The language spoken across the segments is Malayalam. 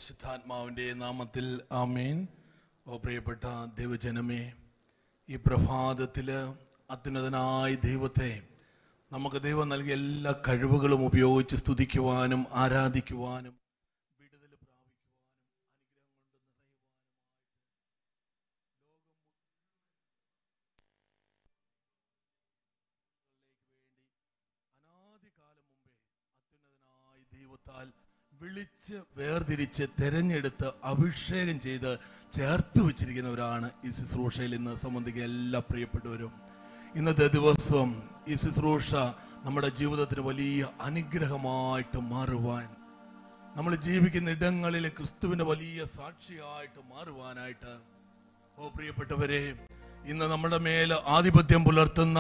പരിശുദ്ധാത്മാവിൻ്റെ നാമത്തിൽ ആമേൻ. ഓ പ്രിയപ്പെട്ട ദൈവജനമേ, ഈ പ്രഭാതത്തിൽ അത്യുന്നതനായ ദൈവത്തെ നമുക്ക് ദൈവം നൽകിയ എല്ലാ കഴിവുകളും ഉപയോഗിച്ച് സ്തുതിക്കുവാനും ആരാധിക്കുവാനും വിടുതൽ പ്രാപിക്കുവാനും അനാദികാലം മുമ്പേ അത്യുന്നതനായ ദൈവത്താൽ വിളിച്ച് വേർതിരിച്ച് തെരഞ്ഞെടുത്ത് അഭിഷേകം ചെയ്ത് ചേർത്ത് വെച്ചിരിക്കുന്നവരാണ് ഈ ശുശ്രൂഷയിൽ ഇന്ന് സംബന്ധിക്കുന്ന എല്ലാ പ്രിയപ്പെട്ടവരും. ഇന്നത്തെ ദിവസം ഈ ശുശ്രൂഷ നമ്മുടെ ജീവിതത്തിന് വലിയ അനുഗ്രഹമായിട്ട് മാറുവാൻ, നമ്മൾ ജീവിക്കുന്ന ഇടങ്ങളിൽ ക്രിസ്തുവിന്റെ വലിയ സാക്ഷിയായിട്ട് മാറുവാനായിട്ട്, ഓ പ്രിയപ്പെട്ടവരെ, ഇന്ന് നമ്മുടെ മേൽ ആധിപത്യം പുലർത്തുന്ന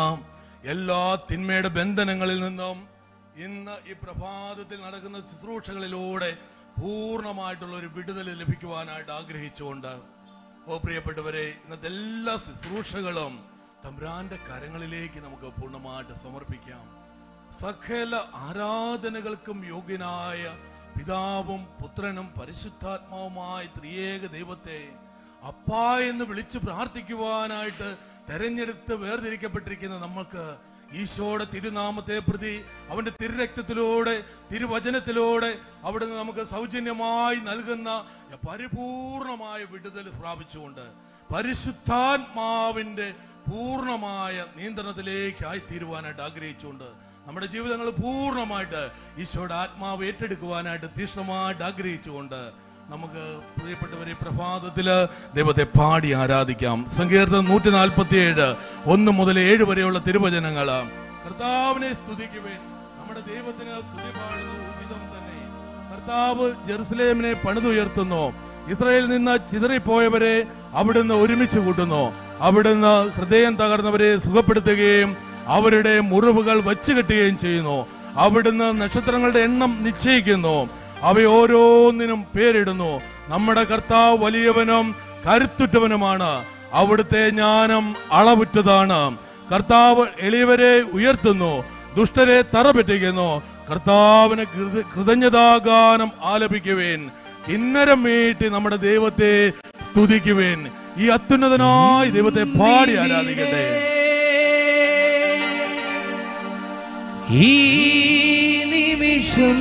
എല്ലാ തിന്മയുടെ ബന്ധനങ്ങളിൽ നിന്നും ഇന്ന് ഈ പ്രഭാതത്തിൽ നടക്കുന്ന ശുശ്രൂഷകളിലൂടെ പൂർണ്ണമായിട്ടുള്ള ഒരു വിടുതൽ ലഭിക്കുവാനായിട്ട് ആഗ്രഹിച്ചുകൊണ്ട്, ഓ പ്രിയപ്പെട്ടവരെ, ഇന്നത്തെ എല്ലാ ശുശ്രൂഷകളും തമ്പുരാന്റെ കരങ്ങളിലേക്ക് നമുക്ക് പൂർണ്ണമായിട്ട് സമർപ്പിക്കാം. സകല ആരാധനകൾക്കും യോഗ്യനായ പിതാവും പുത്രനും പരിശുദ്ധാത്മാവുമായ ത്രിയേക ദൈവത്തെ അപ്പാ എന്ന് വിളിച്ച് പ്രാർത്ഥിക്കുവാനായിട്ട് തെരഞ്ഞെടുത്ത് വേർതിരിക്കപ്പെട്ടിരിക്കുന്ന നമുക്ക് ഈശോയുടെ തിരുനാമത്തെ പ്രതി അവന്റെ തിരുരക്തത്തിലൂടെ തിരുവചനത്തിലൂടെ അവിടുന്ന് നമുക്ക് സൗജന്യമായി നൽകുന്ന പരിപൂർണമായ വിടുതൽ പ്രാപിച്ചുകൊണ്ട് പരിശുദ്ധാത്മാവിന്റെ പൂർണ്ണമായ നിയന്ത്രണത്തിലേക്ക് ആയിത്തീരുവാനായിട്ട് ആഗ്രഹിച്ചുകൊണ്ട് നമ്മുടെ ജീവിതങ്ങൾ പൂർണ്ണമായിട്ട് ഈശോയുടെ ആത്മാവ് ഏറ്റെടുക്കുവാനായിട്ട് തീക്ഷ്ണമായിട്ട് ആഗ്രഹിച്ചുകൊണ്ട് നമുക്ക് പ്രിയപ്പെട്ടവരെ പ്രഭാതത്തില് ദൈവത്തെ പാടി ആരാധിക്കാം. സങ്കീർത്തനം 147 1 മുതൽ 7 വരെയുള്ള തിരുവചനങ്ങൾ. കർത്താവിനെ സ്തുതിക്കുവേൻ, നമ്മുടെ ദൈവത്തിന് സ്തുതി പാടുന്നത് ഉചിതം തന്നെ. കർത്താവ് ജെറുസലേമിനെ പണിതുയർത്തുന്നു, ഇസ്രായേലിൽ നിന്ന് ചിതറിപ്പോയവരെ അവിടുന്ന് ഒരുമിച്ച് കൂട്ടുന്നു. അവിടുന്ന് ഹൃദയം തകർന്നവരെ സുഖപ്പെടുത്തുകയും അവരുടെ മുറിവുകൾ വച്ചു കെട്ടുകയും ചെയ്യുന്നു. അവിടുന്ന് നക്ഷത്രങ്ങളുടെ എണ്ണം നിശ്ചയിക്കുന്നു, അവയോരോന്നിനും പേരിടുന്നു. നമ്മുടെ കർത്താവ് വലിയവനും കരുത്തുറ്റവനുമാണ്, അവിടുത്തെ ജ്ഞാനം അളവുറ്റതാണ്. കർത്താവ് എളിയവരെ ഉയർത്തുന്നു, ദുഷ്ടരെ തറപറ്റിക്കുന്നു. കർത്താവിന് കൃതജ്ഞതാഗാനം ആലപിക്കുവേൻ, കിന്നരം മീട്ടി നമ്മുടെ ദൈവത്തെ സ്തുതിക്കുവേൻ. ഈ അത്യുന്നതനായ ദൈവത്തെ പാടി ആരാധിക്കട്ടെ. ഈ നിമിഷം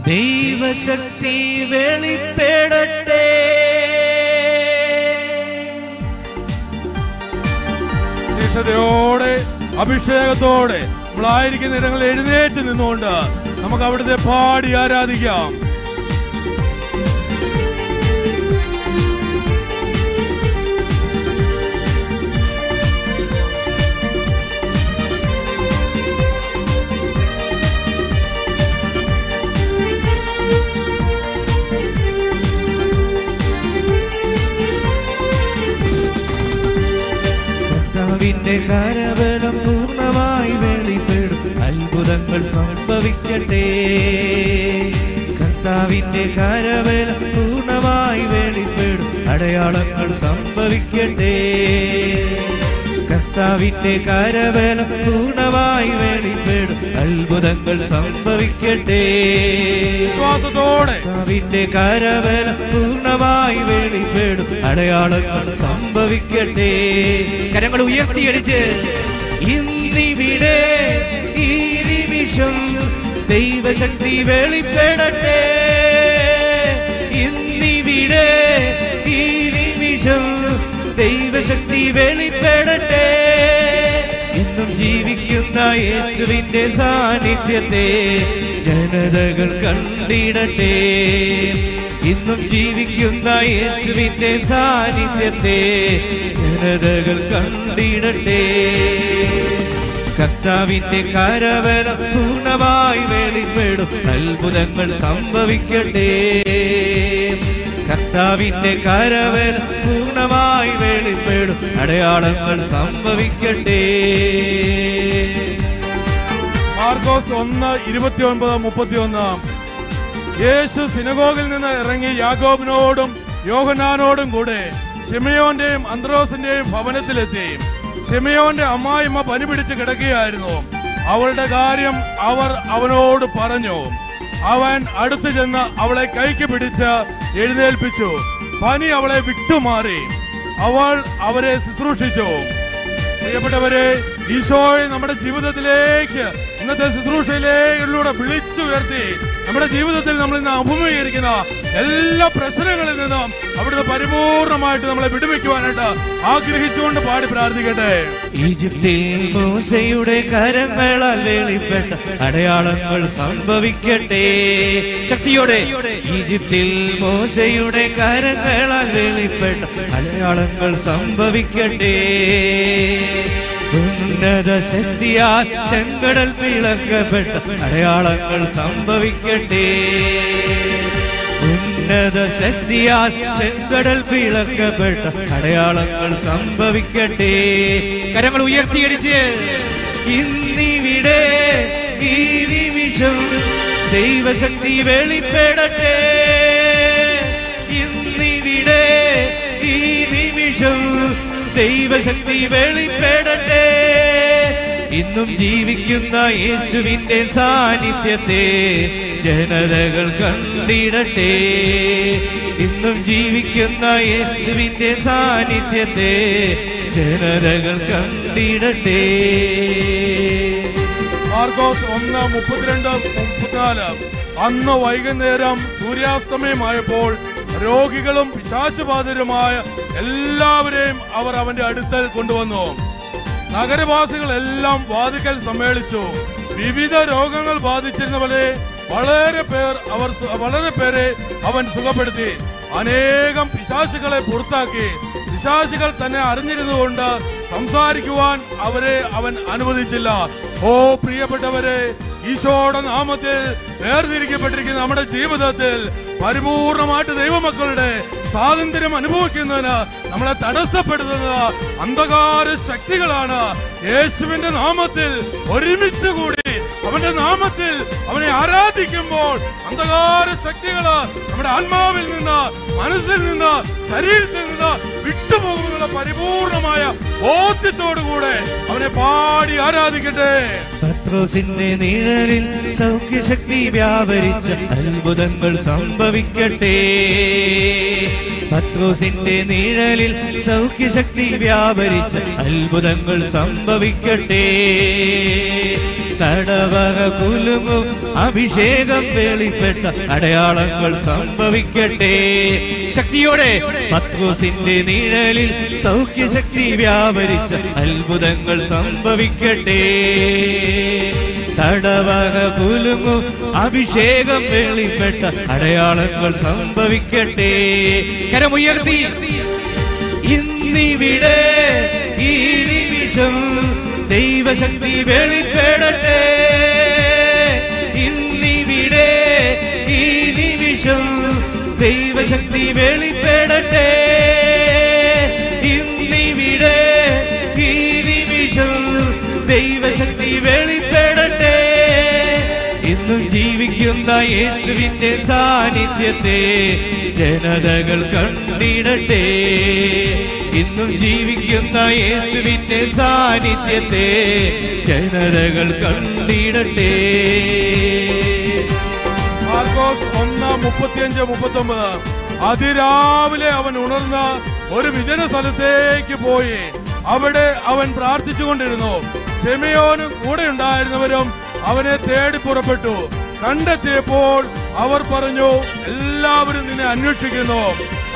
ദൈവശക്തി വെളിപ്പെടട്ടെ. നിഷ്ഠയോടെ അഭിഷേകത്തോടെ നമ്മളായിരിക്കുന്ന ഇടങ്ങളിൽ എഴുന്നേറ്റ് നിന്നുകൊണ്ട് നമുക്ക് അവിടുത്തെ പാടി ആരാധിക്കാം. കർത്താവിന്റെ കരബലം പൂർണ്ണമായി വെളിപ്പെടും, അത്ഭുതങ്ങൾ സംഭവിക്കട്ടെ. കർത്താവിന്റെ കരബലം പൂർണ്ണമായി വെളിപ്പെടും, അടയാളങ്ങൾ സംഭവിക്കട്ടെ. കർത്താവിന്റെ കരബലം പൂർണ്ണമായി വെളിപ്പെടും, അത്ഭുതങ്ങൾ സംഭവിക്കട്ടെ. കർത്താവിന്റെ കരബലം പൂർണ്ണമായി വെളിപ്പെടും, അടയാളങ്ങൾ സംഭവിക്കട്ടെ. കരങ്ങൾ ഉയർത്തിയടിച്ച് ഇന്നിവിടെ ഈ നിമിഷം ദൈവശക്തി വെളിപ്പെടട്ടെ. ഇന്നിവിടെ ഈ നിമിഷം ദൈവശക്തി വെളിപ്പെടട്ടെ. ഇന്നും ജീവിക്കുന്ന യേശുവിന്റെ സാന്നിധ്യത്തെ ജനതകൾ കണ്ടിടട്ടെ. ഇന്നും ജീവിക്കുന്ന യേശുവിന്റെ സാന്നിധ്യത്തെ ജനതകൾ കണ്ടിടട്ടെ. കർത്താവിന്റെ കരബലം പൂർണ്ണമായി വെളിപ്പെടും, അത്ഭുതങ്ങൾ സംഭവിക്കട്ടെ. കർത്താവിന്റെ കരബലം പൂർണ്ണമായി വെളിപ്പെടും, അടയാളങ്ങൾ സംഭവിക്കട്ടെ. മാർക്കോസ് 1:29-31. യേശു സിനഗോഗിൽ നിന്ന് ഇറങ്ങി യാക്കോബിനോടും യോഹന്നാനോടും കൂടെ ശിമയോന്റെയും അന്ത്രോസിന്റെയും ഭവനത്തിലെത്തി. ശിമയോന്റെ അമ്മായിമ്മ പനി പിടിച്ച് കിടക്കുകയായിരുന്നു. അവളുടെ കാര്യം അവർ അവനോട് പറഞ്ഞു. അവൻ അടുത്തു ചെന്ന് അവളെ കൈക്ക് പിടിച്ച് എഴുന്നേൽപ്പിച്ചു. പനി അവളെ വിട്ടുമാറി. അവൾ അവരെ ശുശ്രൂഷിച്ചു. പ്രിയപ്പെട്ടവരെ, ഈശോയെ നമ്മുടെ ജീവിതത്തിലേക്ക് ഇന്നത്തെ ശുശ്രൂഷയിലൂടെ വിളിച്ചുയർത്തി നമ്മുടെ ജീവിതത്തിൽ നമ്മൾ ഇന്ന് അഭിമുഖീകരിക്കുന്ന എല്ലാ പ്രശ്നങ്ങളിൽ നിന്നും അവിടുന്ന് പരിപൂർണമായിട്ട് നമ്മളെ വിടുവിക്കുവാനായിട്ട് ആഗ്രഹിച്ചുകൊണ്ട് പാടി പ്രാർത്ഥിക്കട്ടെ. ഈജിപ്തിൽ മോശയുടെ കരങ്ങളാൽ വെളിപ്പെട്ട അടയാളങ്ങൾ സംഭവിക്കട്ടെ. ശക്തിയോടെ ഈജിപ്തിൽ മോശയുടെ കരങ്ങളാൽ വെളിപ്പെട്ട അടയാളങ്ങൾ സംഭവിക്കട്ടെ. ഉന്നത ശക്തിയാൽ ചെങ്കടൽ പിളക്കപ്പെട്ട അടയാളങ്ങൾ സംഭവിക്കട്ടെ. ഉന്നത ശക്തിയാൽ ചെങ്കടൽ പിളക്കപ്പെട്ട അടയാളങ്ങൾ സംഭവിക്കട്ടെ. കരങ്ങൾ ഉയർത്തിയടിച്ച് ഇന്നിവിടെ ഈ നിമിഷം ദൈവശക്തി വെളിപ്പെടട്ടെ. ഇന്നിവിടെ ഈ നിമിഷം ദൈവശക്തി വെളിപ്പെടട്ടെ. ഇന്നും ജീവിക്കുന്ന യേശുവിന്റെ സാന്നിധ്യത്തെ ജനതകൾ കണ്ടിടട്ടെ. ഇന്നും ജീവിക്കുന്ന യേശുവിന്റെ സാന്നിധ്യത്തെ ജനതകൾ കണ്ടിടട്ടെ. മാർക്കോസ് 1:32-34. അന്ന് വൈകുന്നേരം സൂര്യാസ്തമയമായപ്പോൾ രോഗികളും പിശാചുബാധിതരുമായ എല്ലാവരെയും അവർ അവന്റെ അടുക്കൽ കൊണ്ടുവന്നു. നഗരവാസികളെല്ലാം വാതിക്കൽ സമ്മേളിച്ചു. വിവിധ രോഗങ്ങൾ ബാധിച്ചിരുന്നവരെ വളരെ പേരെ അവൻ സുഖപ്പെടുത്തി. അനേകം പിശാചുകളെ പുറത്താക്കി. പിശാചുകൾ തന്നെ അറിഞ്ഞിരുന്നുകൊണ്ട് സംസാരിക്കുവാൻ അവരെ അവൻ അനുവദിച്ചില്ല. ഓ പ്രിയപ്പെട്ടവരെ, ഈശോയുടെ നാമത്തിൽ വേർതിരിക്കപ്പെട്ടിരിക്കുന്ന നമ്മുടെ ജീവിതത്തിൽ പരിപൂർണമായിട്ട് ദൈവമക്കളുടെ സ്വാതന്ത്ര്യം അനുഭവിക്കുന്നതിന് നമ്മളെ തടസ്സപ്പെടുത്തുന്ന അന്ധകാര ശക്തികളാണ്. യേശുവിന്റെ നാമത്തിൽ ഒരുമിച്ച് കൂടി അവന്റെ നാമത്തിൽ അവനെ ആരാധിക്കുമ്പോൾ അന്ധകാര ശക്തികള് നമ്മുടെ ആത്മാവിൽ നിന്ന്, മനസ്സിൽ നിന്ന്, ശരീരത്തിൽ നിന്ന് വിട്ടുപോകുന്നുള്ള പരിപൂർണമായ ബോധ്യത്തോടുകൂടെ അവനെ പാടി ആരാധിക്കട്ടെ. പത്രോസിന്റെ നിഴലിൽ സൗഖ്യശക്തി വ്യാപരിച്ച അത്ഭുതങ്ങൾ സംഭവിക്കട്ടെ. പത്രോസിന്റെ നിഴലിൽ സൗഖ്യശക്തി വ്യാപരിച്ച അത്ഭുതങ്ങൾ സംഭവിക്കട്ടെ. തടവക കുലുങ്ങും അഭിഷേകം വെളിപ്പെട്ട അടയാളങ്ങൾ സംഭവിക്കട്ടെ. ശക്തിയോടെ പത്രോസിന്റെ നിഴലിൽ സൗഖ്യശക്തി വ്യാപരിച്ച അത്ഭുതങ്ങൾ സംഭവിക്കട്ടെ. തടവക കുലുങ്ങും അഭിഷേകം വെളിപ്പെട്ട അടയാളങ്ങൾ സംഭവിക്കട്ടെ. കരമുയർത്തി ഇന്നിവിടെ ഈ നിമിഷം ദൈവശക്തി വെളിപ്പെടട്ടെ. ഇന്നിവിടെ ഈ നിമിഷം ദൈവശക്തി വെളിപ്പെടട്ടെ. ഇന്നിവിടെ ഈ നിമിഷം ദൈവശക്തി വെളിപ്പെടട്ടെ. ഇന്നും ജീവിക്കുന്ന യേശുവിന്റെ സാന്നിധ്യത്തെ ജനതകൾ കണ്ടിടട്ടെ. ഇന്നും ജീവിക്കുന്ന യേശുവിന്റെ സാന്നിധ്യത്തെ ജനതകൾ കണ്ടിടട്ടെ. മാർക്കോസ് 1:35-39. അതിരാവിലെ അവൻ ഉണർന്ന് ഒരു വിജന സ്ഥലത്തേക്ക് പോയി. അവിടെ അവൻ പ്രാർത്ഥിച്ചുകൊണ്ടിരുന്നു. ശിമയോനും കൂടെ ഉണ്ടായിരുന്നവരും അവനെ തേടി പുറപ്പെട്ടു. കണ്ടെത്തിയപ്പോൾ അവർ പറഞ്ഞു, എല്ലാവരും നിന്നെ അന്വേഷിക്കുന്നു.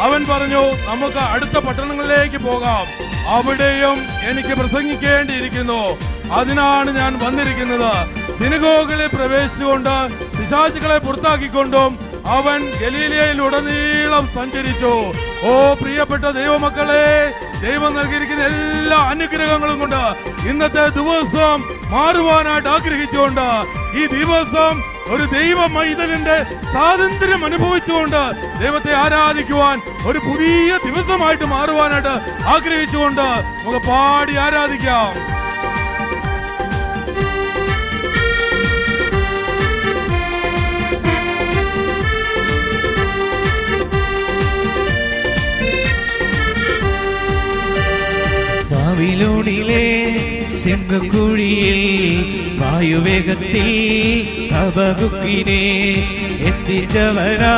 അവൻ പറഞ്ഞു, നമുക്ക് അടുത്ത പട്ടണങ്ങളിലേക്ക് പോകാം, അവിടെയും എനിക്ക് പ്രസംഗിക്കേണ്ടിയിരിക്കുന്നു. അതിനാണ് ഞാൻ വന്നിരിക്കുന്നത്. സിനഗോഗിൽ പ്രവേശിച്ചുകൊണ്ട് പിശാചുകളെ പുറത്താക്കിക്കൊണ്ടും അവൻ ഗലീലയിലുടനീളം സഞ്ചരിച്ചു. ഓ പ്രിയപ്പെട്ട ദൈവമക്കളെ, ദൈവം നൽകിയിരിക്കുന്ന എല്ലാ അനുഗ്രഹങ്ങളും കൊണ്ട് ഇന്നത്തെ ദിവസം മാറുവാനായിട്ട് ആഗ്രഹിച്ചുകൊണ്ട് ഈ ദിവസം ഒരു ദൈവ മൈതലിന്റെ സ്വാതന്ത്ര്യം അനുഭവിച്ചുകൊണ്ട് ദൈവത്തെ ആരാധിക്കുവാൻ ഒരു പുതിയ ദിവസമായിട്ട് മാറുവാനായിട്ട് ആഗ്രഹിച്ചുകൊണ്ട് നമുക്ക് പാടി ആരാധിക്കാം. ബാബിലോണിലെ സിംഹക്കുഴിയിൽ വായുവേഗത്തിൽ ഹബക്കുക്കിനെ എത്തിച്ചവനാ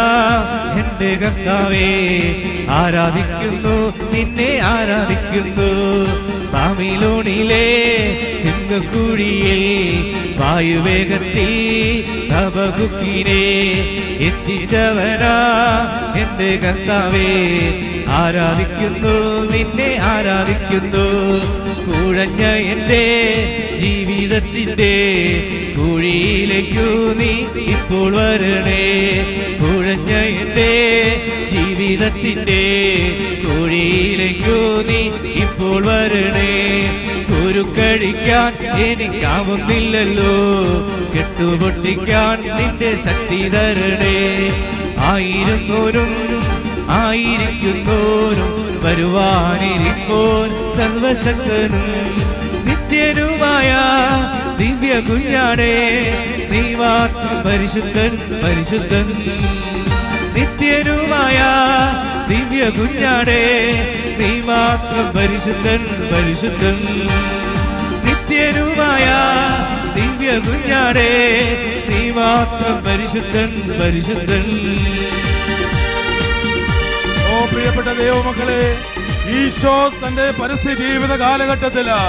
എന്റെ കർത്താവേ. ആരാധിക്കുന്നു, നിന്നെ ആരാധിക്കുന്നു. ബാബിലോണിലെ സിംഹക്കുഴിയിൽ വായുവേഗത്തിൽ ഹബക്കുക്കിനെ എത്തിച്ചവനാ എന്റെ കർത്താവേ. ആരാധിക്കുന്നു, നിന്നെ ആരാധിക്കുന്നു. കുഴഞ്ഞ എന്റെ ജീവിതത്തിന്റെ കുഴിയിലേക്കു നീ ഇപ്പോൾ വരണേ. കുഴഞ്ഞ എന്റെ ജീവിതത്തിന്റെ കുഴിയിലേക്കു നീ ഇപ്പോൾ വരണേ. കുരുക്കഴിക്കാൻ എനിക്കാവുന്നില്ലല്ലോ, കെട്ടുപൊട്ടിക്കാൻ നിന്റെ ശക്തി തരണേ. ആയിരുന്നോരും ആയിരിക്കുന്നോരും വരുവാനിരിപ്പോൻ സർവശക്തനും നിത്യനുമായ ദിവ്യ കുഞ്ഞാടേ, നീ മാത്രം പരിശുദ്ധൻ പരിശുദ്ധൻ. നിത്യനുമായ ദിവ്യ കുഞ്ഞാടേ, നീ മാത്രം പരിശുദ്ധൻ പരിശുദ്ധൻ. നിത്യനുമായ ദിവ്യ കുഞ്ഞാടേ, നീ മാത്രം പരിശുദ്ധൻ പരിശുദ്ധൻ. ഓ പ്രിയപ്പെട്ട ദൈവമക്കളെ, ഈശോ തന്റെ പരസ്യ ജീവിത കാലഘട്ടത്തില്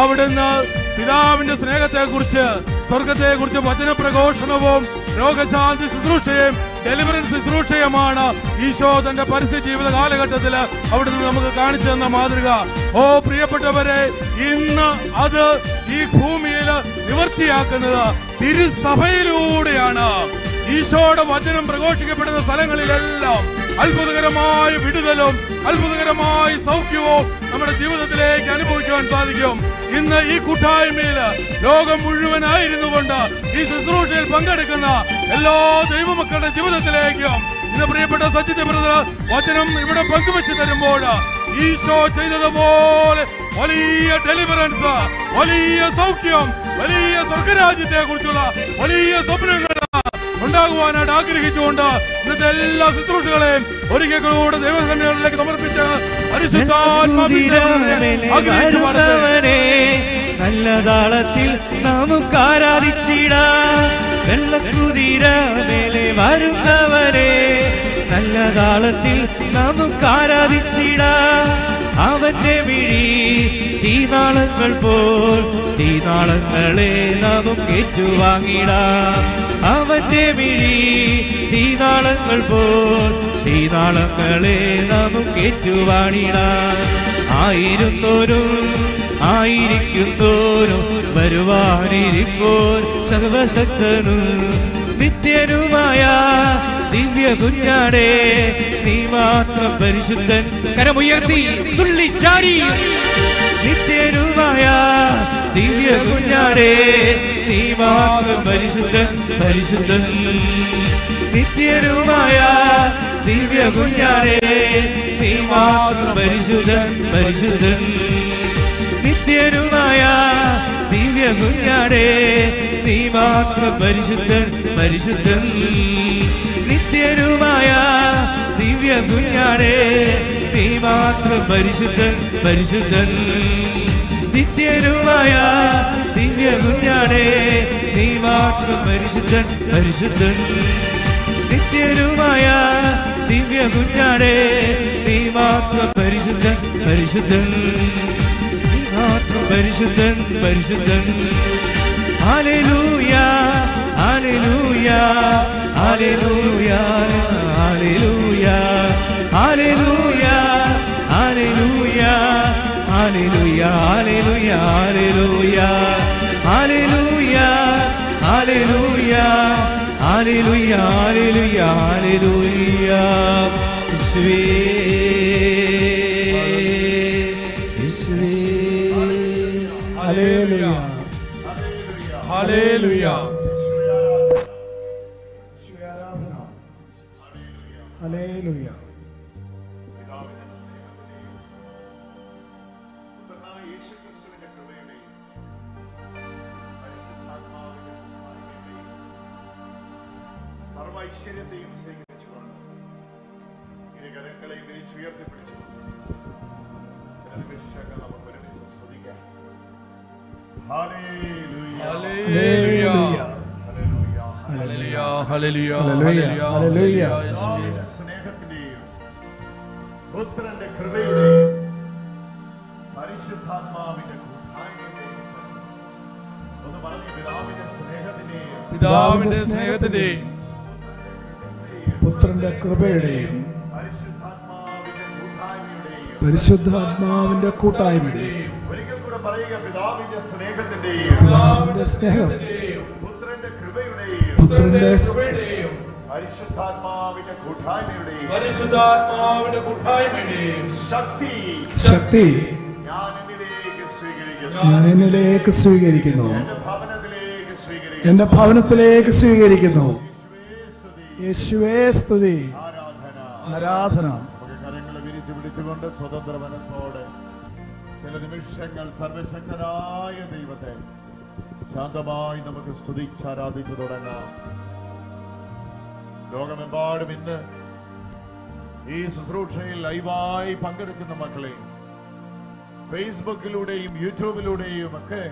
അവിടുന്ന് പിതാവിന്റെ സ്നേഹത്തെക്കുറിച്ച്, സ്വർഗത്തെക്കുറിച്ച് വചനപ്രഘോഷണവും രോഗശാന്തി ശുശ്രൂഷയും ഡെലിവറൻസ് ശുശ്രൂഷയുമാണ് ഈശോ തന്റെ പരസ്യ ജീവിത കാലഘട്ടത്തിൽ അവിടുന്ന് നമുക്ക് കാണിച്ചു തന്ന മാതൃക. ഓ പ്രിയപ്പെട്ടവരെ, ഇന്ന് അത് ഈ ഭൂമിയിൽ നിവർത്തിയാക്കുന്നത് തിരുസഭയിലൂടെയാണ്. ഈശോയുടെ വചനം പ്രഘോഷിക്കപ്പെടുന്ന സ്ഥലങ്ങളിലെല്ലാം അത്ഭുതകരമായ വിടുതലും അത്ഭുതകരമായ സൗഖ്യവും നമ്മുടെ ജീവിതത്തിലേക്ക് അനുഭവിക്കുവാൻ സാധിക്കും. ഇന്ന് ഈ കൂട്ടായ്മയിൽ ലോകം മുഴുവനായിരുന്നു കൊണ്ട് ഈ ശുശ്രൂഷയിൽ പങ്കെടുക്കുന്ന എല്ലാ ദൈവമക്കളുടെ ജീവിതത്തിലേക്കും ഇന്ന് പ്രിയപ്പെട്ട സജിത് ബ്രദർ വചനം ഇവിടെ പങ്കുവെച്ച് തരുമ്പോൾ ഈശോ ചെയ്തതുപോലെ വലിയ ഡെലിവറൻസ്, വലിയ സൗഖ്യം, വലിയ സ്വർഗരാജ്യത്തെ കുറിച്ചുള്ള വലിയ സ്വപ്നങ്ങൾ ഉണ്ടാകുവാനായിട്ട് ആഗ്രഹിച്ചുകൊണ്ട് ഇന്നത്തെ എല്ലാ ശുശ്രൂഷകളെയും ഒരിക്കൽ കൂടെ ദൈവസന്നിധിയിലേക്ക് സമർപ്പിച്ച് നല്ല താളത്തിൽ നമുക്ക് ആരാധിച്ചിടാം. വെള്ളക്കുതിര മേലെ വരുന്നവരെ നല്ല താളത്തിൽ നമുക്ക് ആരാധിച്ചിടാം. അവന്റെ മിഴി തീനാളങ്ങൾ പോൽ തീനാളങ്ങളെ നമുക്ക് ഏറ്റുവാങ്ങിടാം. അവന്റെ മിഴി തീനാളങ്ങൾ പോൽ തീനാളങ്ങളെ നമുക്ക് ഏറ്റുവാണിടാം. ആയിരുന്നോരും ആയിരിക്കുന്നോരും വരുവാനിരിപ്പോൻ സർവശക്തനും നിത്യനുമായ ദിവ്യ കുഞ്ഞാടേ, നീ മാത്രം പരിശുദ്ധൻ. കരമുയർത്തി തുള്ളിച്ചാടി. നിത്യനുമായ ദിവ്യ കുഞ്ഞാടേ, നീ മാത്രം പരിശുദ്ധൻ പരിശുദ്ധൻ. നിത്യനുമായ ദിവ്യ കുഞ്ഞാടേ, നീ മാത്രം പരിശുദ്ധൻ പരിശുദ്ധൻ. നിത്യനുമായ ദിവ്യ കുഞ്ഞാടേ, നീ മാത്രം പരിശുദ്ധൻ പരിശുദ്ധൻ. നിത്യനുമായ ദിവ്യ കുഞ്ഞാടേ, നീ മാത്രം പരിശുദ്ധൻ പരിശുദ്ധൻ. നിത്യനുമായ ദിവ്യ കുഞ്ഞാടേ, നീ മാത്രം പരിശുദ്ധൻ പരിശുദ്ധൻ. നിത്യനുമായ ദിവ്യ കുഞ്ഞാടേ, നീ മാത്രം പരിശുദ്ധൻ പരിശുദ്ധൻ. നീ മാത്രം പരിശുദ്ധൻ പരിശുദ്ധൻ. Hallelujah hallelujah hallelujah hallelujah hallelujah hallelujah hallelujah hallelujah hallelujah hallelujah hallelujah hallelujah hallelujah. യേശുവേ യേശുവേ ഹല്ലേലൂയ ഹല്ലേലൂയ ഹല്ലേലൂയ. സർവൈശ്വര്യത്തെയും സ്വീകരിച്ചുകൊണ്ട് ഇരുകരങ്ങളെയും വിരിച്ചുയർത്തിപ്പിടിച്ചു ചില നിമിഷങ്ങൾ നമുക്ക് ഒരുമിച്ച് സ്തുതിക്കാം. Hallelujah. Hallelujah. Hallelujah. Hallelujah. Hallelujah. Hallelujah. Hallelujah. പിതാവിന്റെ സ്നേഹത്തിന്റെയും പുത്രന്റെ കൃപയുടെയും പരിശുദ്ധാത്മാവിന്റെ കൂട്ടായ്മയുടെയും ഒന്ന് പറഞ്ഞു. പിതാവിന്റെ സ്നേഹത്തിന്റെയും പിതാവിന്റെ സ്നേഹത്തിന്റെയും പുത്രന്റെ കൃപയുടെയും പരിശുദ്ധാത്മാവിന്റെ കൂട്ടായ്മയുടെയും ഒരിക്കൽ കൂടെ പറയുക. പിതാവിന്റെ സ്നേഹത്തിന്റെയും പിതാവിന്റെ സ്നേഹം പുത്രന്റെ കൃപയുടെയും പുത്രന്റെ പരിശുദ്ധാത്മാവിന്റെ കൂട്ടായ്മയുടെയും ശക്തി ഞാൻ എന്നിലേക്ക് സ്വീകരിക്കുന്നു. ഞാൻ എന്നിലേക്ക് സ്വീകരിക്കുന്നു, എന്റെ ഭവനത്തിലേക്ക് എന്റെ ഭവനത്തിലേക്ക് സ്വീകരിക്കുന്നു. സ്വീകരിക്കുന്നു. യേശുവേ സ്തുതി. യേശുവേ സ്തുതി, ആരാധന. ആരാധന. നമുക്ക് കരങ്ങളെ വിരിച്ചു പിടിച്ചുകൊണ്ട് സ്വതന്ത്ര മനസ്സോടെ ചില നിമിഷങ്ങൾ സർവശക്തനായ ദൈവത്തെ ശാന്തമായി നമുക്ക് സ്തുതിച്ചാരാധിച്ചു തുടങ്ങാം. ലോകമെമ്പാടും ഇന്ന് ഈ ശുശ്രൂഷയിൽ ലൈവായി പങ്കെടുക്കുന്ന മക്കളെ, ഫേസ്ബുക്കിലൂടെയും യൂട്യൂബിലൂടെയും ഒക്കെ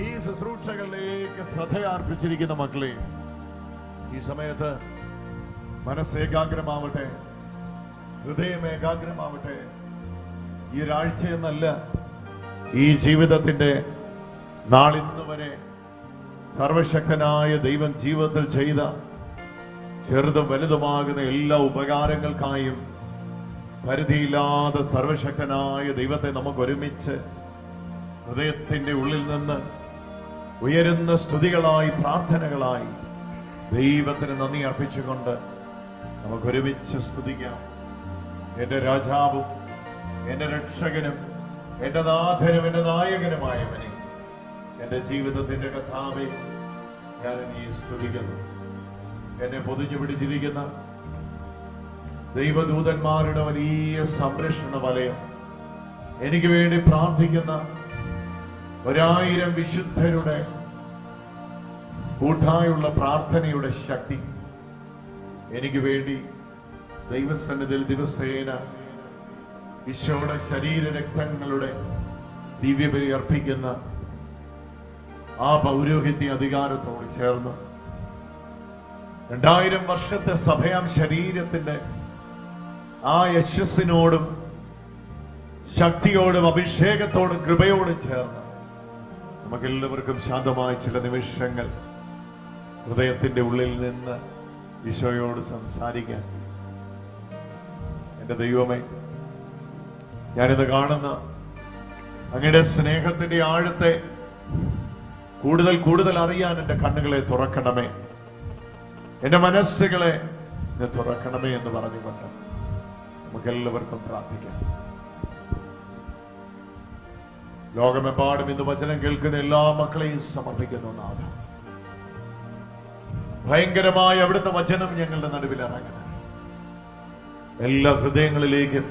ഈ ശുശ്രൂഷകളിലേക്ക് ശ്രദ്ധയർപ്പിച്ചിരിക്കുന്ന മക്കളെ, ഈ സമയത്ത് മനസ്സ് ഏകാഗ്രമാവട്ടെ, ഹൃദയം ഏകാഗ്രമാവട്ടെ. ഈ ഒരാഴ്ചയെന്നല്ല, ഈ ജീവിതത്തിന്റെ നാളിന്ന് വരെ സർവശക്തനായ ദൈവം ജീവിതത്തിൽ ചെയ്ത ചെറുതും വലുതുമാകുന്ന എല്ലാ ഉപകാരങ്ങൾക്കായും പരിധിയില്ലാതെ സർവശക്തനായ ദൈവത്തെ നമുക്ക് ഒരുമിച്ച് ഹൃദയത്തിന്റെ ഉള്ളിൽ നിന്ന് ഉയരുന്ന സ്തുതികളായി, പ്രാർത്ഥനകളായി ദൈവത്തിന് നന്ദി അർപ്പിച്ചുകൊണ്ട് നമുക്ക് ഒരുമിച്ച് സ്തുതിക്കാം. എന്റെ രാജാവും എന്റെ രക്ഷകനും എന്റെ നാഥനും എന്റെ നായകനുമായവനെ, എന്റെ ജീവിതത്തിന്റെ കഥാവെ, ഞാൻ നീ സ്തുതിക്കുന്നു. എന്നെ പൊതിഞ്ഞു പിടിച്ചിരിക്കുന്ന ദൈവദൂതന്മാരുടെ വലിയ സംരക്ഷണ വലയം, എനിക്ക് വേണ്ടി പ്രാർത്ഥിക്കുന്ന 1000 വിശുദ്ധരുടെ കൂട്ടായുള്ള പ്രാർത്ഥനയുടെ ശക്തി, എനിക്ക് വേണ്ടി ദൈവസന്നിധിയിൽ ദിവസേന ഈശോയുടെ ശരീരരക്തങ്ങളുടെ ദിവ്യബലി അർപ്പിക്കുന്ന ആ പൗരോഹിത്യ അധികാരത്തോട് ചേർന്ന് 2000 വർഷത്തെ സഭയാം ശരീരത്തിന്റെ ആ യശസ്സിനോടും ശക്തിയോടും അഭിഷേകത്തോടും കൃപയോടും ചേർന്ന് നമുക്കെല്ലാവർക്കും ശാന്തമായ ചില നിമിഷങ്ങൾ ഹൃദയത്തിന്റെ ഉള്ളിൽ നിന്ന് ഈശോയോട് സംസാരിക്കാൻ. എന്റെ ദൈവമേ, ഞാനിത് കാണുന്ന അങ്ങയുടെ സ്നേഹത്തിന്റെ ആഴത്തെ കൂടുതൽ കൂടുതൽ അറിയാൻ എന്റെ കണ്ണുകളെ തുറക്കണമേ, എന്റെ മനസ്സുകളെ തുറക്കണമേ എന്ന് പറഞ്ഞുകൊണ്ട് നമുക്കെല്ലാവർക്കും പ്രാർത്ഥിക്കാം. ലോകമെമ്പാടും ഇന്ന് വചനം കേൾക്കുന്ന എല്ലാ മക്കളെയും സമർപ്പിക്കുന്നു നാഥ. ഭയങ്കരമായ അവിടുത്തെ വചനം ഞങ്ങളുടെ നടുവിൽ ഇറങ്ങണം. എല്ലാ ഹൃദയങ്ങളിലേക്കും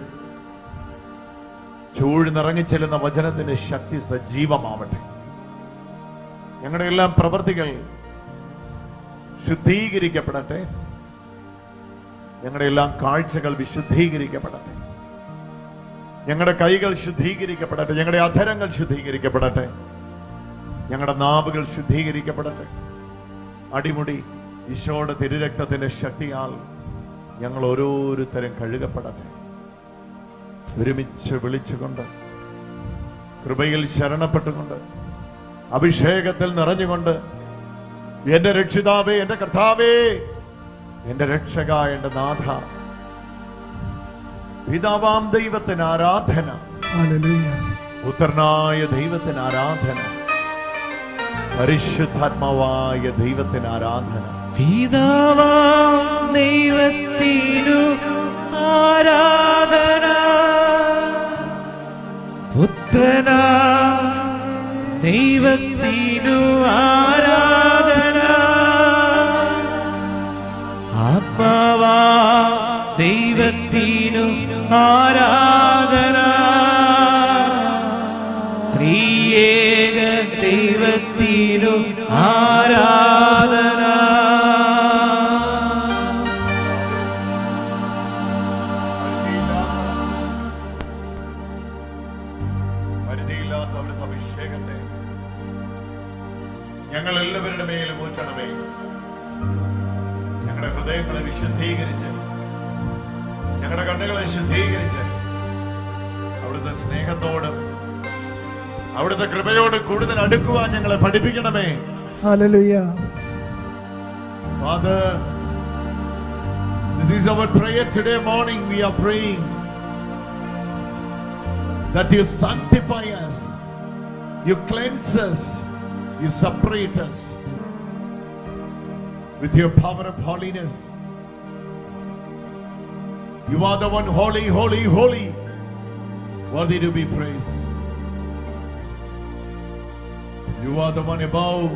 ചൂഴ്ന്നിറങ്ങിച്ചെല്ലുന്ന വചനത്തിന്റെ ശക്തി സജീവമാവട്ടെ. ഞങ്ങളുടെ എല്ലാം പ്രവൃത്തികൾ ശുദ്ധീകരിക്കപ്പെടട്ടെ. ഞങ്ങളുടെ എല്ലാം കാഴ്ചകൾ വിശുദ്ധീകരിക്കപ്പെടട്ടെ. ഞങ്ങളുടെ കൈകൾ ശുദ്ധീകരിക്കപ്പെടട്ടെ. ഞങ്ങളുടെ അധരങ്ങൾ ശുദ്ധീകരിക്കപ്പെടട്ടെ. ഞങ്ങളുടെ നാവുകൾ ശുദ്ധീകരിക്കപ്പെടട്ടെ. അടിമുടി ഈശോയുടെ തിരുരക്തത്തിന്റെ ശക്തിയാൽ ഞങ്ങൾ ഓരോരുത്തരും കഴുകപ്പെടട്ടെ. ഒരുമിച്ച് വിളിച്ചുകൊണ്ട്, കൃപയിൽ ശരണപ്പെട്ടുകൊണ്ട്, അഭിഷേകത്തിൽ നിറഞ്ഞുകൊണ്ട്, എന്റെ രക്ഷിതാവേ, എന്റെ കർത്താവേ, എന്റെ രക്ഷക, എന്റെ നാഥ, പിതാവാം ദൈവത്തിന് ആരാധന, ഹല്ലേലൂയ. പുത്രനായ ദൈവത്തിന് ആരാധന, പരിശുദ്ധാത്മാവായ ദൈവത്തിന് ആരാധന. പിതാവാം ദൈവത്തിനു ആരാധന, പുത്രനാം ദൈവത്തിനു ആരാധന, ആത്മാവാം ദൈവത്തിനു ആരാധന, ത്രിയേക ദൈവത്തിനു ആരാധന. പരിധിയില്ലാത്ത അവിടുത്തെ അഭിഷേകത്തെ ഞങ്ങൾ എല്ലാവരുടെ മേലും ഊറ്റണമേ. ഞങ്ങളുടെ ഹൃദയങ്ങളെ വിശുദ്ധീകരിച്ച്, ഞങ്ങളുടെ കണ്ണുകളെ ശുദ്ധീകരിച്ച്, അവിടുത്തെ സ്നേഹത്തോടും അവിടുത്തെ കൃപയോട് കൂടുതൽ അടുക്കുവാൻ ഞങ്ങളെ പഠിപ്പിക്കണമേ. Hallelujah. Father, this is our prayer today morning. We are praying that you sanctify us, you cleanse us, you separate us with your power of holiness. You are the one holy, holy, holy, worthy to be praised. You are the one above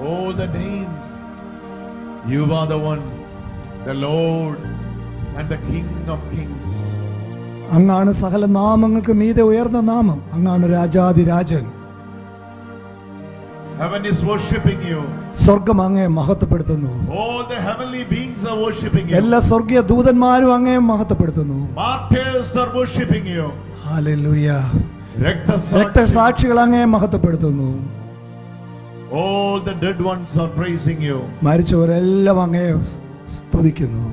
all the names. You are the one, the Lord and the King of Kings. അങ്ങാണ് സകല നാമങ്ങൾക്ക് മീതെ ഉയർന്ന നാമം. അങ്ങാണ് രാജാധിരാജൻ. Heaven is worshipping you. സ്വർഗം അങ്ങയെ മഹത്വപ്പെടുത്തുന്നു. All the heavenly beings are worshipping you. എല്ലാ സ്വർഗീയ ദൂതന്മാരും അങ്ങയെ മഹത്വപ്പെടുത്തുന്നു. Martyrs are worshipping you. Hallelujah. രക്തസാക്ഷികൾ അങ്ങയെ മഹത്വപ്പെടുത്തുന്നു. All the dead ones are praising you. മരിച്ചവരെല്ലാം അങ്ങയെ സ്തുതിക്കുന്നു.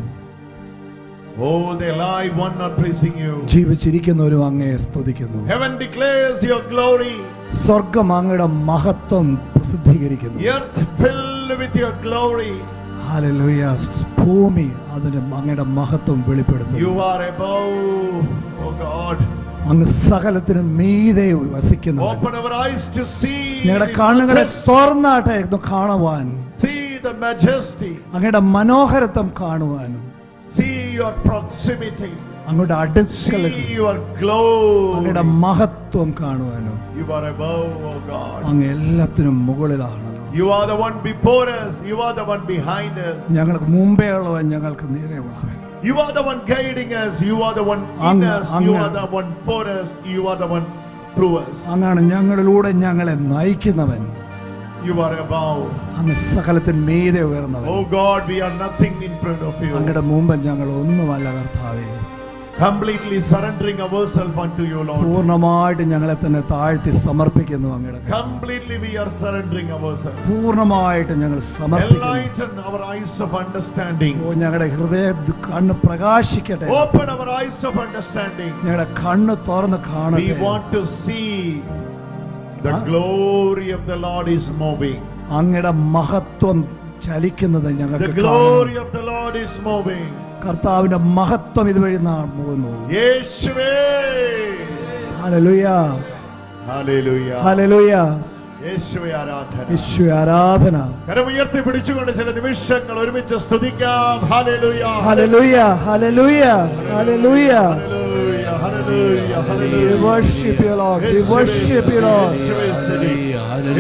All the alive ones are praising you. ജീവിച്ചിരിക്കുന്നവരും അങ്ങയെ സ്തുതിക്കുന്നു. Heaven declares your glory. സ്വർഗം അങ്ങയുടെ മഹത്വം പ്രസിദ്ധീകരിക്കുന്നു. Earth filled with your glory. Hallelujah. ഭൂമി അതിന്റെ അങ്ങയുടെ മഹത്വം വെളിപ്പെടുത്തുന്നു. You are above, oh God. അങ്ങ് സകലത്തിനും മീതെ വസിക്കുന്നു. Open our eyes to see. ഞങ്ങളുടെ കണ്ണുകളെ തുറന്നാട്ടെ കാണുവാൻ. See the majesty. അങ്ങയുടെ മനോഹരത്വം കാണുവാനും. See your proximity. അങ്ങയുടെ അടുക്കൽ See your glory. അങ്ങയുടെ മഹത്വം കാണുവാനും. You are above, oh God. അങ്ങ് എല്ലാത്തിനും മുകളിലാണല്ലോ. You are the one before us. You are the one behind us. ഞങ്ങൾക്ക് മുമ്പേ ഉള്ളവൻ, ഞങ്ങൾക്ക് നേരെയുള്ളവൻ. You are the one guiding us. You are the one in us. You are the one for us. You are the one through us. അങ്ങാണ് ഞങ്ങളിലൂടെ ഞങ്ങളെ നയിക്കുന്നവൻ. You are above. അങ്ങ് സകലത്തിന് മീതെ ഉയർന്നവൻ. Oh God, we are nothing in front of you. അങ്ങയുടെ മുമ്പ് ഞങ്ങൾ ഒന്നുമല്ല കർത്താവേ. Completely surrendering ourselves unto you, Lord. പൂർണ്ണമായിട്ട് ഞങ്ങളെ തന്നെ താഴ്ത്തി സമർപ്പിക്കുന്നു അങ്ങയുടെ. Completely we are surrendering ourselves. പൂർണ്ണമായിട്ട് ഞങ്ങൾ സമർപ്പിക്കുന്നു. Enlighten our eyes of understanding. ഓ ഞങ്ങളുടെ ഹൃദയ കണ്ണ് പ്രകാശിക്കട്ടെ. Open our eyes of understanding. ഞങ്ങളുടെ കണ്ണ് തുറന്ന് We കാണട്ടെ. want to see the glory of the Lord is moving. അങ്ങയുടെ മഹത്വം ചലിക്കുന്നത് The ഞങ്ങൾക്ക് glory കാണാം. of the Lord is moving. കർത്താവിന്റെ മഹത്വം ഇതുവഴി പോകുന്നു. യേശുവേ. ഹല്ലേലൂയ. Hallelujah. ഹല്ലേലൂയ. യേശുവേ ആരാധന. യേശുവേ ആരാധന. കരമുയർത്തി പിടിച്ചുകൊണ്ട് ചില നിമിഷങ്ങൾ ഒരുമിച്ച് സ്തുതിക്കാം. Hallelujah. Hallelujah. Hallelujah. Hallelujah. Hallelujah. Hallelujah. We Hallelujah. worship you, Lord. We worship you, Lord. യേശുവേ സ്തുതി.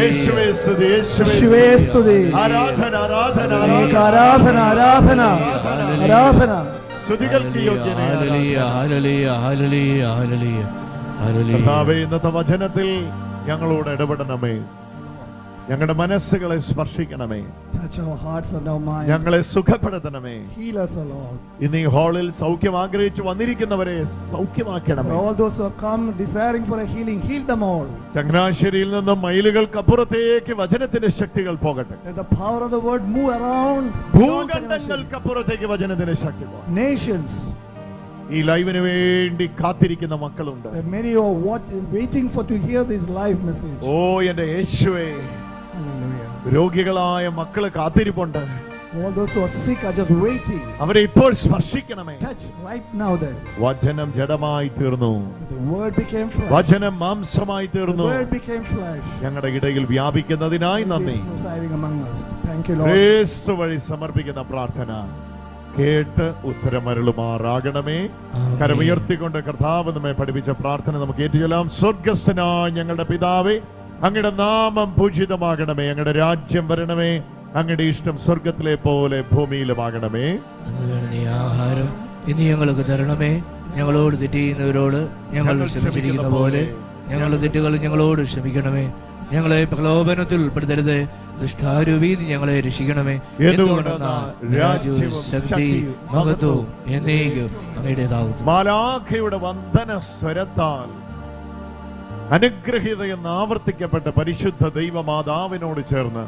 യേശുവേ സ്തുതി. യേശുവേ സ്തുതി. ആരാധന. ആരാധന. അങ്ങേക്ക് ആരാധന. ആരാധന. ആരാധന. സ്തുതികൾക്ക് യോഗ്യനായ hallelujah. Hallelujah. Hallelujah. Hallelujah. Hallelujah. കർത്താവേ, ഇന്നത്തെ വചനത്തിൽ ഞങ്ങളോട് ഇടപെടണമേ. ഞങ്ങളുടെ മനസ്സുകളെ സ്പർശിക്കണമേ. Touch our hearts and our minds. ഞങ്ങളെ സുഖപ്പെടുത്തണമേ. Heal us, O Lord. ഇന്ന് ഈ ഹാളിൽ സൗഖ്യം ആഗ്രഹിച്ച് വന്നിരിക്കുന്നവരെ സൗഖ്യമാക്കണമേ. For all those who have come desiring for a healing, heal them all. ചങ്ങനാശ്ശേരിയിൽ നിന്നും മൈലുകൾക്കപ്പുറത്തേക്ക് വചനത്തിന്റെ ശക്തികൾ പോകട്ടെ. Let the power of the word move around ഭൂഖണ്ഡങ്ങൾക്കപ്പുറത്തേക്ക് വചനത്തിന്റെ ശക്തി പോകട്ടെ. nations. ഈ ലൈവിന് വേണ്ടി കാത്തിരിക്കുന്ന മക്കളുണ്ട്. There are many who are waiting for to hear this live message. ഓ എന്റെ യേശുവേ, Hallelujah. രോഗികളായ മക്കള് കാത്തിരിപ്പുണ്ട്. All those who are sick are just waiting. അവരെ ഇപ്പോൾ സ്പർശിക്കണമേ. Touch right now then. വചനം ജഡമായി തീർന്നു. The word became flesh. വചനം മാംസമായി The തീർന്നു. word became flesh. ഞങ്ങളുടെ ഇടയിൽ വ്യാപിക്കുന്നതിനായി നന്ദി. He is residing among us. Thank you, Lord. ക്രിസ്തു വഴി സമർപ്പിക്കുന്ന പ്രാർത്ഥന കേട്ട് ഉത്തരമരുളുമാറാകണമേ. കരമുയർത്തിക്കൊണ്ട് കർത്താവ് നമ്മെ പഠിപ്പിച്ച പ്രാർത്ഥന നമുക്ക് ഏറ്റുചൊല്ലാം. സ്വർഗസ്ഥനായ ഞങ്ങളുടെ പിതാവേ, അങ്ങയുടെ നാമം പൂജിതമാകണമേ. അങ്ങയുടെ രാജ്യം വരണമേ. അങ്ങയുടെ ഇഷ്ടം സ്വർഗത്തിലെ പോലെ ഭൂമിയിലുമാകണമേ. നീ ആഹാരം ഇനി ഞങ്ങൾക്ക് തരണമേ. ഞങ്ങളോട് തെറ്റ് ചെയ്യുന്നവരോട് ഞങ്ങൾ ക്ഷമിച്ചിരിക്കുന്ന പോലെ ഞങ്ങളുടെ തെറ്റുകൾ ഞങ്ങളോട് ക്ഷമിക്കണമേ. ഞങ്ങളെ പ്രലോഭനത്തിൽ ഉൾപ്പെടുത്തരുത്. ദുഷ്ടാരൂപീതി ഞങ്ങളെ രക്ഷിക്കണമേ. എന്തുകൊണ്ടെന്നാൽ രാജ്യവും ശക്തിയും മഹത്വവും എന്നേക്കും അങ്ങയുടേതാകുന്നു. മാലാഖയുടെ വന്ദന സ്വരത്താൽ അനുഗ്രഹീത എന്ന് ആവർത്തിക്കപ്പെട്ട പരിശുദ്ധ ദൈവമാതാവിനോട് ചേർന്ന്,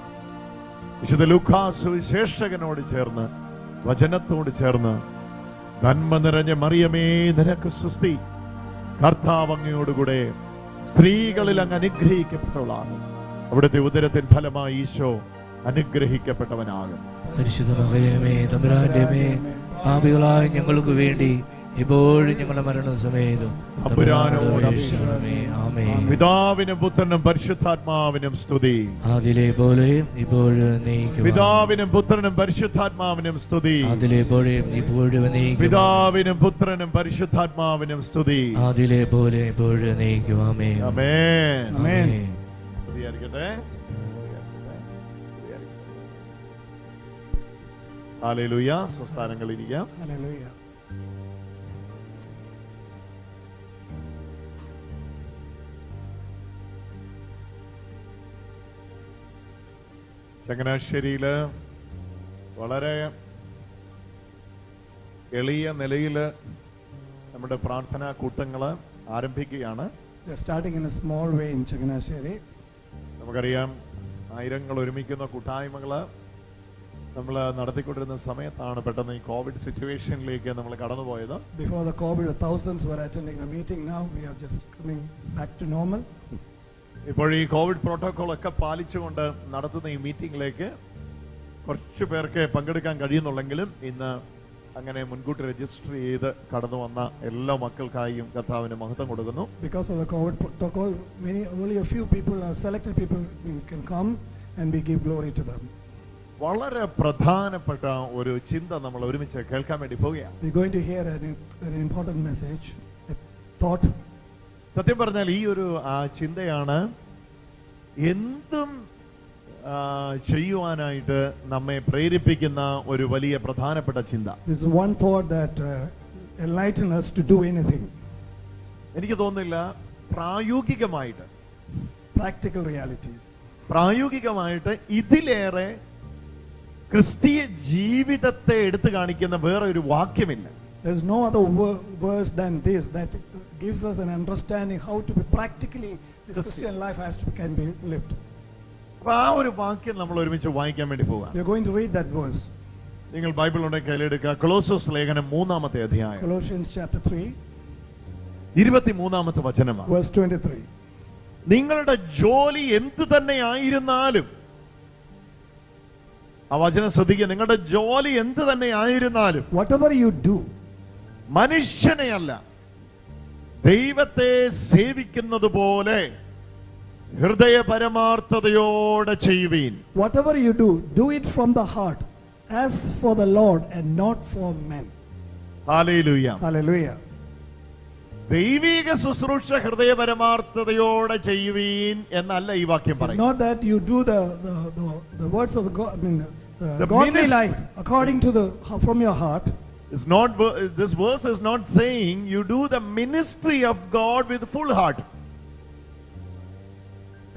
വിശുദ്ധ ലൂക്കാസ് സുവിശേഷകനോട് ചേർന്ന്, വചനത്തോട് ചേർന്ന്, നന്മ നിറഞ്ഞ മറിയമേ നിനക്ക് സ്തുതി, കർത്താവ് അങ്ങയോടുകൂടെ സ്ത്രീകളിൽ അങ്ങ് അനുഗ്രഹിക്കപ്പെട്ടവളാണ്, അവിടുത്തെ ഉദരത്തിൻ ഫലമായി ഈശോ അനുഗ്രഹിക്കപ്പെട്ടവനാകും. പരിശുദ്ധ മറിയമേ തമ്പുരാന്റെ അമ്മേ, പാപികളായ ഞങ്ങൾക്ക് വേണ്ടി ഇപ്പോഴും ഞങ്ങളുടെ മരണസമയത്തും തമ്പുരാനോട് അപേക്ഷിക്കണമേ. ആമേൻ. പിതാവിനും പുത്രനും പരിശുദ്ധാത്മാവിനും സ്തുതി. അതിലെ പോലെയും ഇപ്പോഴും നീക്കും. പിതാവിനും പുത്രനും പരിശുദ്ധാത്മാവിനും സ്തുതി. അതിലെ പോലെയും ഇപ്പോഴും നീക്കും. പിതാവിനും പുത്രനും പരിശുദ്ധാത്മാവിനും സ്തുതി. അതിലെ പോലെ ഇപ്പോഴും നീക്കും. ആമേൻ. ആമേൻ. ആമേൻ. സ്തുതിയായിരിക്കട്ടെ. ഹല്ലേലൂയ. സ്വസ്ഥാനങ്ങളിൽ ഇരിക്കാം. Hallelujah. ചങ്ങനാശ്ശേരിയില് വളരെ എളിയ നിലയില് നമ്മുടെ പ്രാർത്ഥനാ കൂട്ടങ്ങള് ആരംഭിക്കുകയാണ്. We are starting in a small way in Chaganasheri. നമുക്കറിയാം, ആയിരങ്ങൾ ഒരുമിക്കുന്ന കൂട്ടായ്മകള് നമ്മൾ നടത്തിക്കൊണ്ടിരുന്ന സമയത്താണ് പെട്ടെന്ന് ഈ കോവിഡ് സിറ്റുവേഷനിലേക്ക് നമ്മൾ കടന്നുപോയത്. Before the COVID, thousands were attending the meeting. Now we are just coming back to normal. ഇപ്പോൾ ഈ കോവിഡ് പ്രോട്ടോകോൾ ഒക്കെ പാലിച്ചുകൊണ്ട് നടത്തുന്ന ഈ മീറ്റിംഗിലേക്ക് കുറച്ചു പേർക്ക് പങ്കെടുക്കാൻ കഴിയുന്നുള്ളെങ്കിലും ഇന്ന് അങ്ങനെ മുൻകൂട്ടി രജിസ്റ്റർ ചെയ്ത് കടന്നു വന്ന എല്ലാ മക്കൾക്കായും കർത്താവിന് മഹത്വം കൊടുക്കുന്നു. Because of the COVID protocol, only a few people, selected people can come and we give glory to them. വളരെ പ്രധാനപ്പെട്ട ഒരു ചിന്ത നമ്മൾ ഒരുമിച്ച് കേൾക്കാൻ വേണ്ടി പോവുകയാണ്. We're going to hear an important message, a thought. സത്യം പറഞ്ഞാൽ ഈ ഒരു ചിന്തയാണ് എന്തും ചെയ്യുവാനായിട്ട് നമ്മെ പ്രേരിപ്പിക്കുന്ന ഒരു വലിയ പ്രധാനപ്പെട്ട ചിന്ത. This is one thought that enlightens us to do anything. എനിക്ക് തോന്നുന്നില്ല പ്രായോഗികമായിട്ട്, Practical reality. പ്രായോഗികമായിട്ട് ഇതിലേറെ ക്രിസ്തീയ ജീവിതത്തെ എടുത്തു കാണിക്കുന്ന വേറെ ഒരു വാക്യമില്ല. There's no other verse than this that gives us an understanding how to be practically this Christian life can be lived. അപ്പൊ ആ ഒരു വാക്യം നമ്മൾ ഒരുമിച്ച് വായിക്കാൻ വേണ്ടി പോകാം. We are going to read that verse. നിങ്ങൾ ബൈബിൾ ഉണ്ടെങ്കിൽ കയ്യിലെടുക്കുക. കൊളോസ്സോസ് ലേഖനം 3-ാമത്തെ അധ്യായം Colossians chapter 3, 23-ാമത്തെ വചനമാണ്. verse 23. നിങ്ങളുടെ ജോലി എന്തു തന്നെ ആയിരുന്നാലും, ആ വചനം ശ്രദ്ധിക്കുക, നിങ്ങളുടെ ജോലി എന്ത് തന്നെ ആയിരുന്നാലും Whatever you do, മനുഷ്യനെയല്ല ദൈവത്തെ സേവിക്കുന്നത് പോലെ ഹൃദയ പരമാർത്ഥതയോടെ ചെയ്യുവീൻ. whatever you do it from the heart, as for the Lord and not for men. Hallelujah. Hallelujah. ദൈവിക ശുശ്രൂഷ ഹൃദയ പരമാർത്ഥതയോടെ ചെയ്യുവീൻ എന്നല്ല ഈ വാക്യം It's പറയുന്നത്. not that you do the words of the God, the godly ministry. life according to from your heart. It's not, this verse is not saying you do the ministry of God with full heart.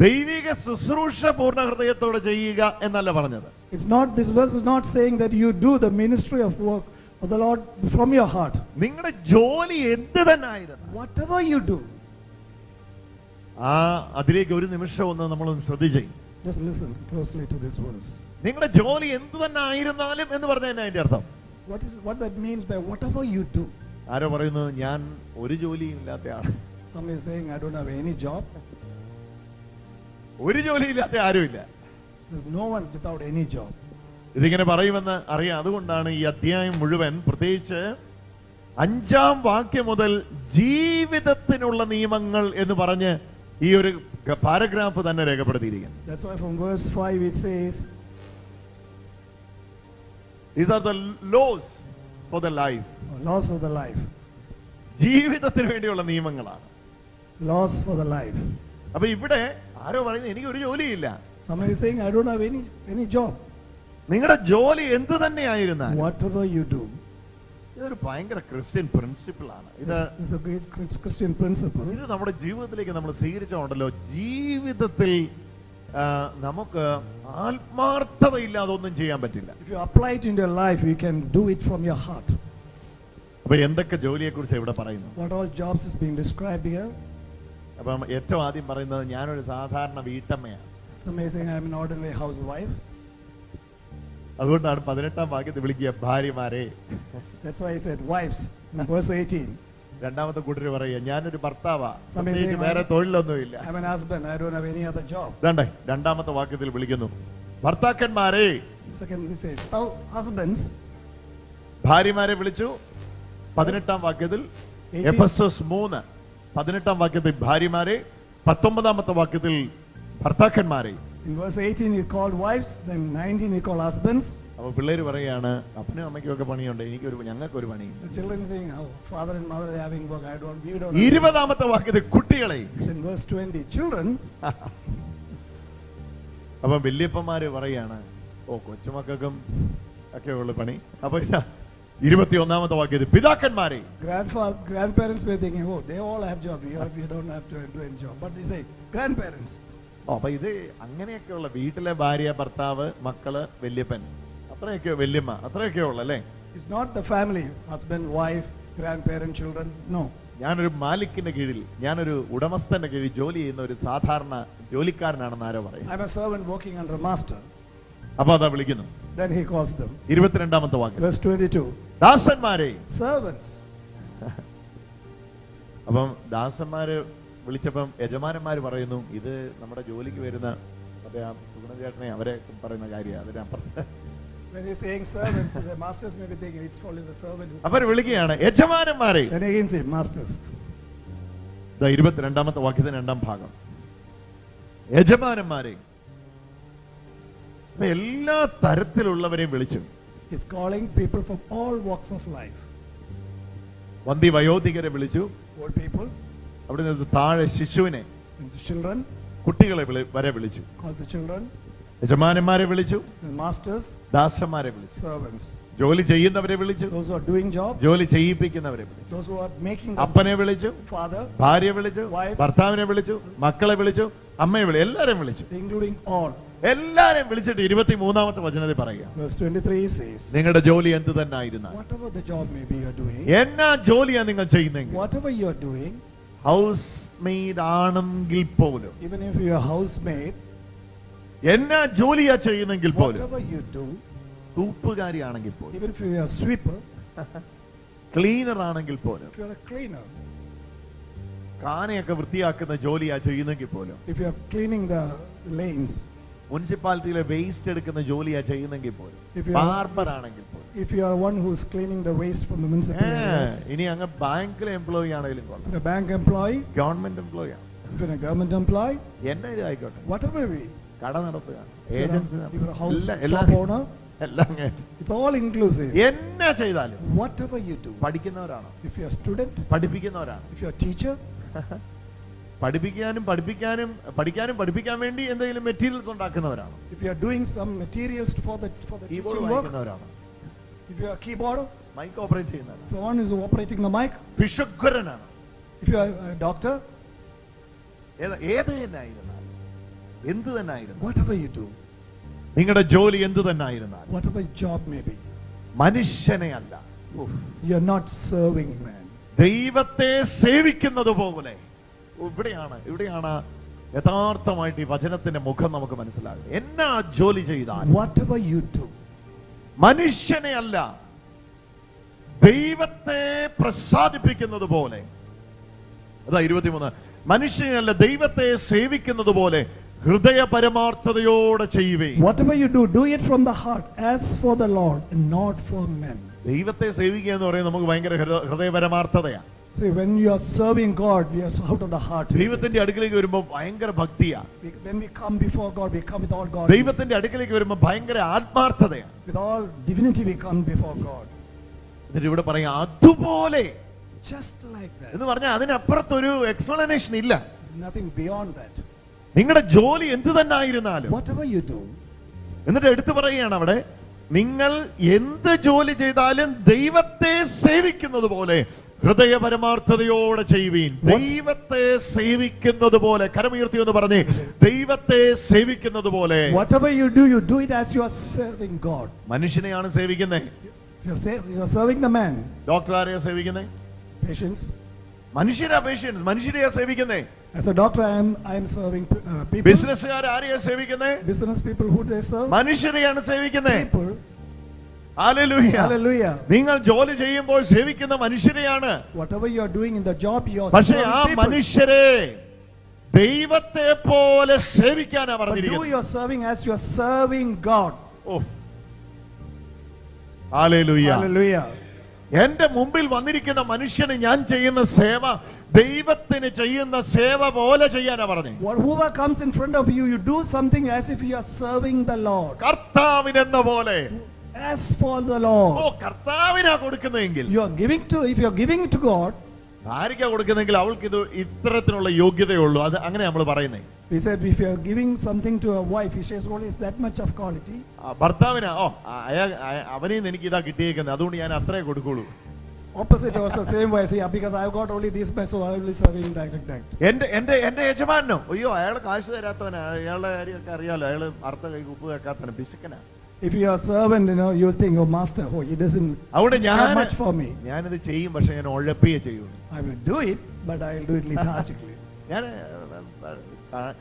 ദൈവിക ശുശ്രൂഷ പൂർണ്ണ ഹൃദയത്തോടെ ചെയ്യുക എന്നല്ല പറഞ്ഞത്. It's not, this verse is not saying that you do the ministry of work of the Lord from your heart. നിങ്ങളുടെ ജോലി എന്ത് തന്നെ ആയിരുന്നു, Whatever you do, അതിലേക്ക് ഒരു നിമിഷം ഒന്ന് നമ്മളൊന്ന് ശ്രദ്ധിച്ചേ. just listen closely to this verse. നിങ്ങളുടെ ജോലി എന്ത് തന്നെ ആയിരുന്നാലും എന്ന് പറഞ്ഞാൽ അതിന്റെ അർത്ഥം What that means by whatever you do. ആരോ പറയുന്നു ഞാൻ ഒരു ജോലിയും ഇല്ലാത്ത ആള്. Some is saying I don't have any job. ഒരു ജോലി ഇല്ലാത്ത ആരുമില്ല. There's no one without any job. ഇതിങ്ങനെ പറയുമെന്ന് അറിയാം. അതുകൊണ്ടാണ് ഈ അധ്യായം മുഴുവൻ, പ്രത്യേകിച്ച് 5-ാം വാക്യം മുതൽ ജീവിതത്തിനുള്ള നിയമങ്ങൾ എന്ന് പറഞ്ഞ് ഈ ഒരു പാരഗ്രാഫ് തന്നെ രേഖപ്പെടുത്തിയിരിക്കുന്നു. That's why from verse 5 it says, these are the laws for the life. laws of the life. ജീവിതത്തിന് വേണ്ടിയുള്ള നിയമങ്ങളാണ്. Laws for the life. അപ്പൊ ഇവിടെ ആരോ പറയുന്നത് എനിക്ക് ഒരു ജോലിയില്ല. Somebody is saying I don't have any job. നിങ്ങളുടെ ജോലി എന്ത് തന്നെ ആയിരുന്നാൽ, Whatever you do. ഇതൊരു ഭയങ്കര ക്രിസ്ത്യൻ പ്രിൻസിപ്പിൾ ആണ്. It's a great Christian principle. ഇത് നമ്മുടെ ജീവിതത്തിലേക്ക് നമ്മൾ സ്വീകരിച്ചോണ്ടല്ലോ. ജീവിതത്തിൽ നമുക്ക് ആത്മാർത്ഥതയില്ലാതെ ഒന്നും ചെയ്യാൻ പറ്റില്ല. If you apply it in your life, you can do it from your heart. അപ്പൊ എന്തൊക്കെ ജോലിയെ കുറിച്ച് ഇവിടെ പറയുന്നു? What all jobs is being described here? അപ്പം ഏറ്റവും ആദ്യം പറയുന്നത് ഞാനൊരു സാധാരണ വീട്ടമ്മയാണ്. It's amazing, I'm an ordinary housewife. അതുകൊണ്ടാണ് 18-ാം വാക്യത്തിൽ വിളിക്കുക ഭാര്യമാരെ. That's why he said wives in verse 18. രണ്ടാമത്തെ കൂട്ടര് പറയുക ഞാനൊരു ഭർത്താവാ, Amazing. വേറെ തൊഴിലൊന്നുമില്ല. I'm an husband, I don't have any other job. ഇതാണ്ടേ രണ്ടാമത്തെ വാക്യത്തിൽ വിളിക്കുന്നു ഭർത്താക്കന്മാരെ. Second he says, oh, husbands. ഭാര്യമാരെ വിളിച്ചു 18-ാം വാക്യത്തിൽ. 18. എഫെസോസ് 3 18-ാം വാക്യത്തിൽ ഭാര്യമാരെ, 19-ാമത്തെ വാക്യത്തിൽ ഭർത്താക്കന്മാരെ. In verse 18 he called wives, then 19 he called husbands. അപ്പൊ പിള്ളേര് പറയാണ് അപ്പനും അമ്മയ്ക്കും ഒക്കെ പണിയുണ്ട്, ഞങ്ങൾക്കൊരു പണിയും. The children saying, oh, father and mother are having work, we don't. 20-ാമത്തെ വാക്യത്തിൽ കുട്ടികളെ. Then verse 20 children. അപ്പൊ വല്യപ്പന്മാര് പറയാണ് ഓ കൊച്ചുമക്കൾക്കും ഒക്കെ ഉള്ള പണി. അപ്പൊ 21-ാമത്തെ വാക്യത്തിൽ പിതാക്കന്മാരെ. Grandparents were thinking, oh, they all have job, we don't have to do any job. But they say grandparents. അപ്പൊ ഇത് അങ്ങനെയൊക്കെയുള്ള വീട്ടിലെ ഭാര്യ, ഭർത്താവ്, മക്കള്, വല്യപ്പൻ, അത്രയൊക്കെ വല്യമ്മ, അത്രയൊക്കെ ഉള്ള അല്ലേ? It's not the family, husband, wife, grandparent, children. No. ഞാനൊരു മാലിക്കിന്റെ കീഴിൽ, ഞാനൊരു ഉടമസ്ഥന്റെ കീഴിൽ ജോലി ചെയ്യുന്ന ഒരു സാധാരണ ജോലിക്കാരനാണെന്ന് ആരോ പറയും. I'm a servant working under a master. അപ്പൊ അതാ വിളിക്കുന്നു. Then he calls them. 22-ാമത്തെ വാക്യം. Verse 22. ദാസന്മാരെ. Servants. അപ്പം ദാസന്മാര് വിളിച്ചപ്പം യജമാനന്മാര് പറയുന്നു ഇത് നമ്മുടെ ജോലിക്ക് വരുന്ന മറ്റേ ആ സുഗുണചേട്ടനെ അവരെ പറയുന്ന കാര്യം അതിനപ്പുറത്ത്. When he's saying servants, the masters may be thinking it's only the servant who. അവർ വിളിക്കുകയാണ് യജമാനന്മാരെ. Then again say masters. 22-ാമത്തെ വാക്യത്തിന്റെ 2-ാം ഭാഗം. യജമാനന്മാരെ. എല്ലാ തരത്തിലുള്ളവരെയും വിളിച്ചു. He's calling people from all walks of life. വന്ധ്യ വയോധികരെ വിളിച്ചു. Old people. അവിടെ നിന്ന് താഴെ ശിശുവിനെ, And the children. കുട്ടികളെ വരെ വിളിച്ചു. Call the children. യജമാനന്മാരെ വിളിച്ചു. The masters. ദാസന്മാരെ വിളിച്ചു. Servants. ജോലി ചെയ്യുന്നവരെ വിളിച്ചു. Those who are doing job. ജോലി ചെയ്യിപ്പിക്കുന്നവരെ വിളിച്ചു. Those who are making the അപ്പനെ വിളിച്ചു, father, ഭാര്യയെ വിളിച്ചു, wife, ഭർത്താവിനെ വിളിച്ചു, മക്കളെ വിളിച്ചു, അമ്മയെ വിളിച്ചു, എല്ലാരെയും വിളിച്ചു. including all. എല്ലാരെയും വിളിച്ചിട്ട് 23-ാമത്തെ വചനത്തിൽ പറയുക Verse 23 says, നിങ്ങളുടെ ജോലി എന്ത് തന്നെ ആയിരുന്നാൽ, whatever the job may be you're doing, എന്നാ ജോലിയാ നിങ്ങൾ ചെയ്യുന്നെങ്കിൽ, whatever you're doing, house made ആണെങ്കിൽ പോലും, even if you're a housemaid, എന്നാ ജോലിയാ ചെയ്യുന്നെങ്കിൽ പോലും, whatever you do, തൂപ്പുകാരി ആണെങ്കിൽ പോലും, even if you're a sweeper, cleaner ആണെങ്കിൽ പോലും, if you're a cleaner, കാനയൊക്കെ വൃത്തിയാക്കുന്ന ജോലിയാ ചെയ്യുന്നെങ്കിൽ പോലും, if you're cleaning the lanes, മുനിസിപ്പാലിറ്റിയിലെ വേസ്റ്റ് എടുക്കുന്ന ജോലിയാ ചെയ്യുന്നെങ്കിൽ പോലും, if you're ബാർബർ ആണെങ്കിൽ പോലും, if you are one who's cleaning the waste from the municipal areas, ഇനി അങ്ങ് ബാങ്കിലെ എംപ്ലോയി ആണെങ്കിലും കൊള്ളാം, if you're a bank employee, government employee ആണ്, if you're a government employee, എന്നാ ഇത് ആയിക്കോട്ടെ, whatever we, കട നടത്തുക, if you're agency a house എല്ലാം shop owner, എല്ലാം കേട്ട് it's all inclusive. എന്നാ ചെയ്താലും Whatever you do, പഠിക്കുന്നവരാണ്, if you're a student, പഠിപ്പിക്കുന്നവരാണ്, if you're a teacher, പഠിപ്പിക്കാനും പഠിപ്പിക്കാൻ വേണ്ടി എന്തെങ്കിലും മെറ്റീരിയൽസ് ഉണ്ടാക്കുന്നവരാണ്, if you are doing some materials for the keyboard teaching work, വായിക്കുന്നവരാണ്, if you are a keyboard, mic operate ചെയ്യുന്നവരാണ്, if you're one who's operating the mic, ഭിഷഗ്വരനാണ്, if you are a doctor, ഏത് തന്നെ ആയിരുന്നാലും, എന്ത് തന്നെ ആയിരുന്നാലും, whatever you do, നിങ്ങളുടെ ജോലി എന്ത് തന്നെ ആയിരുന്നാലും, whatever job may be, മനുഷ്യനെ അല്ല, you're not serving man. ദൈവത്തെ സേവിക്കുന്നത് പോലെ. ഇവിടെയാണ് യഥാർത്ഥമായിട്ട് ഈ വചനത്തിന്റെ മുഖം നമുക്ക് മനസ്സിലാകും. എന്നാ ജോലി ചെയ്താൽ, Whatever you do, മനുഷ്യനെ അല്ല ദൈവത്തെ പ്രസാദിപ്പിക്കുന്നത് പോലെ. അതാ 23, മനുഷ്യനെ അല്ല ദൈവത്തെ സേവിക്കുന്നത് പോലെ ഹൃദയ പരമാർത്ഥതയോടെ ചെയ്യുവേ. whatever you do it from the heart as for the Lord and not for men. ദൈവത്തെ സേവിക്കുക എന്ന് പറയുന്നത് നമുക്ക് ഭയങ്കര ഹൃദയ പരമാർത്ഥതയാണ്. See, when you are serving God, we are out of the heart. ദൈവത്തിന്റെ അടുക്കലേക്ക് വരുമ്പോൾ ഭയങ്കര ഭക്തിയാണ്. When we come before God, we come with all God. ദൈവത്തിന്റെ അടുക്കലേക്ക് വരുമ്പോൾ ഭയങ്കര ആത്മാർത്ഥതയാണ്. With all divinity, we come before God. എന്നിട്ട് ഇവിടെ പറയാം അതുപോലെ, Just like that. എന്ന് പറഞ്ഞാൽ അതിനപ്പുറത്തൊരു എക്സ്പ്ലനേഷൻ ഇല്ല. There's nothing beyond that. നിങ്ങളുടെ ജോലി എന്ത് തന്നെ ആയിരുന്നാലും, Whatever you do, എന്നിട്ട് എടുത്തു പറയുകയാണ് അവിടെ, നിങ്ങൾ എന്ത് ജോലി ചെയ്താലും ദൈവത്തെ സേവിക്കുന്നത് പോലെ ഹൃദയ പരമാർത്ഥതയോടെ ചെയ്യുവീൻ. ദൈവത്തെ സേവിക്കുന്നത് പോലെ. കരമുയർത്തി എന്ന് പറഞ്ഞേ, ദൈവത്തെ സേവിക്കുന്നത് പോലെ. whatever you do it as you are serving God. മനുഷ്യനെയാണ് സേവിക്കുന്നത്. You are serving the man. Doctor ആരെയാ സേവിക്കുന്നത്? Patients. മനുഷ്യരാ patients, മനുഷ്യരെയാ സേവിക്കുന്നത്. As a doctor, I am serving people. ബിസിനസ്സുകാർ ആരെയാ സേവിക്കുന്നത്? Business people who they serve. മനുഷ്യരെയാണ് സേവിക്കുന്നത്. People. Hallelujah. Hallelujah. നിങ്ങൾ ജോലി ചെയ്യുമ്പോൾ സേവിക്കുന്ന മനുഷ്യരെയാണ്. Whatever you are doing in the job, you are പക്ഷേ serving ആ people. മനുഷ്യരെ ദൈവത്തെ പോലെ സേവിക്കാനാ But you പറഞ്ഞിരിക്കുന്നത്. are serving as you are serving God. Hallelujah. Hallelujah. എന്റെ മുമ്പിൽ വന്നിരിക്കുന്ന മനുഷ്യന് ഞാൻ ചെയ്യുന്ന സേവ ദൈവത്തിന് ചെയ്യുന്ന സേവ പോലെ ചെയ്യാനാ പറഞ്ഞു. Whoever comes in front of you, you do something as if you are serving the Lord. കർത്താവിനെന്ന പോലെ. As for the Lord. കർത്താവിനാ കൊടുക്കുന്നതെങ്കിൽ, You are giving to, if you are giving to God, ആർക്കാ കൊടുക്കുന്നെങ്കിൽ അവൾക്ക് ഇത് ഇത്തരത്തിലുള്ള യോഗ്യതയുള്ളൂ. അത് അങ്ങനെ നമ്മൾ പറയുന്നത്. we said if you are giving something to a wife, she says only is that much of quality. ഭർത്താവിനാ അവനെയും എനിക്ക് ഇതാ കിട്ടിയേക്കുന്നത്, അതുകൊണ്ട് ഞാൻ അത്രേ കൊടുക്കുള്ളൂ. Opposite also same way. See, because I have got only this much, so I will be serving like that. എന്റെ യജമാനോ, അയ്യോ അയാൾ കാശ് തരാത്തവനാ, അയാളുടെ കാര്യമൊക്കെ അറിയാലോ, അയാൾ അർത്ഥ കൈ ഉപ്പ് വെക്കാത്തവനാ, പിശുക്കനാ. If you are a servant, you will think, oh master, oh he doesn't have much for me. ഞാനിത് ചെയ്യും, പക്ഷെ ഞാൻ ഉഴപ്പിയേ ചെയ്യൂ. I will do it, but I will do it lethargically. ഞാൻ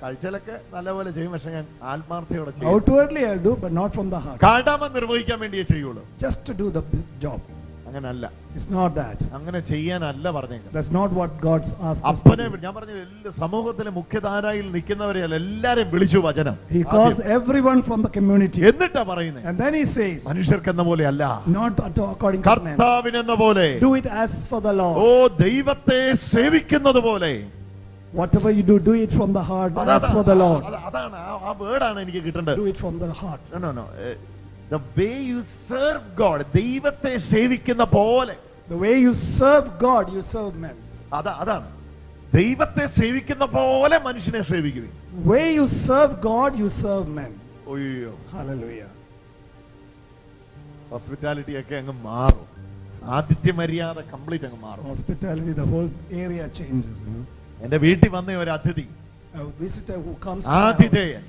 കാഴ്ചയിലൊക്കെ നല്ലപോലെ ചെയ്യും, പക്ഷെ ഞാൻ ആത്മാർത്ഥയോടെ ചെയ്യും. Outwardly I will do, but not from the heart. കടമ നിർവഹിക്കാൻ വേണ്ടിയേ ചെയ്യുള്ളൂ. Just to do the job. അങ്ങനല്ല. It's not that. അങ്ങനെ ചെയ്യാനല്ല പറഞ്ഞേക്കുന്നത്. That's not what God's asked us to അപ്പനെ do. ഞാൻ പറഞ്ഞു, എല്ലാ സമൂഹത്തിലെ മുഖ്യധാരയിൽ നിൽക്കുന്നവരെ എല്ലാരെയും വിളിച്ചു വചനം. He calls everyone from the community. എന്നിട്ടാ പറയുന്നത്. And then he says, മനുഷ്യർക്കെന്ന പോലെ അല്ല, not according to man. കർത്താവിനെന്ന പോലെ. Do it as for the Lord. ദൈവത്തെ സേവിക്കുന്നത് പോലെ. Whatever you do, do it from the heart as for the Lord. അതാണ് ആ വേർഡാണ് എനിക്ക് കിട്ടേണ്ടത്. Do it from the heart. No. The way you serve God, ദൈവത്തെ സേവിക്കുന്ന പോലെ. The way you serve God, you serve men. അതാണ് ദൈവത്തെ സേവിക്കുന്ന പോലെ മനുഷ്യനെ സേവിക്കുക. The way you serve God, you serve men. ഒയ്യോ. Hallelujah. ഹോസ്പിറ്റാലിറ്റി ഒക്കെ അങ്ങ് മാറും. ആതിഥ്യ മര്യാദ കംപ്ലീറ്റ് അങ്ങ് മാറും. Hospitality, the whole area changes. എന്റെ വീട്ടിൽ വന്ന ഒരു അതിഥി, A visitor who comes to my house, ആതിഥേയൻ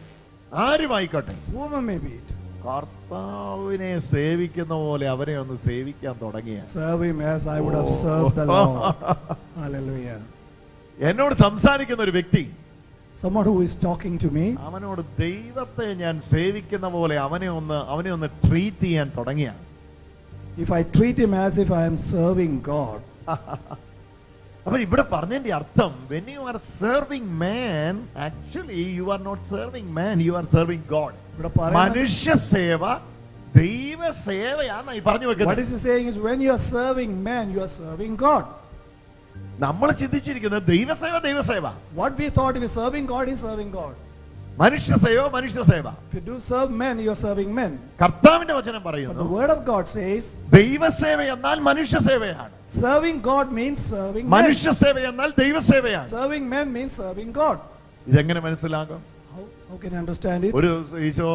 ആരുമായിക്കോട്ടെ, whoever may be it, കർത്താവിനെ സേവിക്കുന്ന പോലെ അവനെ ഒന്ന് സേവിക്കാൻ തുടങ്ങിയ, serve him as I would have served the Lord. Hallelujah. എന്നോട് സംസാരിക്കുന്ന ഒരു വ്യക്തി, Someone who is talking to me, അവനോട് ദൈവത്തെ ഞാൻ സേവിക്കുന്ന പോലെ അവനെ ഒന്ന് ട്രീറ്റ് ചെയ്യാൻ തുടങ്ങിയ, if I treat him as if I am serving God. അപ്പൊ ഇവിടെ പറഞ്ഞതിന്റെ അർത്ഥം, when you are serving man, actually you are not serving man, you are serving God. മനുഷ്യ സേവ ദൈവ സേവയാണ് ഈ പറഞ്ഞു What വെക്കുന്നത്. is he saying is when you are serving man, you are serving God. നമ്മൾ ചിന്തിച്ചിരിക്കുന്നത് ദൈവസേവ. What we thought we serving God is serving God. മനുഷ്യ സേവ. If you do serve men, you are serving men. കർത്താവിന്റെ വചനം But പറയുന്നു, the word of God says ദൈവസേവ എന്നാൽ മനുഷ്യ സേവയാണ്. serving God means serving men. മനുഷ്യ സേവ എന്നാൽ ദൈവസേവയാണ്. Serving men means serving God. ഇതെങ്ങനെ മനസ്സിലാകും? How can you understand it? ഒരു ഈശോ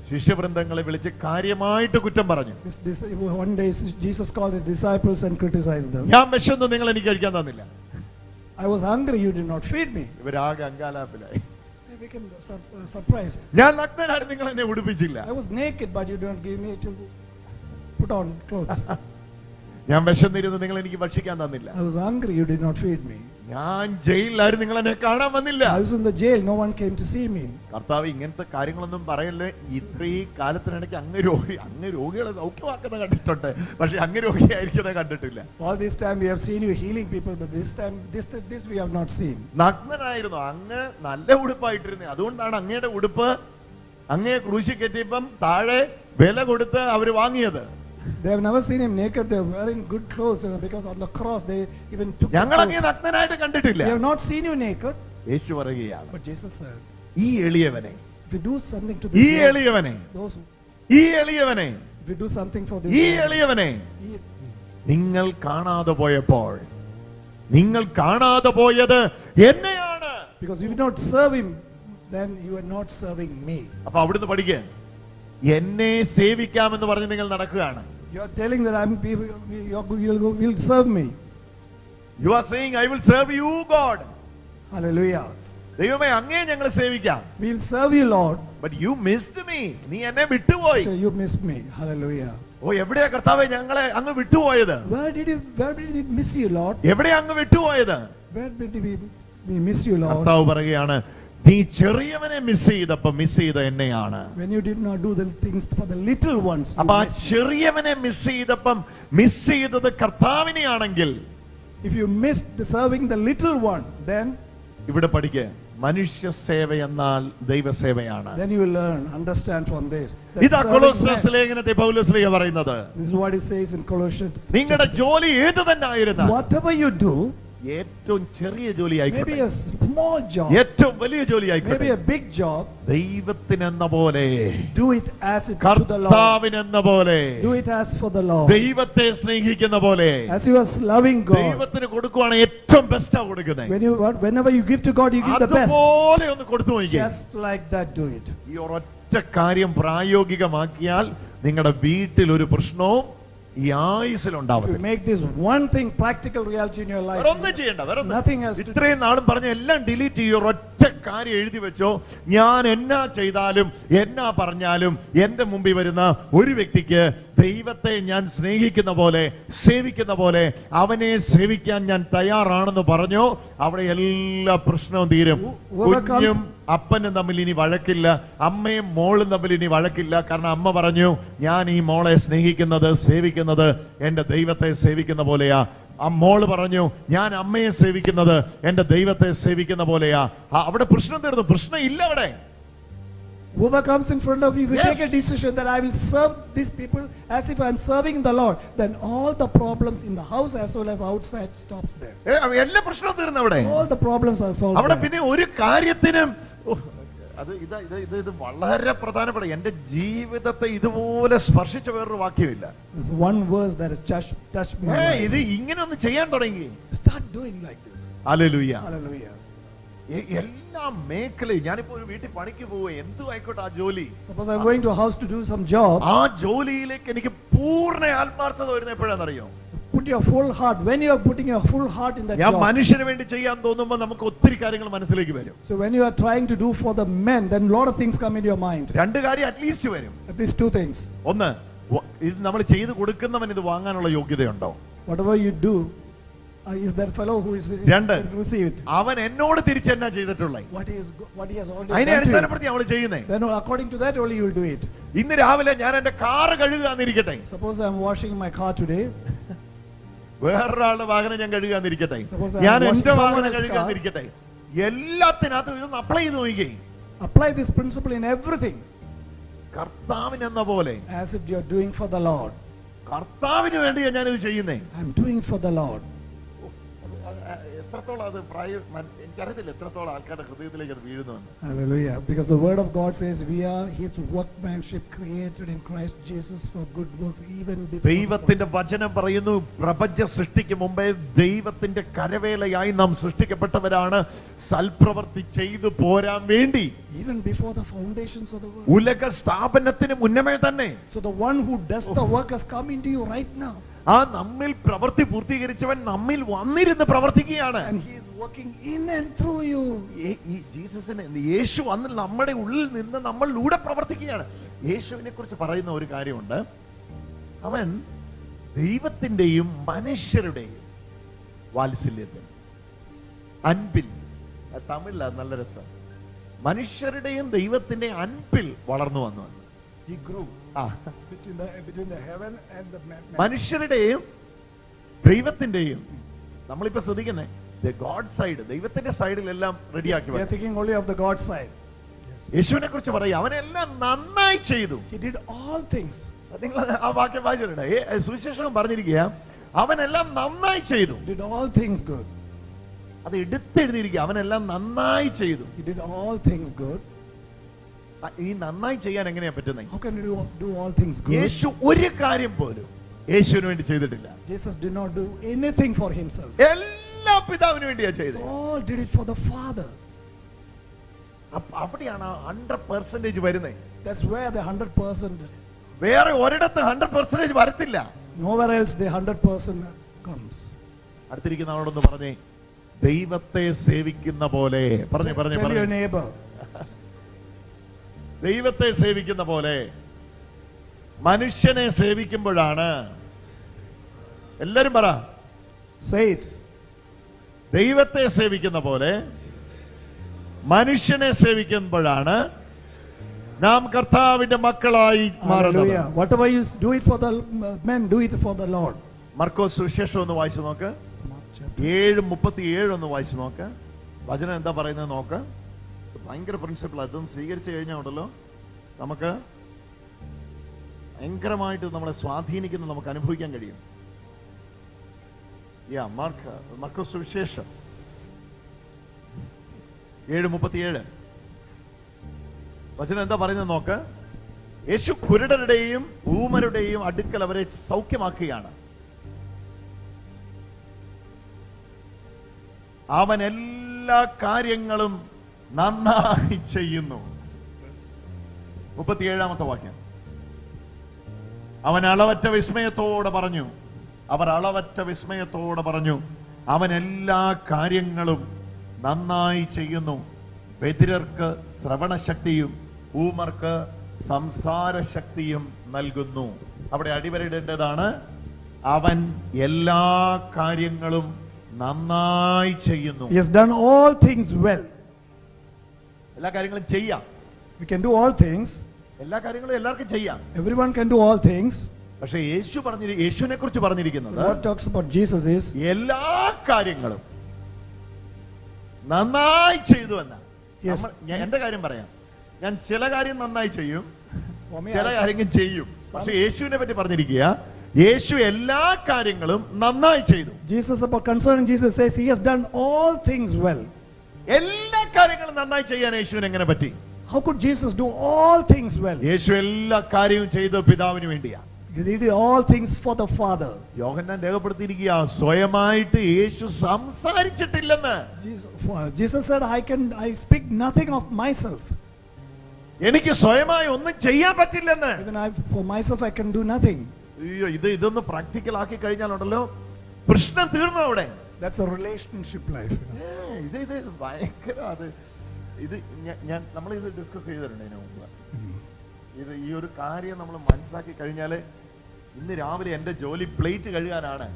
ശിഷ്യവൃന്ദങ്ങളെ വിളിച്ച് കാര്യമായിട്ട് കുറ്റം പറഞ്ഞു. One day Jesus called his disciples and criticized them. ഞാൻ വിശന്നു, നിങ്ങൾ എനിക്ക് കഴിക്കാൻ തന്നില്ല. I was hungry, you did not feed me. ഇവരാകെ അങ്കാലാപ്പിലായി. They became surprised. ഞാൻ നഗ്നനാണ്, നിങ്ങൾ എന്നെ ഉടുപ്പിച്ചില്ല. I was naked, but you don't give me to put on clothes. ഞാൻ വിശന്നിരുന്നു, നിങ്ങൾ എനിക്ക് ഭക്ഷിക്കാൻ തന്നില്ല. I was hungry, you did not feed me. ഞാൻ ജയിലിലായിരുന്നു, നിങ്ങൾ എന്നെ കാണാൻ വന്നില്ല. I was in the jail, no one came to see me. കർത്താവ് ഇങ്ങനത്തെ കാര്യങ്ങളൊന്നും പറയല്ലേ. ഇത്രയും കാലത്തിനിടയ്ക്ക് അങ്ങ് രോഗികളെ സൗഖ്യമാക്കുന്ന കണ്ടിട്ടുണ്ട്, പക്ഷെ അങ്ങ് രോഗിയായിരിക്കുന്നത് കണ്ടിട്ടില്ല. All this time we have seen you healing people, but this time this we have not seen. നഗ്നനായിരുന്നു, അങ്ങ് നല്ല ഉടുപ്പായിട്ടിരുന്നു. അതുകൊണ്ടാണ് അങ്ങയുടെ ഉടുപ്പ് അങ്ങയെ ക്രൂശിൽ കെട്ടിയപ്പം താഴെ വില കൊടുത്ത് അവര് വാങ്ങിയത്. They have never seen him naked. They are wearing good clothes because on the cross they even took. ഞങ്ങൾ അങ്ങേ നഗ്നനായിട്ട് കണ്ടിട്ടില്ല. They have not seen you naked. യേശു പറയുകയാണ്, But Jesus said, ഈ എളിയവനെ, if you do something to ഈ എളിയവനെ, those who, ഈ എളിയവനെ, if you do something for ഈ this, എളിയവനെ നിങ്ങൾ കാണാതെ പോയപ്പോൾ, നിങ്ങൾ കാണാതെ പോയത് എന്നെയാണ്. because if you not serve him, then you are not serving me. അപ്പൊ അവിടുന്ന് പഠിക്കുക, എന്നെ സേവിക്കാമെന്ന് പറഞ്ഞ് നിങ്ങൾ നടക്കുകയാണ്. You are telling that you'll serve me. You are saying, I will serve you, God. Hallelujah. ദൈവമേ, അങ്ങേ ഞങ്ങൾ സേവിക്കാം. We'll serve you, Lord. But you missed me. നീ എന്നെ വിട്ടുപോയി. So you missed me. Hallelujah. എവിടെയാ കർത്താവേ ഞങ്ങളെ അങ്ങ് വിട്ടുപോയത്? Where did he miss you, Lord? എവിടെയാ അങ്ങ് വിട്ടുപോയത്? Where did we We miss you, Lord. കർത്താവ് പറയുകയാണ്, നീ ചെറിയവനെ മിസ് ചെയ്തപ്പോ മിസ് ചെയ്ത എന്നെയാണ്. When you did not do the things for the little ones. You അപ്പൊ ആ missed. ചെറിയവനെ മിസ് ചെയ്തപ്പം മിസ് ചെയ്തത് കർത്താവിനെയാണെങ്കിൽ, If you missed serving the little one, then ഇവിടെ പഠിക്കുക, മനുഷ്യ സേവ എന്നാൽ ദൈവസേവയാണ്. you will learn, understand from this. that ഇതാ serving കൊലോസ്യസ് men- ലേഖനത്തിൽ പൗലോസ് പറയുന്നത്, This is what it says in Colossians. നിങ്ങളുടെ ജോലി ഏത് തന്നെ ആയിരുന്ന, Whatever you do, ഏറ്റവും ചെറിയ ജോലി maybe ആയിക്കോട്ടെ, a small job, ഏറ്റവും വലിയ ജോലി maybe ആയിക്കോട്ടെ, a big job, ദൈവത്തിനെന്ന പോലെ, do it as it to the Lord. കർത്താവിനെന്ന പോലെ, Do it as for the Lord. ദൈവത്തെ സ്നേഹിക്കുന്ന പോലെ As you are loving God. ദൈവത്തിന് കൊടുക്കുവാണ് ഏറ്റവും ബെസ്റ്റാ കൊടുക്കുന്നത്. Whenever you give to God, you give the best. അതുപോലെ ഒന്ന് കൊടുത്തു നോക്കിയേ. Just like that, do it. ഈ ഒരൊറ്റ കാര്യം പ്രായോഗികമാക്കിയാൽ നിങ്ങളുടെ വീട്ടിൽ ഒരു പ്രശ്നവും ഈ ആയുസിൽ If ഉണ്ടാവത്തില്ല. you make this one thing practical reality in your life, വേറൊന്നും ചെയ്യണ്ട, വേറൊന്നും. nothing else to do. ഇത്രയും നാളും പറഞ്ഞ എല്ലാം ഡിലീറ്റ് ചെയ്യോ, ഒരൊറ്റ കാര്യം എഴുതി വെച്ചോ. ഞാൻ എന്നാ ചെയ്താലും എന്നാ പറഞ്ഞാലും എന്റെ മുമ്പിൽ വരുന്ന ഒരു വ്യക്തിക്ക് ദൈവത്തെ ഞാൻ സ്നേഹിക്കുന്ന പോലെ, സേവിക്കുന്ന പോലെ അവനെ സേവിക്കാൻ ഞാൻ തയ്യാറാണെന്ന് പറഞ്ഞോ, അവിടെ എല്ലാ പ്രശ്നവും തീരും. കുഞ്ഞും അപ്പനും തമ്മിൽ ഇനി വഴക്കില്ല, അമ്മയും മോളും തമ്മിൽ ഇനി വഴക്കില്ല. കാരണം അമ്മ പറഞ്ഞു, ഞാൻ ഈ മോളെ സ്നേഹിക്കുന്നത്, സേവിക്കുന്നത് എന്റെ ദൈവത്തെ സേവിക്കുന്ന പോലെയാ. ആ മോള് പറഞ്ഞു, ഞാൻ അമ്മയെ സേവിക്കുന്നത് എന്റെ ദൈവത്തെ സേവിക്കുന്ന പോലെയാ. അവിടെ പ്രശ്നം തീർന്നു, പ്രശ്നം ഇല്ല അവിടെ. Whoever comes in front of you, if you Yes. take a decision that I will serve these people as if I am serving the Lord, then all the problems in the house as well as outside stops there. എല്ലാ പ്രശ്നവും തീർന്നു അവിടെ. All the problems are solved അവിടെ there. പിന്നെ ഒരു കാര്യത്തിനും ഇത് വളരെ പ്രധാനപ്പെട്ട, എന്റെ ജീവിതത്തെ ഇതുപോലെ സ്പർശിച്ച വേറൊരു വാക്യമില്ല. There's one verse that has touched me. ഇത് ഇങ്ങനെ ഒന്ന് ചെയ്യാൻ തുടങ്ങി. Start doing like this. Hallelujah. Hallelujah. എല്ലാ മേഖലയും, ഞാനിപ്പോ ഒരു വീട്ടിൽ പണിക്ക് പോവുക, എന്തു ആയിക്കോട്ടെ ആ ജോലി, Suppose I'm going to a house to do some job. ആ ജോലിയിലേക്ക് എനിക്ക് പൂർണ്ണ ആത്മാർത്ഥത വരുന്ന എപ്പോഴാണെന്നറിയോ? Put your full heart. When you are putting your full heart in that ഞാൻ job. മനുഷ്യന് വേണ്ടി ചെയ്യാൻ തോന്നുമ്പോൾ നമുക്ക് ഒത്തിരി കാര്യങ്ങൾ മനസ്സിലേക്ക് വരും. So when you are trying to do for the men, then a lot of things come into your mind. രണ്ട് കാര്യം അറ്റ്ലീസ്റ്റ് വരും. At least two things. ഒന്ന്, ഇത് നമ്മൾ ചെയ്ത് കൊടുക്കുന്നവൻ ഇത് വാങ്ങാനുള്ള യോഗ്യതയുണ്ടോ? Whatever you do, is that fellow who is രണ്ട്, receive it. അവൻ എന്നോട് തിരിച്ചെന്നാ ചെയ്തിട്ടുള്ളേ, What he has already അതിനെ done to you. അടിസ്ഥാനപ്പെടുത്തി അവൾ ചെയ്യുന്നേ. Then according to that only you will do it. ഇന്ന് രാവിലെ ഞാൻ എന്റെ car കഴുകാന്നിരിക്കട്ടെ, Suppose I'm washing my car today. വേറൊരാളുടെ വാഹനം ഞാൻ കഴുകാന്നിരിക്കട്ടെ, Suppose I'm ഞാൻ washing എന്റെ someone വാഹനം else's car. കഴുകാന്നിരിക്കട്ടെ, എല്ലാത്തിനകത്തും ഇതൊന്ന് അപ്ലൈ ചെയ്ത് നോക്കിക്കേ. Apply this principle in everything കർത്താവിനെന്ന പോലെ, as if you're doing for the Lord. കർത്താവിന് വേണ്ടിയാ ഞാനിത് ചെയ്യുന്നേ. I'm doing for the Lord. എത്രത്തോളം അത് എനിക്കറിയത്തില്ല എത്രത്തോളം ആൾക്കാരുടെ ഹൃദയത്തിലേക്ക് അത് വീഴുന്നുവെന്ന്. Hallelujah. Because the word of God says we are his workmanship created in Christ Jesus for good works even before. ദൈവത്തിന്റെ വചനം പറയുന്നു, പ്രപഞ്ച സൃഷ്ടിക്ക് മുമ്പേ ദൈവത്തിന്റെ കരവേലയായി നാം സൃഷ്ടിക്കപ്പെട്ടവരാണ്, സൽപ്രവൃത്തി ചെയ്തു പോരാൻ വേണ്ടി. Even before the foundations of the world. ഉലക സ്ഥാപനത്തിന് മുന്നമേ തന്നെ. So the one who does the work has come into you right now. ആ നമ്മിൽ പ്രവൃത്തി പൂർത്തീകരിച്ചവൻ നമ്മിൽ വന്നിരുന്ന് പ്രവർത്തിക്കുകയാണ്. And he is working in and through you. ഈ ജീസസിനെ, യേശു അന്ന് നമ്മുടെ ഉള്ളിൽ നിന്ന് നമ്മളിലൂടെ പ്രവർത്തിക്കുകയാണ്. യേശുവിനെ കുറിച്ച് പറയുന്ന ഒരു കാര്യമുണ്ട്, അവൻ ദൈവത്തിന്റെയും മനുഷ്യരുടെയും വാത്സല്യത്തിൽ, അൻപിൽ, തമിഴിൽ നല്ല രസം, മനുഷ്യരുടെയും ദൈവത്തിന്റെ അൻപിൽ വളർന്നു വന്നു. He grew between the heaven and the man. മനുഷ്യരുടെയും ദൈവത്തിന്റെയും, നമ്മളിപ്പോ ശ്രദ്ധിക്കുന്നേ ഗോഡ് സൈഡ്, ദൈവത്തിന്റെ സൈഡിലെല്ലാം റെഡിയാക്കി. We are thinking only of the God side. യേശുവിനെ കുറിച്ച് പറയും, അവനെല്ലാം നന്നായി ചെയ്തു. He did all things. നിങ്ങൾ ആ വാക്യം വായിച്ചിട്ടുണ്ട്, സുവിശേഷം പറഞ്ഞിരിക്കുക, അവനെല്ലാം നന്നായി ചെയ്തു. He did all things good. അത് എടുത്തെഴുതിയിരിക്കുക, അവനെല്ലാം നന്നായി ചെയ്തു. He did all things good. ഈ നന്നായി ചെയ്യാൻ എങ്ങനെയാ പറ്റുന്നത്? How can you do all things good? യേശു ഒരു കാര്യം പോലും യേശുവിന് വേണ്ടി ചെയ്തിട്ടില്ല. Jesus did not do anything for himself. എല്ലാ പിതാവിന് വേണ്ടിയാ ചെയ്തത്. All did it for the Father. അവിടെയാണ് 100% വരുന്നത്. That's where the 100%. വേറെ ഒരിടത്ത് 100% വരത്തില്ല. Nowhere else the 100% comes. അടുത്തിരിക്കുന്ന ആളോടൊന്ന് പറഞ്ഞേ, ദൈവത്തെ സേവിക്കുന്ന പോലെ. Tell your neighbor. ദൈവത്തെ സേവിക്കുന്ന പോലെ മനുഷ്യനെ സേവിക്കുമ്പോഴാണ്, എല്ലാരും പറ, Say it. ദൈവത്തെ സേവിക്കുന്ന പോലെ മനുഷ്യനെ സേവിക്കുമ്പോഴാണ് നാം കർത്താവിന്റെ മക്കളായി മാറുന്നത്. Hallelujah. Whatever you do it for the men, do it for the Lord. മർക്കോസ് സുവിശേഷം ഒന്ന് വായിച്ചു നോക്ക്. 7:37 ഒന്ന് വായിച്ചു നോക്ക്. വചനം എന്താ പറയുന്നത് നോക്ക്. ഭയങ്കര പ്രിൻസിപ്പിൾ. അതൊന്നും സ്വീകരിച്ചു കഴിഞ്ഞാൽ ഉണ്ടല്ലോ നമുക്ക് ഭയങ്കരമായിട്ട് നമ്മളെ സ്വാധീനിക്കുന്നത് നമുക്ക് അനുഭവിക്കാൻ കഴിയും. മർക്കോസ് സുവിശേഷം 7:37 വചനം എന്താ പറയുന്നത് നോക്ക്. യേശു കുരുടരുടെയും ഊമരുടെയും അടുക്കൽ അവരെ സൗഖ്യമാക്കുകയാണ്. അവൻ എല്ലാ കാര്യങ്ങളും നന്നായി ചെയ്യുന്നു. 37-ാമത്തെ വാക്യം. അവൻ അളവറ്റ വിസ്മയത്തോടെ പറഞ്ഞു, അവർ അളവറ്റ വിസ്മയത്തോടെ പറഞ്ഞു, അവൻ എല്ലാ കാര്യങ്ങളും നന്നായി ചെയ്യുന്നു. ബധിരർക്ക് ശ്രവണശക്തിയും ഊമർക്ക് സംസാരശക്തിയും നൽകുന്നു. അവിടെ അടിവരയിടേണ്ടതാണ് അവൻ എല്ലാ കാര്യങ്ങളും നന്നായി ചെയ്യുന്നു. He has done all things well. എല്ലാ കാര്യങ്ങളും ചെയ്യാം. We can do all things. എല്ലാ കാര്യങ്ങളും എല്ലാവർക്കും ചെയ്യാം. Everyone can do all things. പക്ഷേ യേശുവിനെ കുറിച്ച് പറഞ്ഞിരിക്കുന്നത് What talks about Jesus is എല്ലാ കാര്യങ്ങളും നന്നായി ചെയ്തു എന്നാ. എന്റെ കാര്യം പറയാം, ഞാൻ ചില കാര്യം നന്നായി ചെയ്യും, ചില കാര്യങ്ങൾ ചെയ്യും. പക്ഷെ യേശുവിനെ പറ്റി പറഞ്ഞിരിക്കുക യേശു എല്ലാ കാര്യങ്ങളും നന്നായി ചെയ്തു. Concerning Jesus says he has done all things well. എല്ലാ കാര്യങ്ങളും നന്നായി ചെയ്യാൻ യേശുവിന് എങ്ങനെ പറ്റി? How could Jesus do all things well? യേശു എല്ലാ കാര്യവും ചെയ്ത പിതാവിന് വേണ്ടിയാ. Because he did all things for the Father. Yohannan രേഖപ്പെടുത്തിയിരിക്കുക സ്വയമായിട്ട് Yeshu സംസാരിച്ചിട്ടില്ലെന്ന്. Jesus said, I speak nothing of myself. എനിക്ക് സ്വയമായി ഒന്നും ചെയ്യാൻ പറ്റില്ലെന്ന്. Even for myself I can do nothing. അയ്യോ, ഇതൊന്ന് പ്രാക്ടിക്കൽ ആക്കി കഴിഞ്ഞാലുണ്ടല്ലോ പ്രശ്നം തീർന്നു അവിടെ. That's a relationship life. ഇത് ഭയങ്കര നമ്മൾ ഇത് ഡിസ്കസ് ചെയ്തിട്ടുണ്ട് ഇതിനു മുമ്പ്. ഈ ഒരു കാര്യം നമ്മൾ മനസ്സിലാക്കി കഴിഞ്ഞാല് ഇന്ന് രാവിലെ എന്റെ ജോലി plate കഴുകാനാണ്.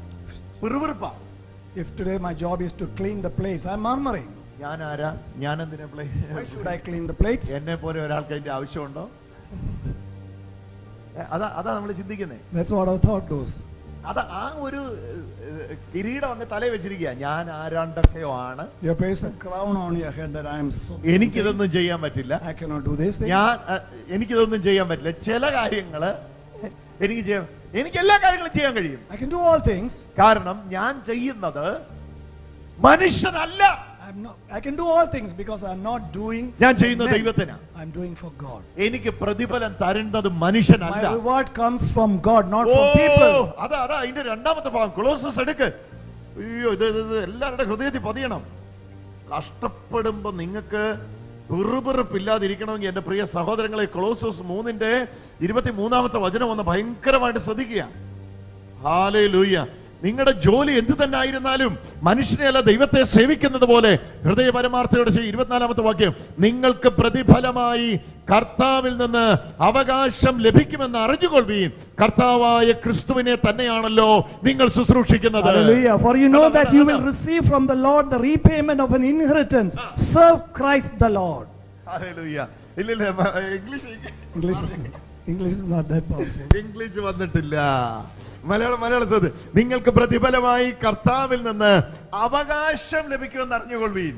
If today my job is to clean the plates, I'm murmuring. ഞാൻ ആരാ? ഞാൻ എന്തിനാ Why should I clean the plates? എന്നെ പോലെ ഒരാൾക്ക് അതിന്റെ ആവശ്യമുണ്ടോ? അതാ നമ്മൾ ചിന്തിക്കുന്നത്. That's what our thought goes. ആ ഒരു കിരീടം അങ്ങ് തലയിൽ വെച്ചിരിക്കുക. ഞാൻ ആരാണ്ടൊക്കെയോ ആണ്. You place a crown on your head that I am so. എനിക്കിതൊന്നും ചെയ്യാൻ പറ്റില്ല. I cannot do this thing. എനിക്കിതൊന്നും ചെയ്യാൻ പറ്റില്ല. ചില കാര്യങ്ങള് എനിക്ക് എല്ലാ കാര്യങ്ങളും ചെയ്യാൻ കഴിയും. I can do all things. കാരണം ഞാൻ ചെയ്യുന്നത് മനുഷ്യനല്ല. I can do all things because I'm not doing. ഞാൻ ചെയ്യുന്നത് ദൈവത്തിനാ. I'm doing for God. എനിക്ക് പ്രതിഫലം തരുന്നത് മനുഷ്യനല്ല. My reward comes from God, not from people. അതാ ഇതിന്റെ രണ്ടാമത്തെ ഭാഗം കൊളോസസ് എടുക്ക്. അയ്യോ, ഇത് എല്ലാവരുടെ ഹൃദയത്തിൽ പതിയണം. കഷ്ടപ്പെടുമ്പോ നിങ്ങൾക്ക് പിറുപിറുപ്പില്ലാതിരിക്കണമെങ്കിൽ എന്റെ പ്രിയ സഹോദരങ്ങളെ കൊളോസസ് 3:23 വചനം ഒന്ന് ഭയങ്കരമായിട്ട് ശ്രദ്ധിക്കുക. ഹല്ലേലൂയ. നിങ്ങളുടെ ജോലി എന്ത് തന്നെ ആയിരുന്നാലും മനുഷ്യനെയല്ല ദൈവത്തെ സേവിക്കുന്നത് പോലെ ഹൃദയ പരമാർത്ഥയോടെ ചെയ്യും. 24 വാക്യം. നിങ്ങൾക്ക് പ്രതിഫലമായി കർത്താവിൽ നിന്ന് അവകാശം ലഭിക്കുമെന്ന് അറിഞ്ഞുകൊള്ളുവീൻ. കർത്താവായ ക്രിസ്തുവിനെ തന്നെയാണല്ലോ നിങ്ങൾ ശുശ്രൂഷിക്കുന്നത്. Hallelujah. For you know that you will receive from the Lord the repayment of an inheritance. Serve Christ the Lord. Hallelujah. English is not that powerful. English വന്നിട്ടില്ല. മലയാളം നിങ്ങൾക്ക് പ്രതിഫലമായി കർത്താവിൽ നിന്ന് അവകാശം ലഭിക്കുമെന്ന് അറിഞ്ഞുകൊള്ളുവീൻ.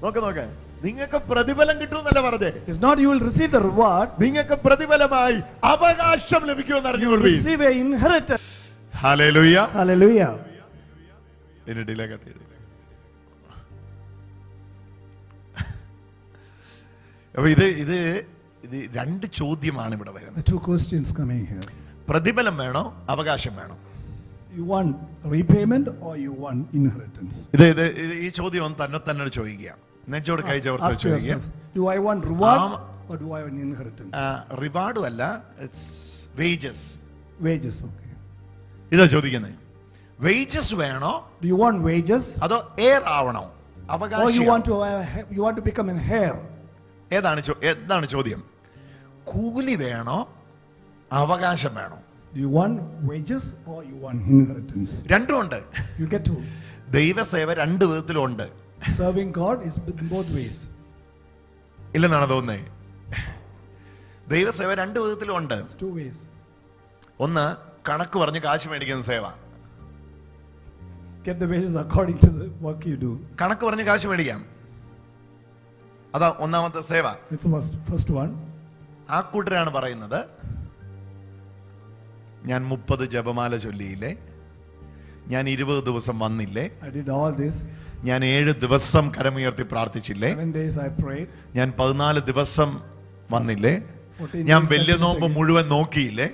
നോക്ക് നിങ്ങൾക്ക് പ്രതിഫലം കിട്ടുമെന്നല്ല പറഞ്ഞേ. It's not you will receive the reward. നിങ്ങൾക്ക് പ്രതിഫലമായി അവകാശം ലഭിക്കുമെന്ന് അറിഞ്ഞുകൊള്ളുവീൻ. Receive an inheritance. Hallelujah. Hallelujah. അപ്പൊ ഇത് രണ്ട് ചോദ്യമാണ് ഇവിടെ വരുന്നത്. The two questions coming here. പ്രതിഫലം വേണോ അവകാശം വേണോ? You want repayment or you want inheritance? ഈ ചോദ്യം ഒന്ന് തന്നെ ചോദിക്കുക. നെഞ്ചോട് കൈ ചേർത്ത് ചോദിക്കുക. Do I want reward or do I want inheritance? റിവാർഡും അല്ല, വേജസ്. Wages, okay. ഇതാ ചോദിക്കുന്നത്. വേജസ് വേണോ? Do you want wages? അതോ എയർ ആവണോ? അവകാശം. Or you want to become an heir? ഏതാണ് ചോദ്യം? കൂലി വേണോ അവകാശം വേണോ? Do you want wages or you want inheritance? രണ്ടും ഉണ്ട്. You get to. ദൈവസേവ രണ്ട് വിധത്തിലുണ്ട്. Serving God is in both ways. ഇല്ലെന്നാണ് തോന്നുന്നേ. ദൈവസേവ രണ്ട് വിധത്തിലുണ്ട്. It's two ways. ഒന്ന് കണക്ക് പറഞ്ഞ് കാശ് മേടിക്കുന്ന സേവ. Get the wages according to the work you do. കണക്ക് പറഞ്ഞ് കാശ് മേടിക്കാം. അതാ ഒന്നാമത്തെ സേവ. It's the first one. ആ കൂട്ടരാണ് പറയുന്നത്, ഞാൻ 30 ജപമാല ചൊല്ലിയില്ലേ, ഞാൻ 20 ദിവസം വന്നില്ലേ, I did all this. ഞാൻ 7 ദിവസം കരമുയർത്തി പ്രാർത്ഥിച്ചില്ലേ, 7 days I prayed. ഞാൻ 14 ദിവസം വന്നില്ലേ, 14 ഞാൻ days, വലിയ 30 നോമ്പ് seconds. മുഴുവൻ നോക്കിയില്ലേ,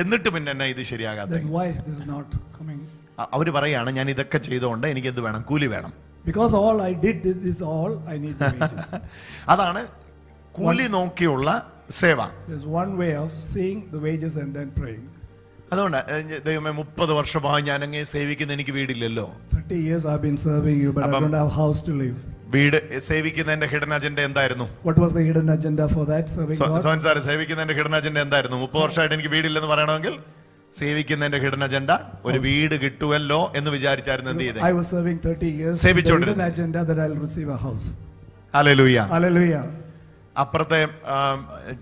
എന്നിട്ട് പിന്നെ എന്നാ ഇത് ശരിയാകാതെ? Then why this is not coming? അവര് പറയാണ്, ഞാൻ ഇതൊക്കെ ചെയ്തോണ്ട് എനിക്ക് എന്ത് വേണം? കൂലി വേണം. Because all I did, this is all I need the wages. അതാണ് കൂലി നോക്കിയുള്ള സേവ. There's one way of seeing the wages and then praying. അതുകൊണ്ട് ദൈവമേ 30 വർഷമായി ഞാൻ അങ്ങേ സേവിക്കുന്ന, എനിക്ക് വീടില്ലല്ലോ. 30 years I've been serving you, but I don't have a house to live. വീട് സേവിക്കുന്നതിന്റെ ഹിഡൻ അജണ്ട എന്തായിരുന്നു? What was the hidden agenda for that, serving God? സോൻ സാർ, സേവിക്കുന്നതിന്റെ ഹിഡൻ അജണ്ട എന്തായിരുന്നു? 30 വർഷമായിട്ട് എനിക്ക് വീടില്ലെന്ന് പറയണമെങ്കിൽ സേവിക്കുന്നതിന്റെ ഹിഡൻ അജണ്ട ഒരു വീട് കിട്ടുമല്ലോ എന്ന് വിചാരിച്ചായിരുന്നു എന്ത് ചെയ്തേ? I was serving 30 years. The hidden agenda that I'll receive a house. Hallelujah. Hallelujah. അപ്പുറത്തെ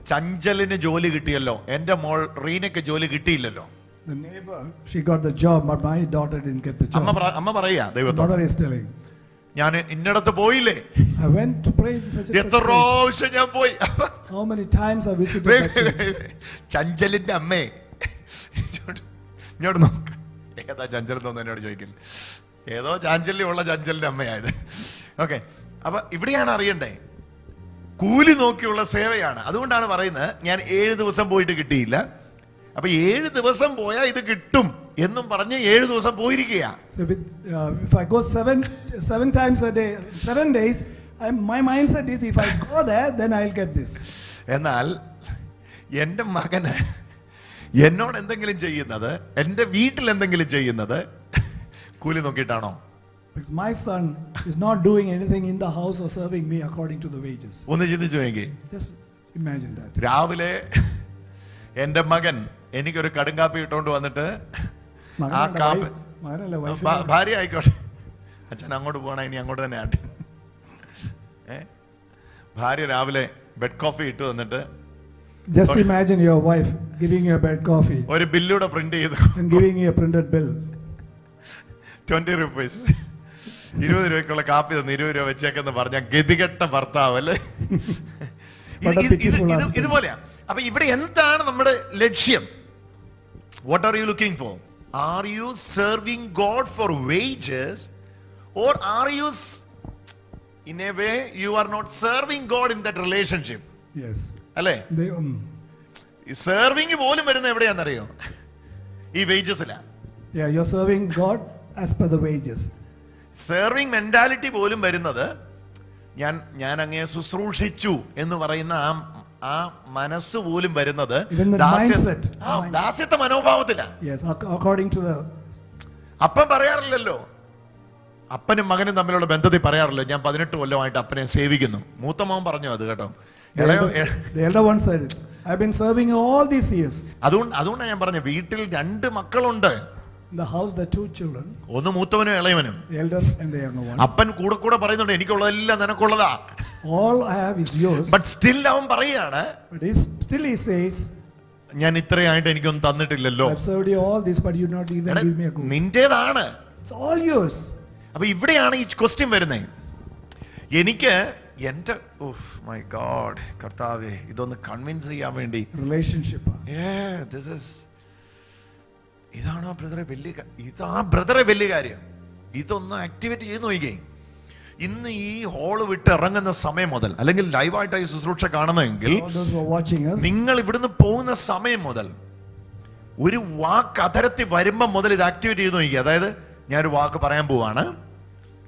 ചഞ്ചലിന് ജോലി കിട്ടിയല്ലോ, എന്റെ മോൾ റീനയ്ക്ക് ജോലി കിട്ടിയില്ലല്ലോ. The neighbor, she got the job, but my daughter didn't get the job. അമ്മ പറയാ ദൈവത്തോട്, Mother is telling, ഞാൻ ഇന്നടത്ത് പോയില്ലേ, I went to pray in such a എത്ര പ്രാവശ്യം ഞാൻ പോയി. How many times I visited that church? ചഞ്ചലിന്റെ അമ്മേ, ഇങ്ങോട്ട് നോക്ക. ഏതാ ചഞ്ചൽ തോന്നുന്നു എന്നോട് ചോദിക്കില്ല. ഏതോ ചാഞ്ചല്യമുള്ള ചഞ്ചലിന്റെ അമ്മയായത്. ഓക്കെ, അപ്പൊ ഇവിടെയാണ് അറിയണ്ടേ, കൂലി നോക്കിയുള്ള സേവയാണ്. അതുകൊണ്ടാണ് പറയുന്നത്, ഞാൻ 7 ദിവസം പോയിട്ട് കിട്ടിയില്ല, അപ്പൊ 7 ദിവസം പോയാൽ ഇത് കിട്ടും എന്നും പറഞ്ഞ് 7 ദിവസം പോയിരിക്കുക. So if I go seven times a day, 7 days, my mindset is, if I go there, then I'll get this. എന്നാൽ എൻ്റെ മകന് എന്നോട് എന്തെങ്കിലും ചെയ്യുന്നത്, എൻ്റെ വീട്ടിൽ എന്തെങ്കിലും ചെയ്യുന്നത് കൂലി നോക്കിയിട്ടാണോ? Because my son is not doing anything in the house or serving me according to the wages. ഒന്ന് ചിന്തിച്ചു നോക്കി. Just imagine that. രാവിലെ എൻ്റെ മകൻ എനിക്കൊരു കടുങ്കാപ്പി ഇട്ടുകൊണ്ട് വന്നിട്ട്, ആ കാപ്പി ഭാര്യ ആയിക്കോട്ടെ, അച്ഛൻ അങ്ങോട്ട് പോകണ, ഇനി അങ്ങോട്ട് തന്നെ ആട്ടെ. ഭാര്യ രാവിലെ ബെഡ് കോഫി ഇട്ട് വന്നിട്ട്, just imagine your wife giving you a bed coffee ഒരു ബില്ലൂടെ പ്രിന്റ് ചെയ്തു and giving you a printed bill. 20 rupees, 20 രൂപയ്ക്കുള്ള കാപ്പി തന്നു, 20 രൂപ വെച്ചേക്കെന്ന് പറഞ്ഞ ഗതികെട്ട ഭർത്താവ് അല്ലേ? ഇതുപോലെയാ. അപ്പൊ ഇവിടെ എന്താണ് നമ്മുടെ ലക്ഷ്യം? What are you looking for? Are you serving God for wages, or are you in a way you are not serving God in that relationship? Yes. അല്ലേ? സെർവിംഗ് പോലും വരുന്നത് എവിടെയാണെന്നറിയോ? ഈ വേജസില. Yeah, you're serving God as per the wages. Serving mentality പോലും വരുന്നത്, ഞാൻ അങ്ങേ ശുശ്രൂഷിച്ചു എന്ന് പറയുന്ന ആ മനസ്സ് പോലും വരുന്നത് ദാസ്യത്വ മനോഭാവത്തില. Yes, according to the. അപ്പൻ പറയാറില്ലല്ലോ, അപ്പനും മകനും തമ്മിലുള്ള ബന്ധത്തിൽ പറയാറില്ലോ, ഞാൻ 18 കൊല്ലമായിട്ട് അപ്പനെ സേവിക്കുന്നു. മൂത്ത മോൻ പറഞ്ഞു അത് കേട്ടോ. The elder one said it. I've been serving all these years. അതുകൊണ്ടാണ് ഞാൻ പറഞ്ഞത്, വീട്ടിൽ 2 മക്കളുണ്ട്. In the house, there are 2 children. ഒന്ന് മൂത്തവനും ഇളയവനും. The elder and the younger one. അപ്പൻ കൂടെ പറയുന്നുണ്ട്, എനിക്കുള്ളതെല്ലാം നിനക്കുള്ളതാ. All I have is yours. But still അവൻ പറയാണ്, But still he says, ഞാൻ ഇത്രയായിട്ട് എനിക്കൊന്നും തന്നിട്ടില്ലല്ലോ. I've served you all this, but you not even give me a good. നിന്റേതാണ്. It's all yours. അപ്പൊ ഇവിടെയാണ് ഈ ക്വസ്റ്റ്യൻ വരുന്നത്. എനിക്ക് എന്റെ മൈ ഗോഡ് കർത്താവേ, ഇതൊന്ന് കൺവിൻസ് ചെയ്യാൻ വേണ്ടി Relationship. ഇതാണോ ബ്രദറെ വലിയ കാര്യം? ഇതൊന്ന് ആക്ടിവേറ്റ് ചെയ്ത് നോക്കിക്കേ. ഇന്ന് ഈ ഹോള് വിട്ട് ഇറങ്ങുന്ന സമയം മുതൽ, അല്ലെങ്കിൽ ലൈവായിട്ട് ഈ ശുശ്രൂഷ കാണുമെങ്കിൽ നിങ്ങൾ ഇവിടുന്ന് പോകുന്ന സമയം മുതൽ ഒരു വാക്ക് അതരത്തിൽ വരുമ്പം മുതൽ ഇത് ആക്ടിവേറ്റ് ചെയ്ത് നോക്കിക്കുക. അതായത് ഞാനൊരു വാക്ക് പറയാൻ പോവാണ്,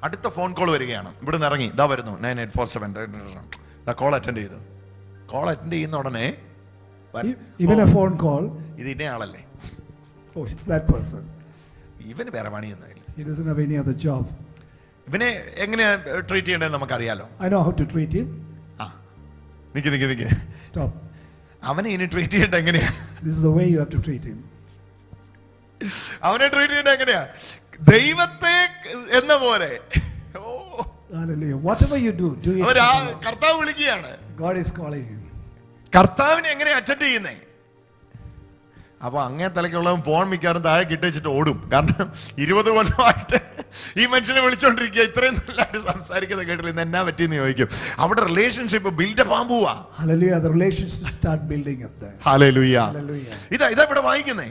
അടുത്ത ഫോൺ കോൾ വരികയാണ്, ഇവിടുന്ന് ഇറങ്ങി ഇതാ വരുന്നു 9847 കോൾ അറ്റൻഡ് ചെയ്തു. കോൾ അറ്റൻഡ് ചെയ്യുന്ന ഉടനെ ഇത് ഇന്ന ആളല്ലേ, ഇവന് വേറെ പണിയൊന്നുമില്ല, ഇവനെ എങ്ങനെയാ ട്രീറ്റ് ചെയ്യേണ്ടത് നമുക്കറിയാലോ. നിക്ക് അവനെ ഇനി ട്രീറ്റ് ചെയ്യേണ്ട എങ്ങനെയാ? അവനെ ട്രീറ്റ് ചെയ്യേണ്ട എങ്ങനെയാ? ദൈവത്തെ എന്ന പോലെ. Hallelujah. Whatever you do, do it. അവർ ആ കർത്താവ് വിളിക്കുകയാണ്. God is calling him. കർത്താവിനെ എങ്ങനെ അറ്റൻഡ് ചെയ്യുന്നേ? അപ്പൊ അങ്ങേ തലക്കുള്ളവൻ ഫോൺ മിക്കാറും താഴെ കിട്ടിച്ചിട്ട് ഓടും. കാരണം 20 കൊല്ലമായിട്ട് ഈ മനുഷ്യനെ വിളിച്ചോണ്ടിരിക്കുക, ഇത്രയും നല്ലതായിട്ട് സംസാരിക്കുന്നത് കേട്ടില്ല, ഇന്ന് എന്നാ പറ്റിയെന്ന് ചോദിക്കും. അവിടെ റിലേഷൻഷിപ്പ് ബിൽഡപ്പ് ആവാൻ പോവാ. Hallelujah. The relationship start building up there. Hallelujah. Hallelujah. ഇതാ ഇവിടെ വായിക്കുന്നേ.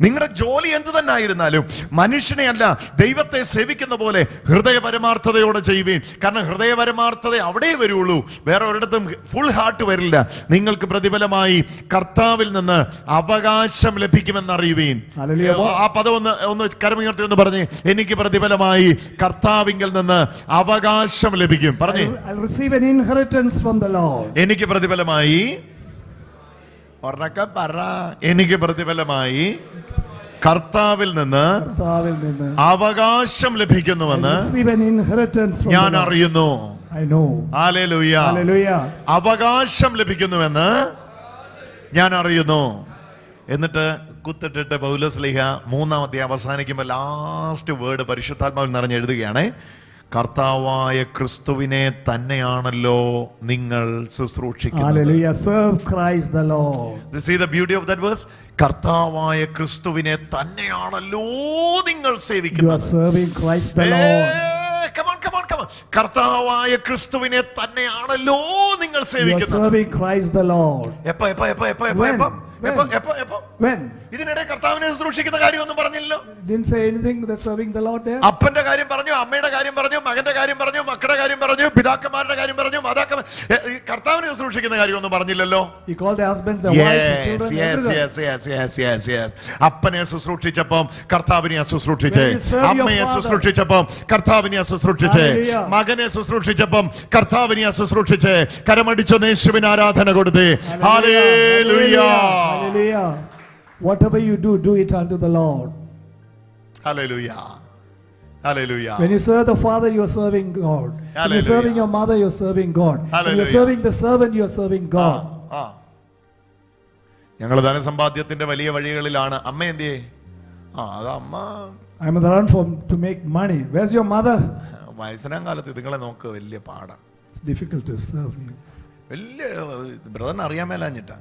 നിങ്ങളുടെ ജോലി എന്ത് തന്നെ ആയിരുന്നാലും മനുഷ്യനെ അല്ല ദൈവത്തെ സേവിക്കുന്ന പോലെ ഹൃദയപരമാർത്ഥതയോടെ ചെയ്യുവീൻ. കാരണം ഹൃദയപരമാർത്ഥത അവിടെ വരുള്ളൂ, വേറെ ഒരിടത്തും ഫുൾ ഹാർട്ട് വരില്ല. നിങ്ങൾക്ക് പ്രതിഫലമായി കർത്താവിൽ നിന്ന് അവകാശം ലഭിക്കുമെന്ന് അറിയുവീൻ. ആ പദം ഒന്ന് കരമുയർത്തി ഒന്ന് പറഞ്ഞേ. എനിക്ക് പ്രതിഫലമായി കർത്താവിങ്കിൽ നിന്ന് അവകാശം ലഭിക്കും. പറഞ്ഞേ. എനിക്ക് പ്രതിഫലമായി എനിക്ക് പ്രതിഫലമായി കർത്താവിൽ നിന്ന് അവകാശം ലഭിക്കുന്നുവെന്ന് ഞാൻ അറിയുന്നു. ഹല്ലേലൂയ. അവകാശം ലഭിക്കുന്നുവെന്ന് ഞാൻ അറിയുന്നു. എന്നിട്ട് കുത്തിട്ടിട്ട് പൗലോസ്ലീഹ 3-ാം അധ്യായം അവസാനിക്കുമ്പോൾ ലാസ്റ്റ് വേർഡ് പരിശുദ്ധാത്മാവിൽ നിറഞ്ഞ് എഴുതുകയാണ്. കർത്താവായ ക്രിസ്തുവിനെ തന്നെയാണല്ലോ നിങ്ങൾ ശുശ്രൂഷിക്കുന്നത്. Hallelujah. Serve Christ the Lord. This is the beauty of that verse. കർത്താവായ ക്രിസ്തുവിനെ തന്നെയാണല്ലോ നിങ്ങൾ സേവിക്കുന്നത്. You are serving Christ the Lord. Come on. കർത്താവായ ക്രിസ്തുവിനെ തന്നെയാണല്ലോ നിങ്ങൾ സേവിക്കുന്നത്. You are serving Christ the Lord. When? ഇതിനിടെ കർത്താവിനെ ശുശ്രൂഷിക്കുന്ന കാര്യമൊന്നും പറഞ്ഞില്ലല്ലോ. Didn't say anything that serving the Lord there. അപ്പന്റെ കാര്യം പറഞ്ഞു, അമ്മയുടെ കാര്യം പറഞ്ഞു, മകന്റെ കാര്യം പറഞ്ഞു, മക്കളുടെ കാര്യം പറഞ്ഞു, പിതാക്കന്മാരുടെ കാര്യം പറഞ്ഞു, കർത്താവിനെ ശുശ്രൂഷിക്കുന്ന കാര്യമൊന്നും പറഞ്ഞില്ലല്ലോ. He called the husbands, the wives, the children. Yes. അപ്പനെ ശുശ്രൂഷിച്ചപ്പം കർത്താവിനെ ശുശ്രൂഷിച്ചേ, അമ്മയെ ശുശ്രൂഷിച്ചപ്പം കർത്താവിനെ ശുശ്രൂഷിച്ചേ, മകനെ ശുശ്രൂഷിച്ചപ്പം കർത്താവിനെ ശുശ്രൂഷിച്ചേ. കരമടിച്ചൊന്ന് യേശുവിന് ആരാധന കൊടുത്തേ. Hallelujah. Whatever you do, do it unto the Lord. Hallelujah. When you serve the Father, you are serving God. When you're serving your mother, you're serving God. When you're serving the servant, you're serving God. ഞങ്ങൾ ധനസമ്പാദ്യത്തിന്റെ വലിയ വഴികളിലാണ്. അമ്മ എന്തിയേ? അത് അമ്മ I'm on the run to make money. Where's your mother? വയസ്സനാം കാലത്ത് ഇതുങ്ങളെ നോക്ക് വലിയ പാടാ. It's difficult to serve you. വലിയ ബ്രദറിന് അറിയാൻ മേലാഞ്ഞിട്ടാ.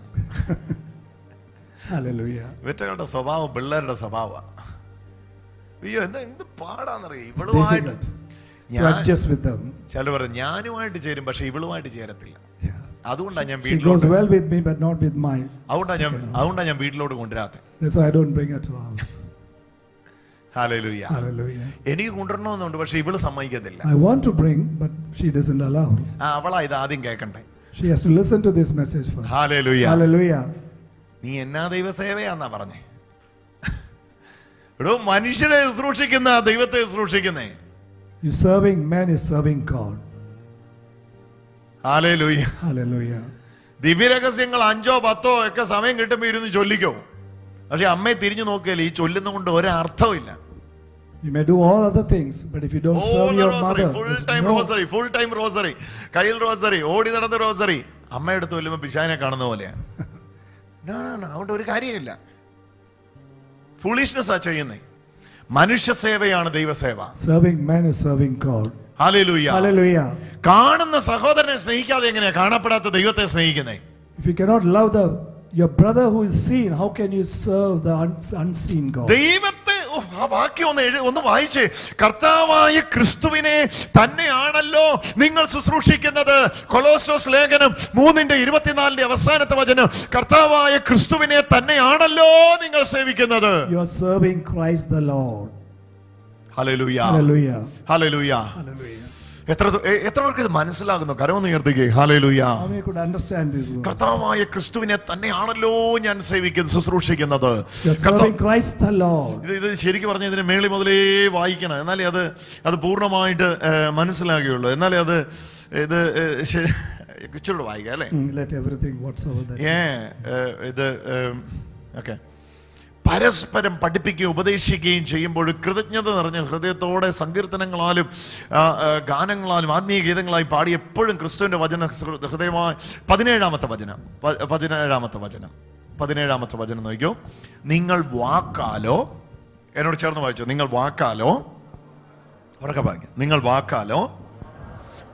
Hallelujah. ഇവറ്റകളുടെ സ്വഭാവം പിള്ളേരുടെ സ്വഭാവം. അയ്യോ എന്ത് പാടാന്നറിയാം. ഇവളുമായിട്ട് ചില പറയും ഞാനുമായിട്ട് ചേരും, പക്ഷെ ഇവളുമായിട്ട് ചേരത്തില്ല. അതുകൊണ്ടാണ് ഞാൻ അതുകൊണ്ടാണ് ഞാൻ വീട്ടിലോട്ട് കൊണ്ടുവരാത്തത്. ഹല്ലേലൂയ. എനിക്ക് കൊണ്ടുവരണമെന്നുണ്ട്, പക്ഷെ ഇവള് സമ്മതിക്കത്തില്ല. അവളാ ഇത് ആദ്യം കേൾക്കണ്ടേ. ഹല്ലേലൂയ. നീ എന്നാ ദൈവസേവയാന്നാ പറഞ്ഞേ? എടോ മനുഷ്യരെ ശുശ്രൂഷിക്കുന്ന ദൈവത്തെ ശുശ്രൂഷിക്കുന്നേ. You serving man is serving God. Hallelujah. Hallelujah. ദിവ്യരഹസ്യങ്ങൾ 5 or 10 ഒക്കെ സമയം കിട്ടുമ്പോ ഇരുന്ന് ചൊല്ലിക്കോ. പക്ഷെ അമ്മയെ തിരിഞ്ഞു നോക്കിയാൽ ഈ ചൊല്ലുന്ന കൊണ്ട് ഒരർത്ഥമില്ല. You may do all other things, but if you don't serve your mother, full time rosary, കയ്യിൽ റോസറി, ഓടി നടന്ന റോസറി, അമ്മയെടുത്ത് കൊല്ലുമ്പോ പിശാചിനെ കാണുന്ന പോലെയാ. അതുകൊണ്ട് ഒരു കാര്യമില്ല. ഫൂളിഷ്നെസ് ആ ചെയ്യുന്നേ. മനുഷ്യ സേവയാണ് ദൈവസേവ. Serving man is serving God. Hallelujah. കാണുന്ന സഹോദരനെ സ്നേഹിക്കാതെ എങ്ങനെയാ കാണപ്പെടാത്ത ദൈവത്തെ സ്നേഹിക്കുന്നേ? If you cannot love your brother who is seen, how can you serve the unseen God? ദൈവത്തെ ആ വാക്യം ഒന്ന് വായിച്ചേ. കർത്താവായ ക്രിസ്തുവിനെ തന്നെയാണല്ലോ നിങ്ങൾ ശുശ്രൂഷിക്കുന്നത്. കൊലോസ്യോസ് ലേഖനം 3:24 അവസാനത്തെ വചനം. കർത്താവായ ക്രിസ്തുവിനെ തന്നെയാണല്ലോ നിങ്ങൾ സേവിക്കുന്നത്. You are serving Christ the Lord. Hallelujah. എത്ര പേർക്ക് ഇത് മനസ്സിലാകുന്നു? കരമൊന്ന് ഉയർത്തുകയെ. ഹല്ലേലൂയ. കർത്താവായ ക്രിസ്തുവിനെ തന്നെയാണല്ലോ ഞാൻ ശുശ്രൂഷിക്കുന്നത്. ഇത് ശരിക്കും പറഞ്ഞ ഇതിന് മേളി മുതലേ വായിക്കണം, എന്നാലേ അത് പൂർണ്ണമായിട്ട് മനസ്സിലാകുകയുള്ളൂ. എന്നാലേ അത് ഇത് ഇച്ചിരി വായിക്കാം അല്ലേ? ഇത് ഓക്കെ. പരസ്പരം പഠിപ്പിക്കുകയും ഉപദേശിക്കുകയും ചെയ്യുമ്പോൾ കൃതജ്ഞത നിറഞ്ഞ ഹൃദയത്തോടെ സങ്കീർത്തനങ്ങളാലും ഗാനങ്ങളാലും ആത്മീയ ഗീതങ്ങളായി പാടി എപ്പോഴും ക്രിസ്തുവിന്റെ വചന ഹൃദയമായി. 17ാമത്തെ വചനം നോക്കിയോ. നിങ്ങൾ വാക്കാലോ, എന്നോട് ചേർന്ന് വായിച്ചോ. നിങ്ങൾ വാക്കാലോ ഉറക്കെ പറഞ്ഞു. നിങ്ങൾ വാക്കാലോ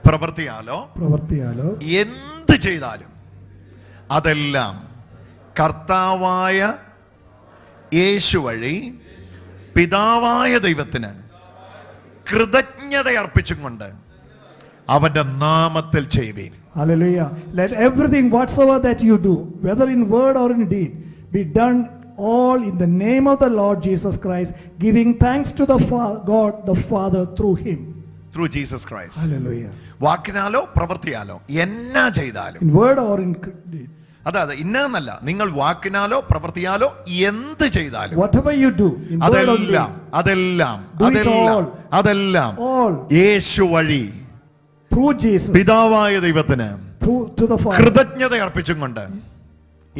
പ്രവൃത്തിയാലോ എന്ത് ചെയ്താലും അതെല്ലാം കർത്താവായ യേശു വഴി പിതാവായ ദൈവത്തിന് കൃതജ്ഞത അർപ്പിച്ചും കൊണ്ട് അവന്റെ നാമത്തിൽ ചെയ്യുവീൻ. Hallelujah. Let everything whatsoever that you do, whether in word or in deed, be done all in the name of the Lord Jesus Christ, giving thanks to the God the Father through him. Through Jesus Christ. Hallelujah. വാക്കിനാലോ പ്രവൃത്തിയാലോ എന്നാ ചെയ്താലും, in word or in deed, അതായത് ഇന്നല്ല, നിങ്ങൾ വാക്കിനാലോ പ്രവൃത്തിയാലോ എന്ത് ചെയ്താലും whatever you do in word or deed, അതെല്ലാം യേശു വഴി through Jesus, പിതാവായ ദൈവത്തിന് to the Father, കൃതജ്ഞത അർപ്പിച്ചും കൊണ്ട്,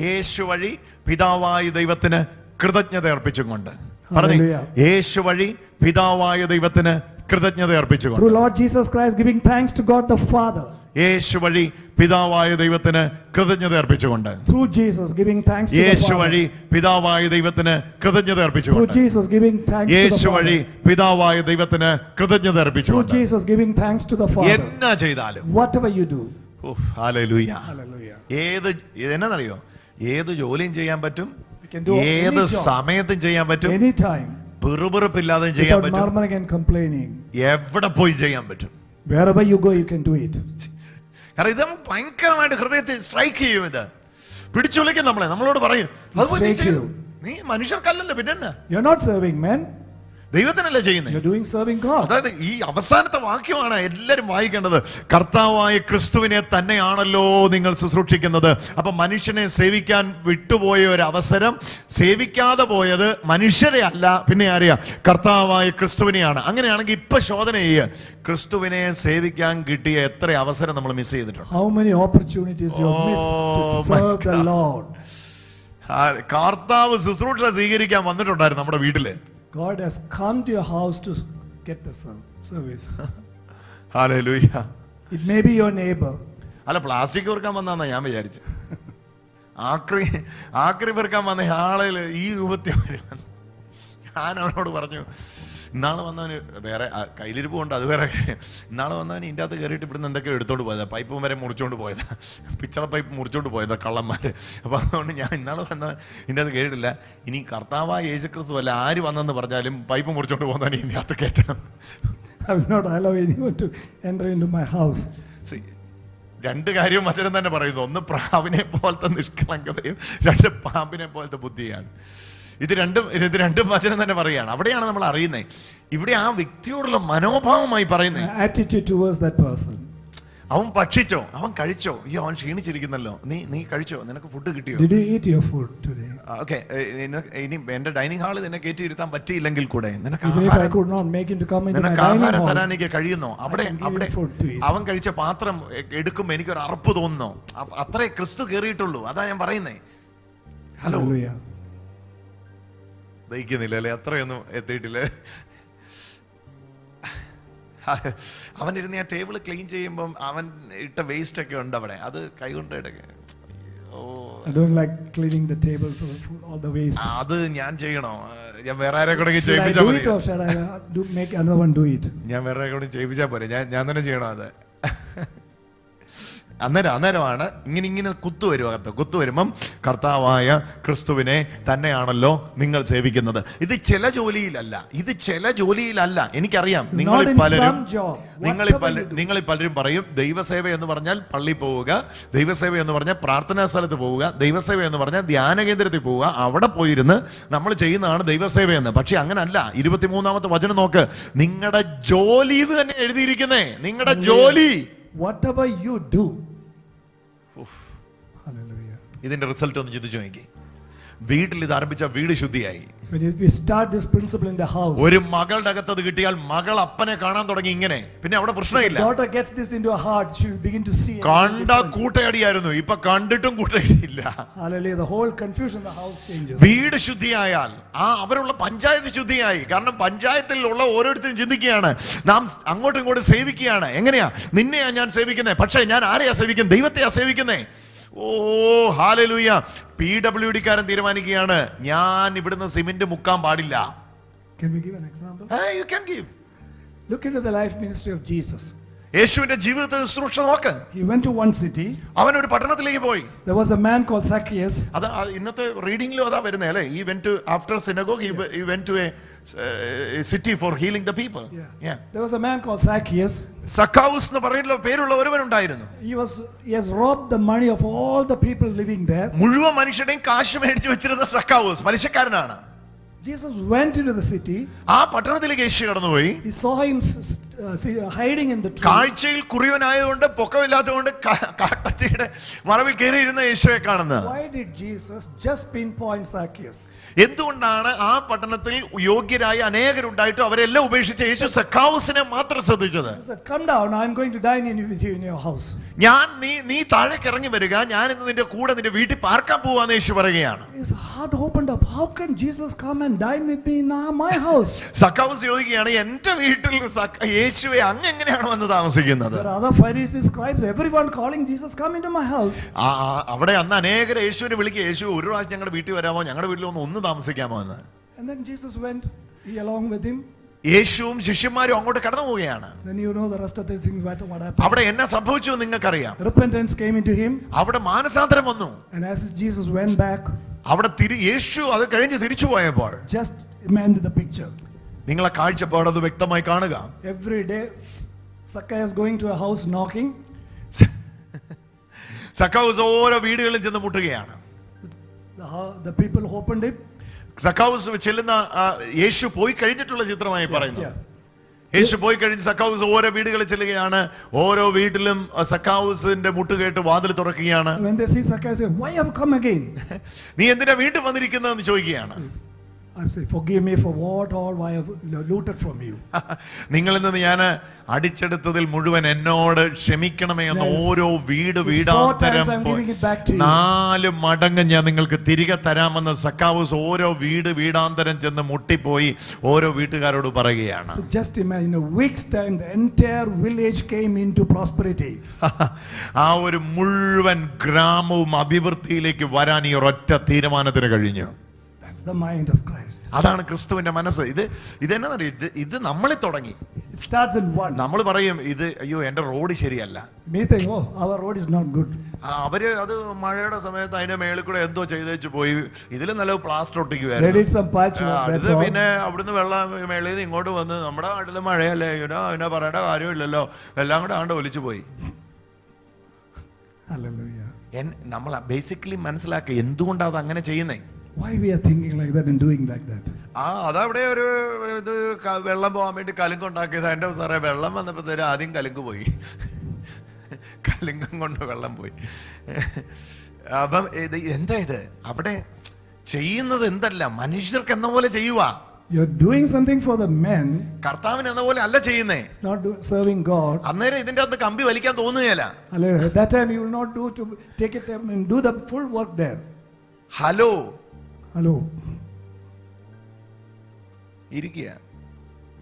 യേശു വഴി പിതാവായ ദൈവത്തിന് കൃതജ്ഞത അർപ്പിച്ചും കൊണ്ട് പറഞ്ഞു. യേശു വഴി പിതാവായ ദൈവത്തിന് കൃതജ്ഞത അർപ്പിച്ചുകൊണ്ട്, through Lord Jesus Christ giving thanks to God the Father. യേശു വഴി പിതാവായ ദൈവത്തിന് കൃതജ്ഞത അർപ്പിച്ചുകൊണ്ട്, through Jesus giving thanks to the Yeshu Father. വഴി പിതാവായ ദൈവത്തിന് കൃതജ്ഞത through അർപ്പിച്ചുകൊണ്ട്, Jesus giving thanks to the Yeshu Father. വഴി പിതാവായ ദൈവത്തിന് കൃതജ്ഞത through അർപ്പിച്ചുകൊണ്ട് Jesus giving thanks to the Father. എന്നാ ചെയ്താലും, whatever you do. Hallelujah. Hallelujah. എന്നറിയോ, ഏത് ജോലിയും ചെയ്യാൻ പറ്റും, We can do ഏത് any job, സമയത്തും ചെയ്യാൻ പറ്റും, anytime, പിറുപിറുപ്പില്ലാതെ ചെയ്യാൻ without പറ്റും, murmuring and complaining. എവിടെ പോയി ചെയ്യാൻ പറ്റും. Wherever you go, you can do it. കാരണം ഇത് ഭയങ്കരമായിട്ട് ഹൃദയത്തിൽ സ്ട്രൈക്ക് ചെയ്യും. ഇത് പിടിച്ചുലയ്ക്കും നമ്മളോട് പറയും, നീ മനുഷ്യർക്കല്ലല്ലോ, പിന്നെ You're not serving men, ദൈവത്തിനല്ലേ ചെയ്യുന്നത്. you're doing serving God. അതായത് ഈ അവസാനത്തെ വാക്യമാണ് എല്ലാരും വായിക്കേണ്ടത്. കർത്താവായ ക്രിസ്തുവിനെ തന്നെയാണല്ലോ നിങ്ങൾ ശുശ്രൂഷിക്കുന്നത്. അപ്പൊ മനുഷ്യനെ സേവിക്കാൻ വിട്ടുപോയ ഒരു അവസരം, സേവിക്കാതെ പോയത് മനുഷ്യരെ അല്ല, പിന്നെ ആരെയാ? കർത്താവായ ക്രിസ്തുവിനെയാണ്. അങ്ങനെയാണെങ്കിൽ ഇപ്പൊ ശോധന ചെയ്യുക, ക്രിസ്തുവിനെ സേവിക്കാൻ കിട്ടിയ എത്ര അവസരം നമ്മൾ മിസ് ചെയ്തിട്ടുണ്ട്. How many opportunities you have missed to serve the Lord. കർത്താവ് ശുശ്രൂഷ സ്വീകരിക്കാൻ വന്നിട്ടുണ്ടായിരുന്നു നമ്മുടെ വീട്ടില്. God has come to your house to get the service. Hallelujah. It may be your neighbor. അല്ല, പ്ലാസ്റ്റിക് വെറുക്കാൻ വന്നാന്നാ ഞാൻ വിചാരിച്ചു. ആക്രി വെറുക്കാൻ വന്ന ആളിൽ ഈ രൂപത്തിൽ വരും. ഞാൻ അവനോട് പറഞ്ഞു, ഇന്നാള് വന്നവന് വേറെ കയ്യിലിരിപ്പ് കൊണ്ട്, അത് വേറെ കാര്യം. ഇന്നാള് വന്നവന് ഇതിൻ്റെ അകത്ത് കയറിയിട്ട് ഇവിടുന്ന് എന്തൊക്കെ എടുത്തോണ്ട് പോയതാ, പൈപ്പും വരെ മുറിച്ചോണ്ട് പോയതാ, പിച്ചള പൈപ്പ് മുറിച്ചോണ്ട് പോയതാ കള്ളന്മാര്. അപ്പൊ അതുകൊണ്ട് ഞാൻ ഇന്നാള് വന്നവൻ ഇതിൻ്റെ അകത്ത് കയറിയിട്ടില്ല. ഇനി കർത്താവായ യേശുക്രിസ്തു അല്ല ആര് വന്നെന്ന് പറഞ്ഞാലും പൈപ്പ് മുറിച്ചോണ്ട് പോകുന്നവൻ ഇതിൻ്റെ അകത്ത് കയറ്റണം. I will not allow anyone to enter into my house. രണ്ട് കാര്യവും വചനം തന്നെ പറയുന്നു. ഒന്ന് പ്രാവിനെ പോലത്തെ നിഷ്കളങ്കതയും, രണ്ട് പാമ്പിനെ പോലത്തെ ബുദ്ധിയാണ്. ഇത് രണ്ടും വചനം തന്നെ പറയുകയാണ്. അവിടെയാണ് നമ്മൾ അറിയുന്നത്. ഇവിടെ ആ വ്യക്തിയോടുള്ള മനോഭാവമായി പറയുന്നത്, attitude towards that person. അവൻ ഭക്ഷിച്ചോ, അവൻ കഴിച്ചോ, അയ്യോ അവൻ ക്ഷീണിച്ചിരിക്കുന്നല്ലോ, നീ കഴിച്ചോ, നിനക്ക് ഫുഡ് കിട്ടിയോ? Did you eat your food today? Okay, ഇനി എന്റെ ഡൈനിങ് ഹാളിൽ നിന്നെ കയറ്റി ഇരുത്താൻ പറ്റിയില്ലെങ്കിൽ കൂടെ നിനക്ക് Even if I could not make him to come into my dining ആഹാരം hall, തരാൻ എനിക്ക് കഴിയുന്നോ? അവിടെ അവൻ കഴിച്ച പാത്രം എടുക്കുമ്പോ എനിക്കൊരു അറപ്പ് തോന്നുന്നു. അത്രേ ക്രിസ്തു കയറിയിട്ടുള്ളൂ. അതാ ഞാൻ പറയുന്നേ. ഹലോ, ദഹിക്കുന്നില്ല അല്ലേ? അത്രയൊന്നും എത്തിയിട്ടില്ലേ? അവൻ ഇരുന്ന് ആ ടേബിൾ ക്ലീൻ ചെയ്യുമ്പം അവൻ ഇട്ട വേസ്റ്റ് ഒക്കെ ഉണ്ട് അവിടെ, അത് കൈകൊണ്ട് എടുക്കുക. I don't like cleaning the table for all the waste. അത് ഞാൻ ചെയ്യണോ? ഞാൻ വേറെ ആരെ കൂടെ ചെയ്യിപ്പിച്ചാൽ മതി. Make another one do it. ഞാൻ വേറെ ആരെ കൂടെ ചെയ്യിപ്പിച്ചാൽ പോരെ? ഞാൻ തന്നെ ചെയ്യണോ അത്? അന്നേരമാണ് ഇങ്ങനെ കുത്തു വരുമ്പം കർത്താവായ ക്രിസ്തുവിനെ തന്നെയാണല്ലോ നിങ്ങൾ സേവിക്കുന്നത്. ഇത് ചില ജോലിയിലല്ല. എനിക്കറിയാം നിങ്ങളിൽ പലരും പറയും ദൈവസേവ എന്ന് പറഞ്ഞാൽ പള്ളി പോവുക, ദൈവസേവ എന്ന് പറഞ്ഞാൽ പ്രാർത്ഥനാ സ്ഥലത്ത് പോവുക, ദൈവസേവ എന്ന് പറഞ്ഞാൽ ധ്യാന കേന്ദ്രത്തിൽ പോവുക, അവിടെ പോയിരുന്ന് നമ്മൾ ചെയ്യുന്നതാണ് ദൈവസേവയെന്ന്. പക്ഷെ അങ്ങനല്ല. 23-ാമത്തെ വചനം നോക്ക്, നിങ്ങളുടെ ജോലി ഇത് തന്നെ എഴുതിയിരിക്കുന്നേ. നിങ്ങളുടെ ജോലി, whatever you do. Hallelujah. ഇതിന്റെ റിസൾട്ട് ഒന്ന് ചിന്തിച്ചു നോക്കി. വീട്ടിൽ ഇത് ആരംഭിച്ച വീട് ശുദ്ധിയായി. When we start this principle in the house, ഒരു മകളുടെ അകത്തത് കിട്ടിയാൽ മകൾ അപ്പനെ കാണാൻ തുടങ്ങി. ഇങ്ങനെ പിന്നെ അവിടെ പ്രശ്നമില്ല. daughter gets this into her heart, she will begin to see. കണ്ട കൂട്ടയടിയായിരുന്നു, ഇപ്പൊ കണ്ടിട്ടും കൂട്ടയടിയില്ല. Hallelujah. The whole confusion in the house changes. വീട് ശുദ്ധിയായാൽ അവരുള്ള പഞ്ചായത്ത് ശുദ്ധിയായി. കാരണം പഞ്ചായത്തിൽ ഉള്ള ഓരോരുത്തരും ചിന്തിക്കുകയാണ്, നാം അങ്ങോട്ടും ഇങ്ങോട്ടും സേവിക്കുകയാണ്. എങ്ങനെയാ? നിന്നെയാ ഞാൻ സേവിക്കുന്നത്, പക്ഷേ ഞാൻ ആരെയാ സേവിക്കുന്നത്? ദൈവത്തെയാ സേവിക്കുന്നേ. ഓ ഹല്ലേലൂയ. PWD-കാരൻ തീരുമാനിക്കുകയാണ്, ഞാൻ ഇവിടുന്ന് സിമന്റ് മുക്കാൻ പാടില്ല. Can we give an example? You can give. Look into the life ministry of Jesus. യേശുവിന്റെ ജീവിതത്തെ ശുശ്രൂഷ നോക്ക്. He went to one city. അവൻ ഒരു പട്ടണത്തിലേക്ക് പോയി. There was a man called Zacchaeus. അത് ഇന്നത്തെ റീഡിംഗിലും അതാ വരുന്നത് അല്ലേ? He went to, after synagogue, he went to a city for healing the people. Yeah. There was a man called Zacchaeus. സക്കാവുസ് എന്ന് പറയുന്ന പേരുള്ള ഒരുവൻ ഉണ്ടായിരുന്നു. He has robbed the money of all the people living there. മുഴുവൻ മനുഷ്യരുടെയും കാശ് മേടിച്ചു വെച്ചിരുന്ന സക്കാവുസ് പലിശക്കാരനാണ്. Jesus went into the city. ആ പട്ടണത്തിലേക്ക് യേശു കടന്നുപോയി. He saw him hiding in the tree. കാഴ്ചയിൽ കുറിയവനായതുകൊണ്ട് പൊക്കമില്ലാത്തതുകൊണ്ട് കാട്ടത്തിയുടെ മറവിൽ കയറിയിരുന്ന യേശുവെ കാണുന്നത്. Why did Jesus just pinpoint Zacchaeus? എന്തുകൊണ്ടാണ് ആ പട്ടണത്തിൽ യോഗ്യരായ അനേകരുണ്ടായിട്ടും അവരെല്ലാം ഉപേക്ഷിച്ച് യേശു സക്കാവുസിനെ മാത്രം ശ്രദ്ധിച്ചത്? He said, "Come down, I am going to dine with you in your house." നീ താഴേക്ക് ഇറങ്ങി വരിക, ഞാൻ ഇന്ന് നിന്റെ കൂടെ നിന്റെ വീട്ടിൽ പാർക്കാൻ പോവാന്ന് യേശു പറയുകയാണ്. His heart opened up. How can Jesus come and dine with me in my house? സക്കാവുസ് ചോദിക്കുകയാണ്, എന്റെ വീട്ടിൽ യേശുവെ അങ്ങ് എങ്ങനെയാണ് വന്ന് താമസിക്കുന്നത്? There are other Pharisees, scribes, everyone calling Jesus, come into my house. അവിടെ അന്ന് അനേകർ യേശുവിനെ വിളിക്കുക, യേശു ഒരു പ്രാവശ്യം ഞങ്ങളുടെ വീട്ടിൽ വരാമോ, ഞങ്ങളുടെ വീട്ടിൽ ഒന്ന് താമസിക്കാമോ എന്ന്. And then Jesus went, he along with him. യേശുവും ശിഷ്യന്മാരും അങ്ങോട്ട് കടന്നു പോവുകയാണ്. Then you know the rest of the things what happened. അവിടെ എന്നാ സംഭവിച്ചു നിങ്ങൾക്കറിയാം. Repentance came into him. അവിടെ മാനസാന്തരം വന്നു. And as Jesus went back, അവിടെ യേശു അത് കഴിഞ്ഞ് തിരിച്ചു പോയപ്പോൾ just imagine the picture. നിങ്ങളെ കാഴ്ചപ്പാട് അത് വ്യക്തമായി കാണുക. Every day Zacchaeus going to a house knocking. സക്കാവുസ് ഓരോ വീടുകളിൽ ചെന്ന് മുട്ടുകയാണ്. The people opened it. സക്കാവുസ് ചെല്ലുന്ന യേശു പോയി കഴിഞ്ഞിട്ടുള്ള ചിത്രമായി പറയുന്നത്. യേശു പോയി കഴിഞ്ഞ് സക്കാവുസ് ഓരോ വീടുകളിൽ ചെല്ലുകയാണ്. ഓരോ വീട്ടിലും സക്കാവുസിന്റെ മുട്ടുകേട്ട് വാതിൽ തുറക്കുകയാണ്. When they see Zacchaeus, say, "Why have you come again?" നീ എന്തിനാ വീണ്ടും വന്നിരിക്കുന്നതെന്ന് ചോദിക്കുകയാണ്. I say, "Forgive me for what all I have looted from you." നിങ്ങളിൽ നിന്ന് ഞാൻ അടിച്ചെടുത്തതിൽ മുഴുവൻ എന്നോട് ക്ഷമിക്കണമേ എന്ന് ഓരോ വീടാന്തരം 4 മടങ്ങ് ഞാൻ നിങ്ങൾക്ക് തിരികെ തരാമെന്ന് സക്കാവുസ് ഓരോ വീടാന്തരം ചെന്ന് മുട്ടിപ്പോയി ഓരോ വീട്ടുകാരോട് പറയുകയാണ്. So just imagine, in a week's time the entire village came into prosperity. ആ ഒരു മുഴുവൻ ഗ്രാമവും അഭിവൃദ്ധിയിലേക്ക് വരാൻ ഈ ഒരൊറ്റ തീരുമാനത്തിന് കഴിഞ്ഞു. The mind of Christ. അതാണ് ക്രിസ്തുവിന്റെ മനസ്സ്. ഇത് നമ്മളിൽ തുടങ്ങി. It starts in one. നമ്മൾ പറയും ഇത് അയ്യോ എന്റെ റോഡ് ശരിയല്ല. Me think, oh, our road is not good. അവര് അത് മഴയുടെ സമയത്ത് അതിന്റെ മേളിൽ കൂടെ എന്തോ ചെയ്തേച്ച് പോയി. ഇതിൽ നല്ല പ്ലാസ്റ്റർ ഒട്ടിക്കുവായിരുന്നു. പിന്നെ അവിടുന്ന് വെള്ളം മേളിൽ നിന്ന് ഇങ്ങോട്ട് വന്ന് നമ്മുടെ നാട്ടില് മഴയല്ലേ, അതിനെ പറയേണ്ട കാര്യമില്ലല്ലോ, എല്ലാം കൂടെ ആണ്ട് ഒലിച്ചു പോയി. നമ്മൾ ബേസിക്കലി മനസ്സിലാക്കുക എന്തുകൊണ്ടാണ് അത് അങ്ങനെ ചെയ്യുന്നേ. Why we are thinking like that and doing like that? അതവിടെ ഒരു ഇത് വെള്ളം പോകാൻ വേണ്ടി കലുങ്കുണ്ടാക്കിയത്. എൻ്റെ സാറേ വെള്ളം വന്നപ്പോൾ ആദ്യം കലുങ്ക് പോയി, കലുങ്കം കൊണ്ട് വെള്ളം പോയി. അപ്പം എന്താ ഇത് അവിടെ ചെയ്യുന്നത്? എന്തല്ല മനുഷ്യർക്ക് എന്ന പോലെ ചെയ്യുക. You're doing something for the men. കർത്താവിന് എന്ന പോലെ അല്ല ചെയ്യുന്നേ. It's not serving God. അന്നേരം ഇതിന്റെ അകത്ത് കമ്പി വലിക്കാൻ തോന്നുകയല്ല. That time you will not do to take it and do the full work there. Hello ഇരിക്കുക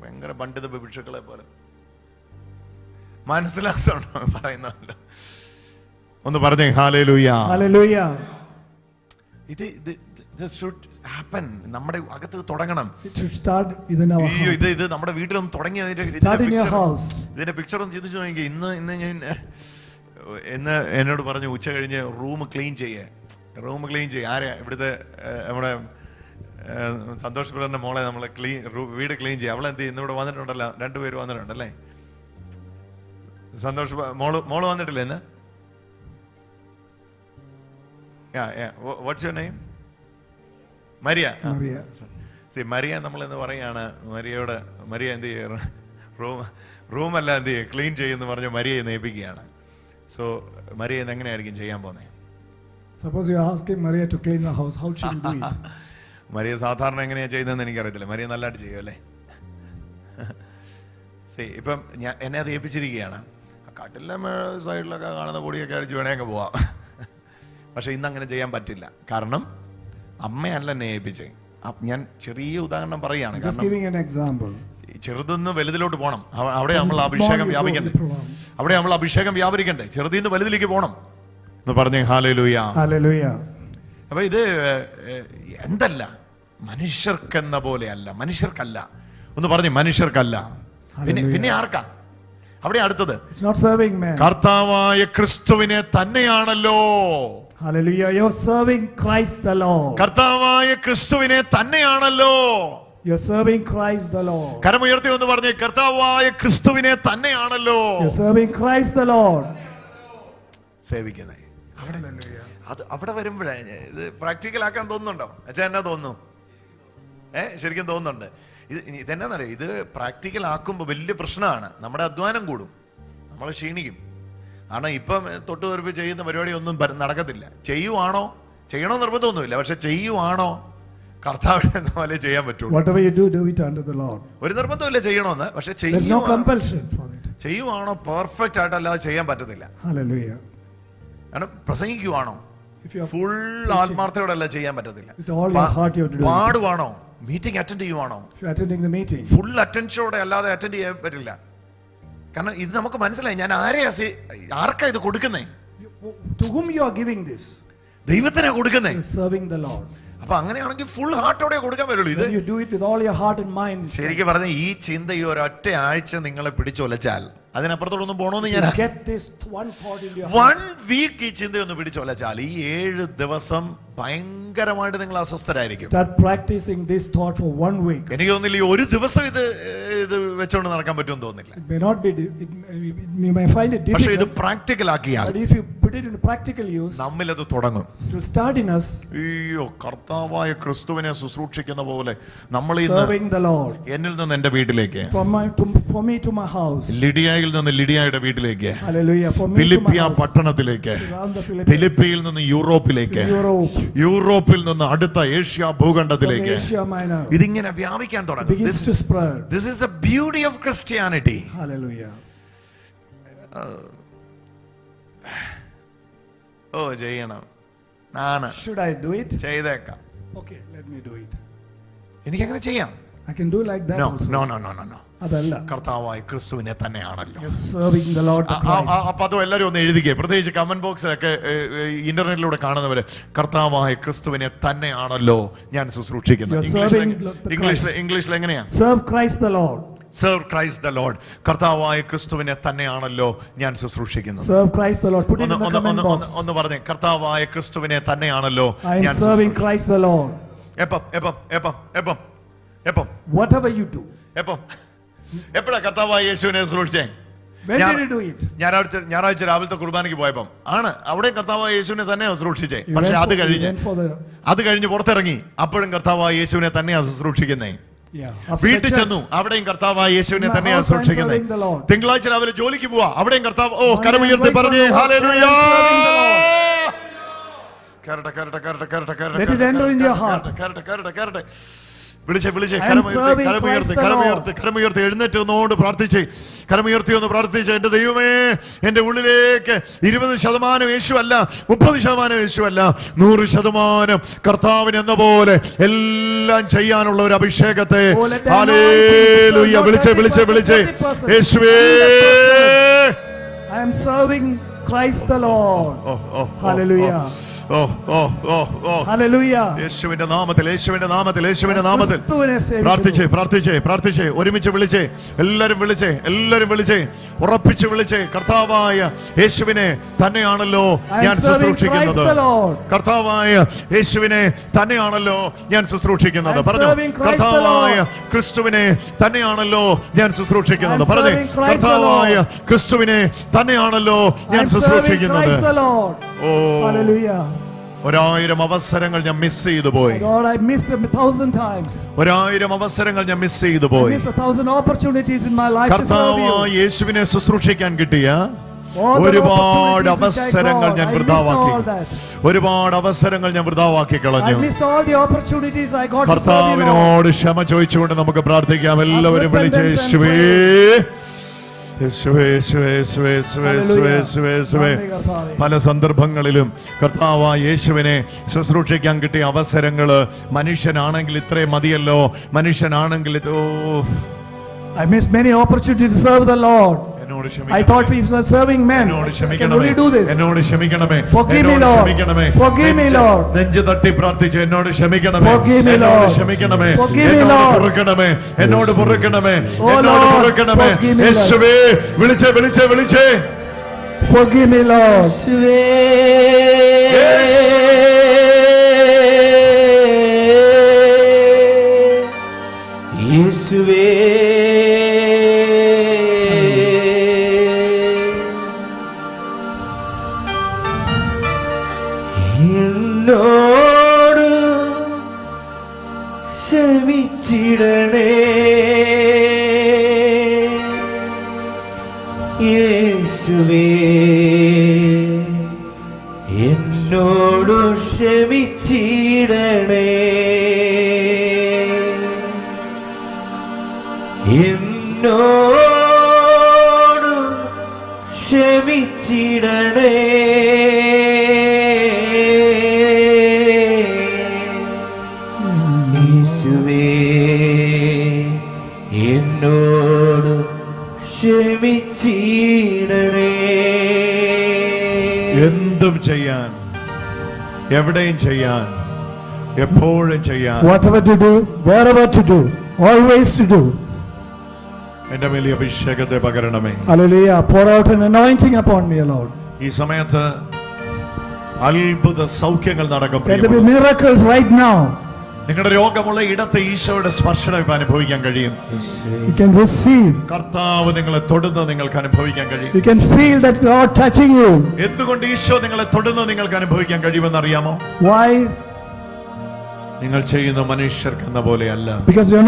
ഭയങ്കര പണ്ഡിത ബിക്ഷുക്കളെ പോലെ മനസ്സിലാത്തോണ്ടോ പറയുന്നല്ലോ. ഒന്ന് പറഞ്ഞേ ഹല്ലേലൂയ. ഇത് should happen. നമ്മുടെ അകത്ത് തുടങ്ങണം. ഇത് നമ്മുടെ വീട്ടിലൊന്ന് തുടങ്ങി ഇതിന്റെ പിക്ചർ ഒന്ന് ചിന്തിച്ചു നോക്കി. ഇന്ന് ഞാൻ എന്നോട് പറഞ്ഞു ഉച്ച കഴിഞ്ഞ് റൂം ക്ലീൻ ചെയ്യേ. ആരെയാ ഇവിടുത്തെ നമ്മുടെ സന്തോഷ് ബ്രദറിന്റെ മോളെ നമ്മളെ വീട് ക്ലീൻ ചെയ്യുക. അവളെന്ത് ചെയ്യുന്നു? ഇവിടെ വന്നിട്ടുണ്ടല്ലോ, 2 പേര് വന്നിട്ടുണ്ടല്ലേ. സന്തോഷ് മോള് വന്നിട്ടില്ലേ ഇന്ന്? What's your name? Maria. Maria നമ്മളെന്ന് പറയാണ്. മരിയ എന്ത് ചെയ്യുക, റൂമല്ല എന്ത് ചെയ്യുക, ക്ലീൻ ചെയ്യുമെന്ന് പറഞ്ഞ് മരിയയെ നേപ്പിക്കുകയാണ്. സോ മരിയ എങ്ങനെയായിരിക്കും ചെയ്യാൻ പോകുന്നത്? Suppose you are asking Maria to clean the house, how she will do it? Maria സാധാരണ എങ്ങനെയാ ചെയ്യുന്നതെന്ന് എനിക്കറിയത്തില്ല. മരിയ നല്ലതായിട്ട് ചെയ്യുമല്ലേ. ഇപ്പം എന്നെ അത് ഏൽപ്പിച്ചിരിക്കുകയാണ്. കട്ടിലെ സൈഡിലൊക്കെ കാണുന്ന പൊടിയൊക്കെ അടിച്ച് വേണമെങ്കിൽ പോവാം. പക്ഷെ ഇന്നങ്ങനെ ചെയ്യാൻ പറ്റില്ല. കാരണം അമ്മയല്ല എന്നെ ഏൽപ്പിച്ചേ. ഞാൻ ചെറിയ ഉദാഹരണം പറയുകയാണ്. ചെറുതിന്ന് വലുതിലോട്ട് പോകണം. അവിടെ നമ്മൾ അഭിഷേകം വ്യാപരിക്കണ്ടേ. ചെറുതിന്ന് വലുതിലേക്ക് പോകണം എന്ന് പറഞ്ഞേ. ഹല്ലേലൂയ. അപ്പൊ ഇത് എന്തല്ല മനുഷ്യർക്കെന്ന പോലെ അല്ല. മനുഷ്യർക്കല്ല. ഒന്ന് പറഞ്ഞേ മനുഷ്യർക്കല്ല. പിന്നെ ആർക്കാ അവിടെ അടുത്തത്? It's not serving man. കർത്താവായ ക്രിസ്തുവിനെ തന്നെയാണല്ലോ. Hallelujah. You're serving Christ the Lord. കർത്താവായ ക്രിസ്തുവിനെ തന്നെയാണല്ലോ. You're serving Christ the Lord. കരമുയർത്തി ഒന്ന് പറഞ്ഞേ, കർത്താവായ ക്രിസ്തുവിനെ തന്നെയാണല്ലോ You're serving Christ the Lord. സേവിക്കുന്നേ. അവിടെ വരുമ്പോഴേ ഇത് പ്രാക്ടിക്കൽ ആക്കാൻ തോന്നുന്നുണ്ടോ? അച്ഛാ എന്നാ തോന്നുന്നു? ശരിക്കും തോന്നുന്നുണ്ട്. ഇതെന്നാന്നറിയോ, ഇത് പ്രാക്ടിക്കൽ ആക്കുമ്പോൾ വലിയ പ്രശ്നമാണ്. നമ്മുടെ അധ്വാനം കൂടും, നമ്മൾ ക്ഷീണിക്കും. കാരണം ഇപ്പം തൊട്ട് തെറിപ്പ് ചെയ്യുന്ന പരിപാടി ഒന്നും നടക്കത്തില്ല. ചെയ്യുവാണോ? ചെയ്യണോ നിർബന്ധമൊന്നുമില്ല, പക്ഷെ ചെയ്യുവാണോ കർത്താവിനെ പോലെ ചെയ്യാൻ പറ്റുള്ളൂ. Whatever you do, do it unto the Lord. ഒരു നിർബന്ധമില്ല ചെയ്യണമെന്ന്, പക്ഷെ There's no compulsion for it. ചെയ്യുവാണോ പെർഫെക്റ്റ് ആയിട്ടല്ലാതെ ചെയ്യാൻ പറ്റത്തില്ല. Hallelujah. കാരണം പ്രസംഗിക്കുവാണോ ഫുൾ ആത്മാർത്ഥയോടല്ല ചെയ്യാൻ പറ്റത്തില്ല. With all your heart you have to do it. പാടുവാണോ, മീറ്റിംഗ് അറ്റൻഡ് ചെയ്യുവാണോ, If you're attending the meeting, full അറ്റൻഷനോടെ അല്ലാതെ അറ്റൻഡ് ചെയ്യാൻ പറ്റില്ല. കാരണം ഇത് നമുക്ക് മനസ്സിലായി, ഞാൻ ആർക്കാ ഇത് കൊടുക്കുന്നേ? to whom you are giving this? ദൈവത്തിനാ കൊടുക്കുന്നേ. You're serving the Lord. അപ്പൊ അങ്ങനെയാണെങ്കിൽ ഫുൾ ഹാർട്ടോടെ കൊടുക്കാൻ പറ്റുള്ളൂ. ഇത് When you do it with all your heart and mind. ശരിക്കും പറഞ്ഞ ഈ ചിന്ത ഈ ഒരൊറ്റ ആഴ്ച നിങ്ങളെ പിടിച്ചൊലച്ചാൽ, അതിനപ്പുറത്തോടൊന്നും പോണോന്ന് ഞാൻ Get this one thought in your heart. 1 week ഈ ചിന്തയൊന്ന് പിടിച്ചൊലച്ചാൽ ഈ 7 ദിവസം ഭയങ്കരമായിട്ട് നിങ്ങൾ അസ്വസ്ഥരായിരിക്കും. Start practicing this thought for 1 week. എനിക്ക് തോന്നുന്നില്ല ഈ ഒരു ദിവസം ഇത് വെച്ചോണ്ട് നടക്കാൻ പറ്റുമെന്ന് തോന്നുന്നില്ല. It may not be, you may find it പക്ഷെ ഇത് difficult. പ്രാക്ടിക്കൽ ആക്കിയാൽ, But if you put it in practical use, നമ്മിലത് തുടങ്ങും. it will start in us. അയ്യോ, കർത്താവായ ക്രിസ്തുവിനെ ശുശ്രൂഷിക്കുന്ന പോലെ നമ്മൾ Serving the Lord. എന്നിൽ നിന്ന് എന്റെ വീട്ടിലേക്ക്, For me to my house. ലിഡിയയിൽ നിന്ന് ലിഡിയയുടെ വീട്ടിലേക്ക്, Hallelujah. For me to my ഫിലിപ്പിയ house. പട്ടണത്തിലേക്ക്, Around the Philippines. ഫിലിപ്പിയിൽ നിന്ന് യൂറോപ്പിലേക്ക്, Europe. യൂറോപ്പിൽ നിന്ന് അടുത്ത ഏഷ്യ ഭൂഖണ്ഡത്തിലേക്ക് Asia Minor. ഇതിങ്ങനെ വ്യാപിക്കാൻ തുടങ്ങും. Begins to spread. This is the beauty of Christianity. Hallelujah. ചെയ്യണം. Should I do it? ചെയ്തേക്കാം. Okay, let me do it. എനിക്കങ്ങനെ ചെയ്യാം. I can do like that also. No. അതല്ല. കർത്താവായ ക്രിസ്തുവിനെ തന്നെയാണല്ലോ. You're serving the Lord Christ. അപ്പൊ അതും എല്ലാവരും ഒന്ന് എഴുതിക്കേ, പ്രത്യേകിച്ച് കമന്റ് ബോക്സിലൊക്കെ ഇന്റർനെറ്റിലൂടെ കാണുന്നവര്, കർത്താവായ ക്രിസ്തുവിനെ തന്നെയാണല്ലോ ഞാൻ ശുശ്രൂഷിക്കുന്നത്. ഇംഗ്ലീഷിൽ എങ്ങനെയാ? Serve Christ the Lord. Serve Christ the Lord. കർത്താവായ ക്രിസ്തുവിനെ തന്നെയാണല്ലോ ഞാൻ ശുശ്രൂഷിക്കുന്നത്. Serve Christ the Lord. Put it in the comment box. ഒന്ന് പറഞ്ഞേ, കർത്താവായ ക്രിസ്തുവിനെ തന്നെയാണല്ലോ I am serving Christ the Lord. എപ്പം Whatever you do. എപ്പോഴാ കർത്താവായ യേശുവിനെ ശുശ്രൂഷിച്ചേ? When did you do it? ഞായറാഴ്ച രാവിലത്തെ കുർബാനയ്ക്ക് പോയപ്പം ആണ്. അവിടെ കർത്താവായ യേശുവിനെ തന്നെ ശുശ്രൂഷിച്ചേ. പക്ഷെ അത് കഴിഞ്ഞ് പുറത്തിറങ്ങി, അപ്പോഴും കർത്താവായ യേശുവിനെ തന്നെയാ ശുശ്രൂഷിക്കുന്നേ. വീട്ടിൽ ചെന്നു, അവിടെയും കർത്താവായ യേശുവിനെ തന്നെയാ ശുശ്രൂഷിക്കുന്നത്. തിങ്കളാഴ്ച രാവിലെ ജോലിക്ക് പോവാ, അവിടെയും കർത്താവ് കരമുയർത്തി പറഞ്ഞേ hallelujah. Let it enter in your heart. വിളിച്ചേ കരമുയർത്തി എഴുന്നേറ്റ് ഒന്നുകൊണ്ട് പ്രാർത്ഥിച്ചേ. കരമുയർത്തി ഒന്ന് പ്രാർത്ഥിച്ചേ, എന്റെ ദൈവമേ, എന്റെ ഉള്ളിലേക്ക് 20% യേശു അല്ല, 30% യേശു അല്ല, 100% കർത്താവിന് എന്ന പോലെ എല്ലാം ചെയ്യാനുള്ള ഒരു അഭിഷേകത്തെ ഹല്ലേലൂയ. വിളിച്ചേ യേശുവേ. I am serving Christ the Lord. Hallelujah. Hallelujah. യേശുവിന്റെ നാമത്തിൽ പ്രാർത്ഥിച്ചേ. ഒരുമിച്ച് വിളിച്ചേ, എല്ലാരും വിളിച്ചേ, ഉറപ്പിച്ച് വിളിച്ചേ. കർത്താവായ യേശുവിനെ തന്നെയാണല്ലോ ഞാൻ ശുശ്രൂഷിക്കുന്നത്. കർത്താവായ യേശുവിനെ തന്നെയാണല്ലോ ഞാൻ ശുശ്രൂഷിക്കുന്നത്. പറഞ്ഞു, കർത്താവായ ക്രിസ്തുവിനെ തന്നെയാണല്ലോ ഞാൻ ശുശ്രൂഷിക്കുന്നത്. പറഞ്ഞു, കർത്താവായ ക്രിസ്തുവിനെ തന്നെയാണല്ലോ ഞാൻ ശുശ്രൂഷിക്കുന്നത്. Hallelujah. 1000 അവസരങ്ങൾ ഞാൻ മിസ് ചെയ്തു പോയി. God, I missed 1000 times. 1000 അവസരങ്ങൾ ഞാൻ മിസ് ചെയ്തു പോയി. I missed 1000 opportunities in my life to serve you. കർത്താവായ യേശുവിനെ ശുശ്രൂഷിക്കാൻ കിട്ടിയ ഒരുപാട് അവസരങ്ങൾ ഞാൻ വൃഥാവാക്കി കളഞ്ഞു. കർത്താവിനോട് ക്ഷമ ചോദിച്ചുകൊണ്ട് നമുക്ക് പ്രാർത്ഥിക്കാം. എല്ലാവരും വിളിച്ച് യേശുവേ. പല സന്ദർഭങ്ങളിലും കർത്താവായ യേശുവിനെ ശുശ്രൂഷിക്കാൻ കിട്ടിയ അവസരങ്ങള് മനുഷ്യനാണെങ്കിൽ ഇത്രയും മതിയല്ലോ, മനുഷ്യനാണെങ്കിൽ I missed many opportunities to serve the Lord. എന്നോട് I thought we were serving men. I can only do this. എന്നോട് ക്ഷമിക്കണമേ. Forgive me, Lord. Forgive me, Lord. നെഞ്ചു തട്ടി പ്രാർത്ഥിച്ച് എന്നോട് ക്ഷമിക്കണമേ. Forgive me, എന്നോട് Lord. ക്ഷമിക്കണമേ. Forgive me, എന്നോട് Lord. പൊറുക്കണമേ. എന്നോട് പൊറുക്കണമേ. Oh, എന്നോട് Lord. പൊറുക്കണമേ. Forgive me, Lord. യേശുവേ വിളിച്ചേ വിളിച്ചേ വിളിച്ചേ. Forgive me, Lord. യേശുവേ എന്നോട് ക്ഷമിച്ചിടണേ യേശുവേ എന്നോട് ക്ഷമിച്ചിടണേ എന്നോട് ക്ഷമിച്ചിടണേ യേശുവേ എന്നോട് ക്ഷമിച്ചിടണേ. എന്തും ചെയ്യാൻ, എവിടെയും ചെയ്യാൻ, എപ്പോഴും ചെയ്യാൻ, Whatever to do, wherever to do, always to do. എന്റെ വലിയ അഭിഷേകത്തെ പകരണമേ. Hallelujah. Pour out an anointing upon me, Lord. ഈ സമയത്ത് അത്ഭുത സൗഖ്യങ്ങൾ നടക്കും. Let there be miracles right now. നിങ്ങളുടെ രോഗമുള്ള ഇടത്തെ ഈശോയുടെ സ്പർശനം ഇപ്പൊ അനുഭവിക്കാൻ കഴിയും. You can receive. കർത്താവ് നിങ്ങളെ തൊടുന്നത് നിങ്ങൾക്ക് അനുഭവിക്കാൻ കഴിയും. You can feel that God touching you. എന്തുകൊണ്ട് ഈശോ നിങ്ങളെ തൊടുന്നത് നിങ്ങൾക്ക് അനുഭവിക്കാൻ കഴിയുമെന്ന് അറിയാമോ? Why? നിങ്ങൾ ചെയ്യുന്ന മനുഷ്യർക്ക് എന്ന പോലെയല്ല. Because you are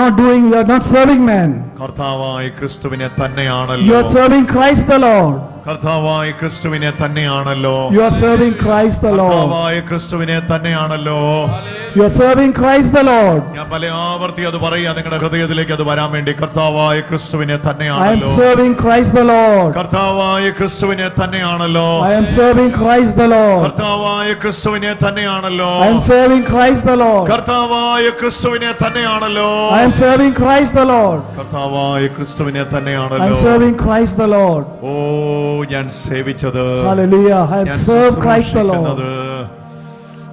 not serving man. കർത്താവായ ക്രിസ്തുവിനെ You തന്നെയാണല്ലോ. are serving Christ the Lord. കർത്താവായ ക്രിസ്തുവിനെ തന്നെയാണല്ലോ. You are serving Christ the Lord. കർത്താവായ ക്രിസ്തുവിനെ തന്നെയാണല്ലോ. You are serving Christ the Lord. ഞാൻ പല ആവർത്തി അത് പറയാ, നിങ്ങളുടെ ഹൃദയത്തിലേക്ക് അത് വരാൻ വേണ്ടി. കർത്താവായ ക്രിസ്തുവിനെ I am തന്നെയാണല്ലോ. serving Christ the Lord. കർത്താവായ ക്രിസ്തുവിനെ തന്നെയാണല്ലോ. I am serving Christ the Lord. കർത്താവായ ക്രിസ്തുവിനെ തന്നെയാണല്ലോ. I am serving Christ the Lord. കർത്താവായ ക്രിസ്തുവിനെ തന്നെയാണല്ലോ. I am serving Christ the Lord. കർത്താവായ ക്രിസ്തുവിനെ I am തന്നെയാണല്ലോ. serving Christ the Lord. ഓ ഞാൻ സേവിച്ചത്, Hallelujah. I have ഞാൻ served Christ the Lord. ശുശ്രൂഷിക്കുന്നത്,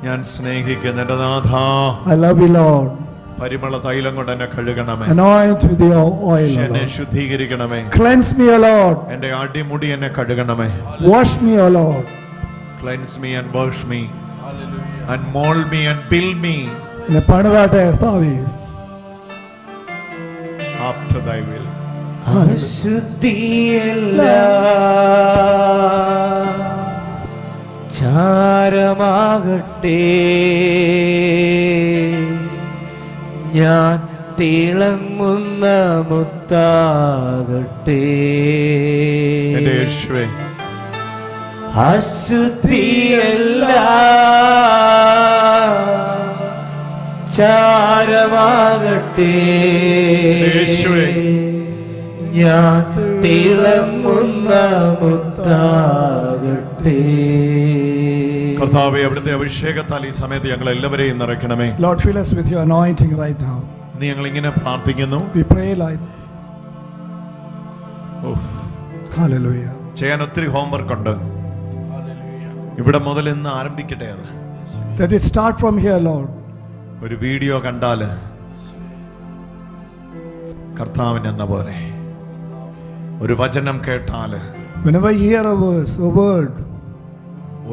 ഞാൻ സ്നേഹിക്കുന്ന എന്റെ നാഥ, I love you, Lord. പരിമള തൈലം കൊണ്ട് എന്നെ കഴുകണമേ. Anoint with your oil, O എന്നെ Lord. ശുദ്ധീകരിക്കണമേ. Cleanse me, O Lord. എന്റെ അടിമുടി എന്നെ കഴുകണമേ. Wash me, O Lord. Cleanse me and wash me and mold me and build me എന്നെ പണിതാട്ടെ കർത്താവേ. after thy will. അശുദ്ധിയല്ല ചാരമാകട്ടെ, ഞാൻ തിളങ്ങുന്ന മുത്താകട്ടെ. എന്റെ യേശുവേ, അശുദ്ധിയല്ല ചാരമാകട്ടെ, യേശുവേ, ഞാൻ തിളങ്ങുന്ന മുത്താകട്ടെ. കർത്താവേ, അവിടുത്തെ അഭിഷേകത്താൽ ഈ സമയത്ത് ഞങ്ങൾ എല്ലാവരെയും നിറയ്ക്കണമേ. Lord, fill us with your anointing right now. ഇന്ന് ഞങ്ങൾ ഇങ്ങനെ പ്രാർത്ഥിക്കുന്നു. We pray like, hallelujah. ചെയ്യാൻ ഒത്തിരി ഹോംവർക്ക് ഉണ്ട്. ഇവിടെ മുതൽ ഇന്ന് ആരംഭിക്കട്ടെ. അത് Let it start from here, Lord. ഒരു വീഡിയോ കണ്ടാല് കർത്താവിന് എന്ന പോലെ, ഒരു വചനം കേട്ടാല്, Whenever you hear a verse, a word,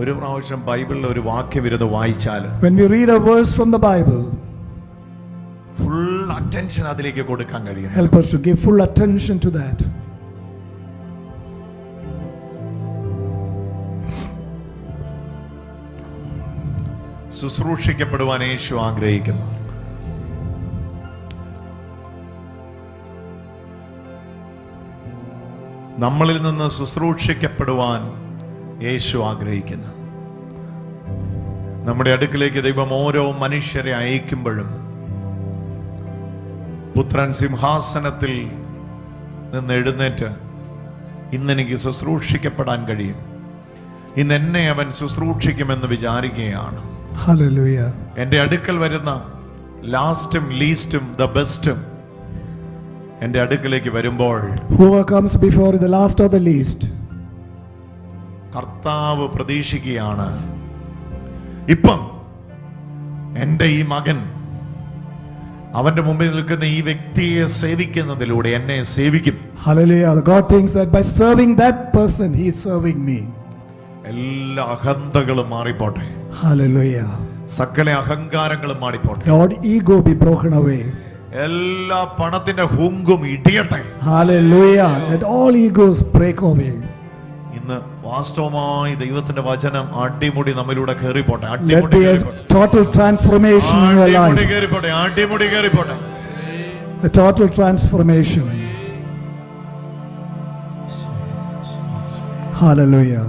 ഒരു പ്രാവശ്യം ബൈബിളിൽ ഒരു വാക്യം ഇരുന്ന് വായിച്ചാല്, when we read a verse from the Bible, full attention അതിലേക്ക് കൊടുക്കാൻ കഴിയും. help us to give full attention to that. ശുശ്രൂഷിക്കപ്പെടുവാൻ യേശു ആഗ്രഹിക്കുന്നു. നമ്മളിൽ നിന്ന് ശുശ്രൂഷിക്കപ്പെടുവാൻ യേശു ആഗ്രഹിക്കുന്നു. നമ്മുടെ അടുക്കിലേക്ക് ദൈവം ഓരോ മനുഷ്യരെ അയക്കുമ്പോഴും പുത്രൻ സിംഹാസനത്തിൽ നിന്ന് എഴുന്നേറ്റ് ഇന്നെനിക്ക് ശുശ്രൂഷിക്കപ്പെടാൻ കഴിയും, ഇന്ന് എന്നെ അവൻ ശുശ്രൂഷിക്കുമെന്ന് വിചാരിക്കുകയാണ്. Hallelujah. എൻ്റെ അടുക്കൽ വരുന്ന ലാസ്റ്റും ലീസ്റ്റും ദ ബെസ്റ്റും എൻ്റെ അടുക്കിലേക്ക് വരുമ്പോൾ whoever comes before the last or the least, കർത്താവ് പ്രതീക്ഷിക്കുകയാണ്, ഇപ്പം എൻ്റെ ഈ മകൻ അവന്റെ മുമ്പിൽ നിൽക്കുന്ന ഈ വ്യക്തിയെ സേവിക്കുന്നതിലൂടെ എന്നെ സേവിക്കും. hallelujah, God thinks that by serving that person he is serving me. എല്ലാ അഹന്തകളും മാറിപ്പോട്ടെ, Hallelujah. സകല അഹങ്കാരങ്ങളും മാറിപ്പോട്ടെ, Lord, ego be broken away. എല്ലാ പണത്തിന്റെ ഹുങ്കും ഇടിയട്ടെ. Hallelujah, let all egos break away. ഇന്ന് വാസ്തവമായി ദൈവത്തിന്റെ വചനം അടിമുടി നമ്മിലൂടെ കേറിപ്പോട്ടെ. Let be a total transformation in your life. അടിമുടി കേറിപ്പോട്ടെ. A total transformation. Hallelujah.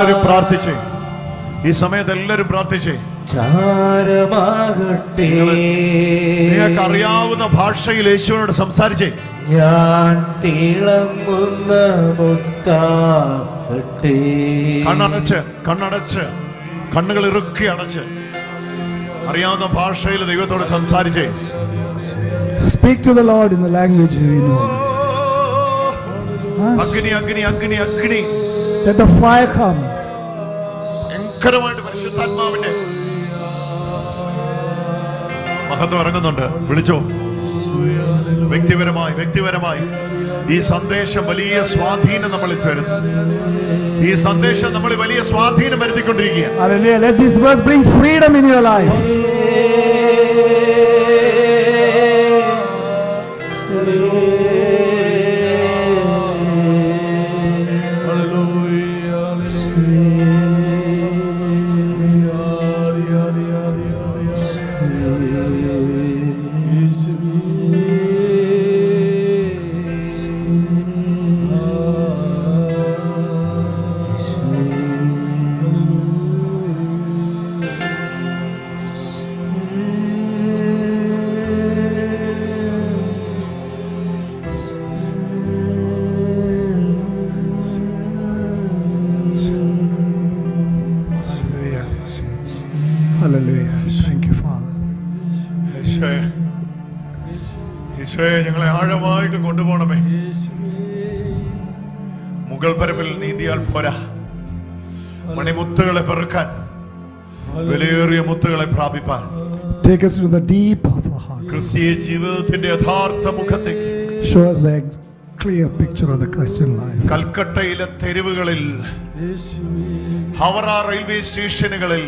എല്ലാവരും പ്രാർത്ഥിച്ചേ, ഈ സമയത്ത് എല്ലാവരും പ്രാർത്ഥിച്ചേ. നിങ്ങൾക്ക് അറിയാവുന്ന ഭാഷയിൽ യേശുവിനോട് സംസാരിച്ചേ. ഞാൻ തിളങ്ങുന്ന മുത്താകട്ടെ. കണ്ണടച്ച് കണ്ണുകൾ ഇറുക്കി അടച്ച് അറിയാവുന്ന ഭാഷയിൽ ദൈവത്തോട് സംസാരിച്ചേ. Speak to the Lord in the language you know. അഗ്നി അഗ്നി അഗ്നി അഗ്നി. Let the fire come. ഭയങ്കരമായിട്ട് പരിശുദ്ധാത്മാവിന്റെ മഹത്വം ഇറങ്ങുന്നുണ്ട്. വിളിച്ചോ, വ്യക്തിപരമായി ഈ സന്ദേശം വലിയ സ്വാധീനം നമ്മളിൽ വരുന്നു. ഈ സന്ദേശം നമ്മൾ വലിയ സ്വാധീനം വരുത്തിക്കൊണ്ടിരിക്കുക. Hallelujah. Let this verse bring freedom in your life. Hallelujah. Thank you, Father. ഈശോയെ, ഞങ്ങളെ ആഴമായിട്ട് കൊണ്ടുപോകണമേ. മുഗൾ പരപ്പിൽ നീതിയാൽ പോരാ, മണിമുത്തുകളെ പെറുക്കാൻ, വിലയേറിയ മുത്തുകളെ പ്രാപിപ്പാൻ. Take us to the deep of our heart. ക്രിസ്തീയ ജീവിതത്തിന്റെ യഥാർത്ഥ മുഖത്തേക്ക്. Show us the clear picture of the Christian life. കൽക്കട്ടയിലെ തെരുവുകളിൽ, ഹവറ റെയിൽവേ സ്റ്റേഷനുകളിൽ,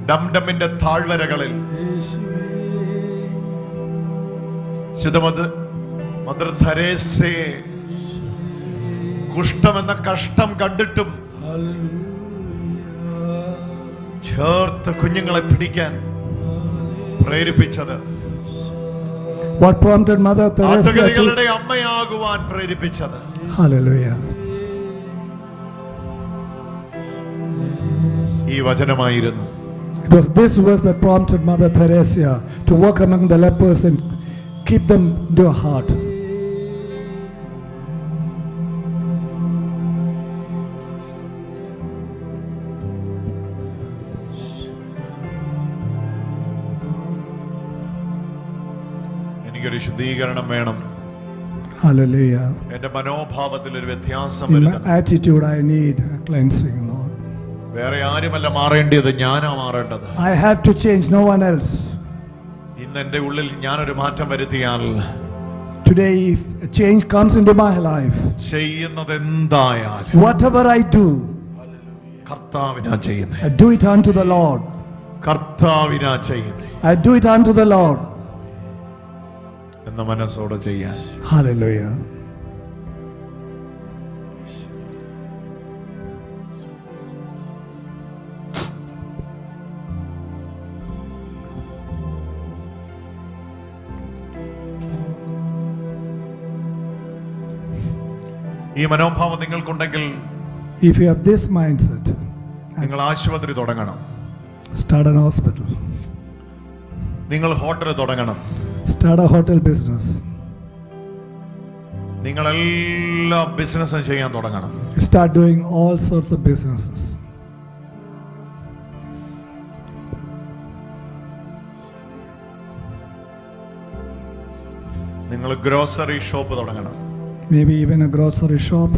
ഡംഡമിന്റെ താഴ്വരകളിൽ, മദർ തെരേസയെ കുഷ്ഠമെന്ന കഷ്ടം കണ്ടിട്ടും ചേർത്ത് കുഞ്ഞുങ്ങളെ പിടിക്കാൻ പ്രേരിപ്പിച്ചത്, What prompted Mother Teresa to... അമ്മയാകുവാൻ പ്രേരിപ്പിച്ചത്. Hallelujah. ഈ വചനമായിരുന്നു. It was this verse that prompted Mother Teresa to walk among the lepers and keep them to her heart. എനിക്കൊരു ശുദ്ധീകരണം വേണം. Hallelujah. എന്റെ മനോഭാവത്തിൽ ഒരു വ്യത്യാസം In my വരുത്തണം. attitude, I need a cleansing, Lord. വേറെ ആരുമല്ല മാറേണ്ടത്, ഞാനാ മാറേണ്ടത്. I have to change, no one else. ഇന്ന് എന്റെ ഉള്ളിൽ ഞാനൊരു മാറ്റം വരുത്തിയാൽ, Today, if a change comes into my life, ചെയ്യുന്നത് എന്തായാലും whatever I do, കർത്താവിനാ ചെയ്യുന്നേ. I do it unto the Lord. കർത്താവിനാ ചെയ്യുന്നേ I do it unto the Lord. എന്ന മനസ്സോടെ ചെയ്യാൻ. Hallelujah. ഈ മനോഭാവം നിങ്ങൾക്കുണ്ടെങ്കിൽ, If you have this mindset, നിങ്ങൾ ആശുപത്രി തുടങ്ങണം, start an hospital. നിങ്ങൾ ഹോട്ടൽ തുടങ്ങണം, Start a hotel business. നിങ്ങളെല്ലാ ബിസിനസ്സും ചെയ്യാൻ തുടങ്ങണം. Start doing all sorts of businesses. നിങ്ങൾ ഗ്രോസറി ഷോപ്പ് തുടങ്ങണം. Maybe even a grocery shop.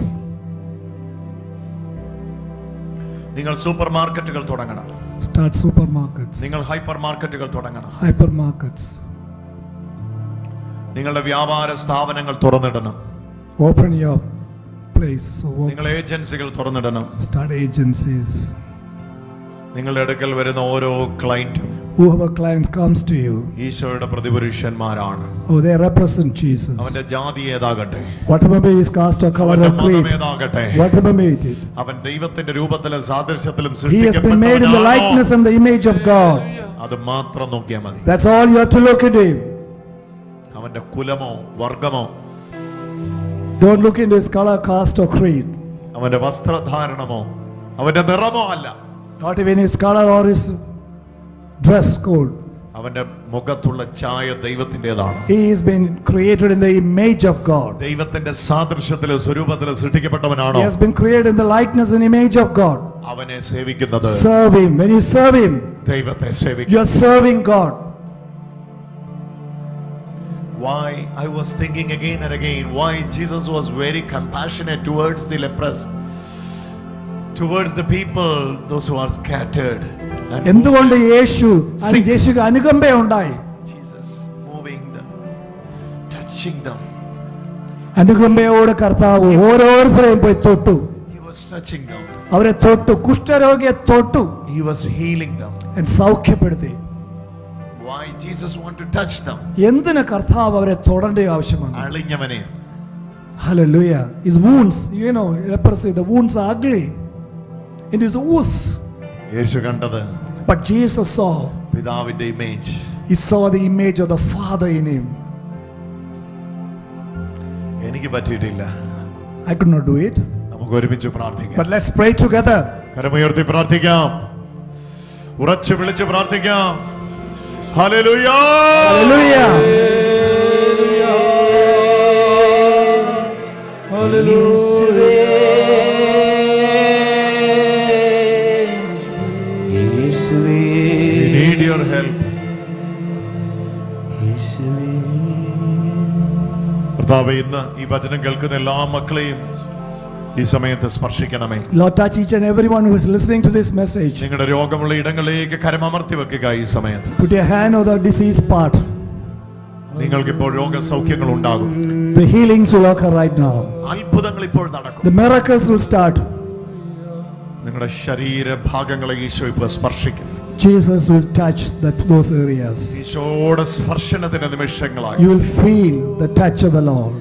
നിങ്ങൾ സൂപ്പർ മാർക്കറ്റുകൾ തുടങ്ങണം. Start supermarkets. നിങ്ങൾ ഹൈപ്പർ മാർക്കറ്റുകൾ തുടങ്ങണം. Hypermarkets. നിങ്ങളുടെ വ്യാപാര സ്ഥാപനങ്ങൾ തുറന്നിടണം. Open your place. So നിങ്ങൾ ഏജൻസികൾ തുറന്നിടണം. start agencies. നിങ്ങളുടെ അടുക്കൽ വരുന്ന ഓരോ ക്ലയന്റും Whoever client comes to you, ഈശോയുടെ പ്രതിപുരുഷന്മാരാണ്. oh, they represent Jesus. അവന്റെ ജാതി ഏതാകട്ടെ, Whatever may his caste or color അവന്റെ or creed, മതം ഏതാകട്ടെ, whatever may it is, അവൻ ദൈവത്തിന്റെ രൂപത്തിലും സാദൃശ്യത്തിലും he has been made in the likeness and the image of God. അത് മാത്രം നോക്കിയാൽ മതി. That's all you have to look at him. അവന്റെ കുലമോ വർഗമോ, Don't look into his color, caste or creed. അവന്റെ വസ്ത്രധാരണമോ, അവന്റെ നിറമോ അല്ല, Not even his color or his dress code. അവന്റെ മുഖത്തുള്ള ഛായ ദൈവത്തിന്റേതാണ്. He has been created in the image of God. ദൈവത്തിന്റെ സാദൃശ്യത്തിലും സ്വരൂപത്തിലും സൃഷ്ടിക്കപ്പെട്ടവനാണോ, He has been created in the likeness and image of God. അവനെ സേവിക്കുന്നത് Serve him. When you serve him, ദൈവത്തെ you സേവിക്കും. are serving God. Why I was thinking again and again why Jesus was very compassionate towards the lepers, towards the people, those who are scattered. And എന്തുകൊണ്ട് യേശുക്ക് അനുകമ്പയുണ്ടായി? Jesus moving them, touching them. അനുകമ്പയോടെ കർത്താവ് ഓരോരുത്തരെയും പോയി തൊട്ടു. He was touching them. അവരെ തൊട്ടു, കുഷ്ഠരോഗിയെ തൊട്ടു, He was healing them. സൗഖ്യപ്പെടുത്തി. Why Jesus want to touch them? എന്തിന് കർത്താവ് അവരെ തൊടേണ്ട ആവശ്യം വന്നു? അളിഞ്ഞവനെ. Hallelujah. His wounds, you know, leprosy, the wounds are ugly. It is ooze. യേശു കണ്ടത് But Jesus saw, പിതാവിന്റെ image. he saw the image of the Father in him. എനിക്ക് പറ്റിയിട്ടില്ല. I could not do it. നമുക്ക് ഒരുമിച്ച് പ്രാർത്ഥിക്കാം. But let's pray together. കരമുയർത്തി പ്രാർത്ഥിക്കാം. ഉറച്ചു വിളിച്ച് പ്രാർത്ഥിക്കാം. Hallelujah. Hallelujah. We need your help. കർത്താവേ, ഇന്ന് ഈ വചനം കേൾക്കുന്ന എല്ലാ മക്കളെയും ഈ സമയത്ത് സ്പർശിക്കണമേ. Lord, touch each and everyone who is listening to this message. നിങ്ങളുടെ രോഗമുള്ള ഇടങ്ങളിലേക്ക് കരമമർത്തി വെക്കുക. ഈ സമയത്ത് Put your hand on the diseased part. നിങ്ങൾക്ക് ഇപ്പോൾ രോഗസൗഖ്യങ്ങൾ ഉണ്ടാകും. The healings will occur right now. അത്ഭുതങ്ങൾ ഇപ്പോൾ നടക്കും. The miracles will start. നിങ്ങളുടെ ശരീരഭാഗങ്ങളെ ഈശോ ഇപ്പോൾ സ്പർശിക്കും. Jesus will touch those areas. ഈശോയുടെ സ്പർശനത്തിന്റെ നിമിഷങ്ങളായി You will feel the touch of the Lord.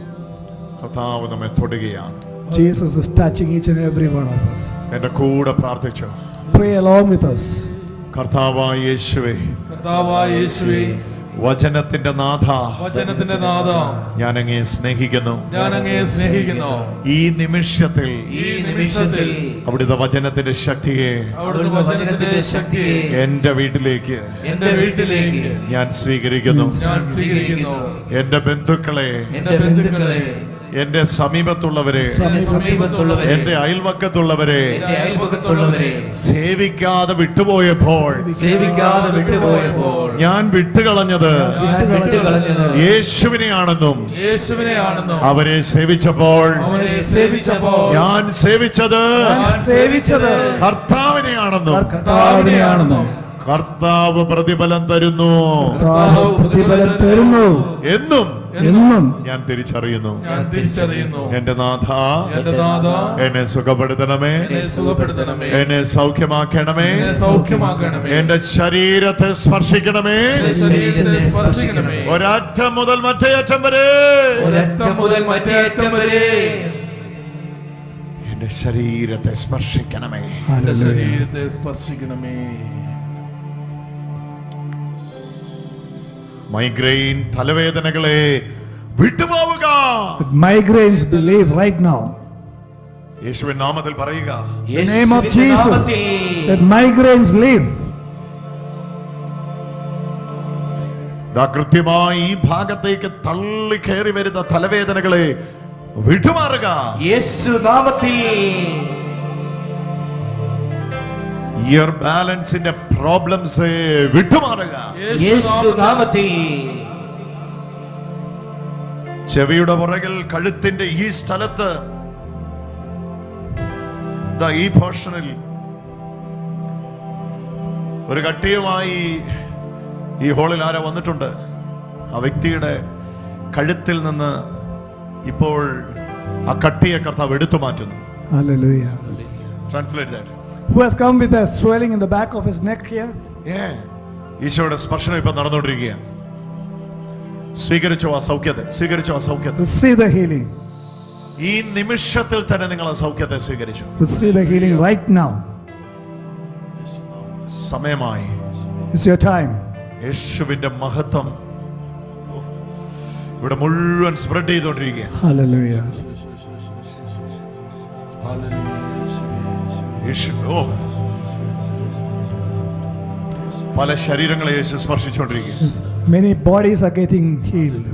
കർത്താവ് നമ്മെ തൊടുകയാണ്. Jesus is touching each and every one of us. എന്റെ കൂടെ പ്രാർത്ഥിച്ചു. Pray along with us. കർത്താവായ യേശുവേ, കർത്താവായ യേശുവേ, വചനത്തിന്റെ നാഥ, വചനത്തിന്റെ നാഥ, ഞാൻ അങ്ങയെ സ്നേഹിക്കുന്നു. ഞാൻ അങ്ങയെ സ്നേഹിക്കുന്നു. ഈ നിമിഷത്തിൽ അവിടുത്തെ വചനത്തിന്റെ ശക്തിയെ അവിടുത്തെ വചനത്തിന്റെ ശക്തിയെ എന്റെ വീട്ടിലേക്ക് ഞാൻ സ്വീകരിക്കുന്നു. എന്റെ ബന്ധുക്കളെ, എന്റെ സമീപത്തുള്ളവരെ, എന്റെ അയൽവക്കത്തുള്ളവരെ സേവിക്കാതെ വിട്ടുപോയപ്പോൾ ഞാൻ വിട്ടുകളഞ്ഞത് യേശുവിനെയാണെന്നും അവരെ സേവിച്ചപ്പോൾ ഞാൻ സേവിച്ചത് കർത്താവിനെയാണെന്നും കർത്താവ് പ്രതിഫലം തരുന്നു എന്നും ഞാൻ തിരിച്ചറിയുന്നു. എന്റെ നാഥ, എന്നെ സുഖപ്പെടുത്തണമേ, എന്നെ സൗഖ്യമാക്കണമേ, എന്റെ ശരീരത്തെ സ്പർശിക്കണമേ, ഒരറ്റം മുതൽ മറ്റേ അറ്റം വരെ എന്റെ ശരീരത്തെ സ്പർശിക്കണമേ. Migraine തലവേദനകളെ വിട്ടുപോവുക. Migraines believe right now. യേശുവിൻ നാമത്തിൽ പറയുക. In the name of Jesus, that migraines leave. കൃത്യമായി ഈ ഭാഗത്തേക്ക് തള്ളി കയറി വരുന്ന തലവേദനകളെ വിട്ടുമാറുക യേശു നാമത്തിൽ. ഇയർ ബാലൻസിന്റെ പ്രോബ്ലംസ് വിട്ടുമാറുക യേശു നാമത്തിൽ. ചെവിയുടെ പുറകിൽ കഴുത്തിന്റെ ഈ സ്ഥലത്ത് ഈ പോർഷനിൽ ഒരു കട്ടിയുമായി ഈ ഹോളിൽ ആരോ വന്നിട്ടുണ്ട്. ആ വ്യക്തിയുടെ കഴുത്തിൽ നിന്ന് ഇപ്പോൾ ആ കട്ടിയെ കർത്താവ് എടുത്തു മാറ്റുന്നു. Hallelujah. Translate that. Who has come with a swelling in the back of his neck here? ഈശോയുടെ സ്പർശനം ഇപ്പൊ നടന്നുകൊണ്ടിരിക്കുകയാണ്. സ്വീകരിച്ചോ ആ സൗഖ്യത്തെ, സ്വീകരിച്ചോ ആ സൗഖ്യത്തെ. Receive the healing. ഈ നിമിഷത്തിൽ തന്നെ നിങ്ങൾ ആ സൗഖ്യത്തെ സ്വീകരിച്ചു. Receive the healing right now. സമയമായി. It's your time. യേശുവിന്റെ മഹത്വം ഇവിടെ മുഴുവൻ സ്പ്രെഡ് ചെയ്തുകൊണ്ടിരിക്കുക. Hallelujah. പല ശരീരങ്ങളെ യേശു സ്പർശിച്ചുകൊണ്ടിരിക്കുക. Many bodies are getting healed.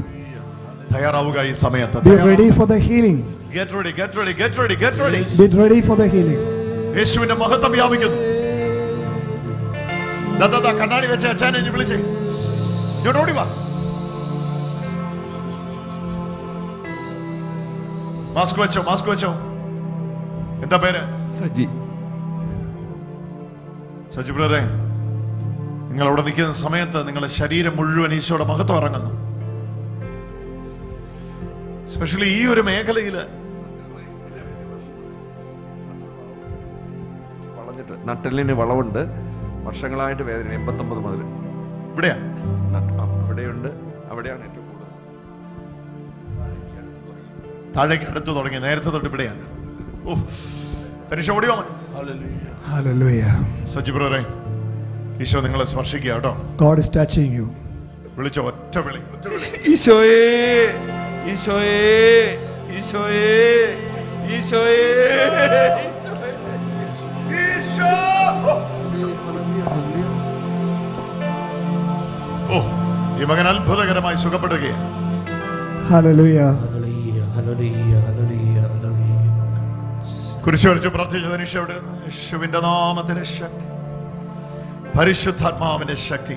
തയ്യാറാവുക ഈ സമയത്ത്. Be ready for the healing. Get ready, get ready, get ready, get ready. Be ready for the healing. യേശുവിന്റെ മഹത്വം വ്യാപിക്കുന്നു. കണ്ണാടി വെച്ച് അച്ഛനെ വിളിച്ചേ, ഓടി വാ. മാസ്ക് വെച്ചോ, മാസ്ക് വെച്ചോ. എന്താ പേര്? സജി. സജി ബ്രദറെ, നിങ്ങൾ അവിടെ നിൽക്കുന്ന സമയത്ത് നിങ്ങളുടെ ശരീരം മുഴുവൻ ഈശോയുടെ മഹത്വം ഇറങ്ങുന്നു. സ്പെഷ്യലി ഈ ഒരു മേഖലയില് വളഞ്ഞിട്ട് നട്ടലിന് വളവുണ്ട്. വർഷങ്ങളായിട്ട് വേദന 89 മുതൽ. ഇവിടെയാ? അവിടെയുണ്ട്, അവിടെയാണ് ഏറ്റവും കൂടുതൽ. താഴേക്ക് അടുത്ത് തുടങ്ങി, നേരത്തെ തൊട്ട് ഇവിടെയാണ്. Hallelujah. സജി ബ്രദറെ, ഈശോ നിങ്ങളെ സ്പർശിക്കുക കേട്ടോ. God is touching you. വിളിച്ചോ, ഒറ്റ വിളി. ഈശോയേ, ഈശോയേ, ഈശോയേ, ഈശോയേ. ഈ മകൻ അത്ഭുതകരമായി സുഖപ്പെടുകയാണ്. Hallelujah. കുരിശ് വരച്ച് പ്രാർത്ഥിച്ചതിന് യേശുവിന്റെ നാമത്തിന്റെ ശക്തി, പരിശുദ്ധാത്മാവിന്റെ ശക്തി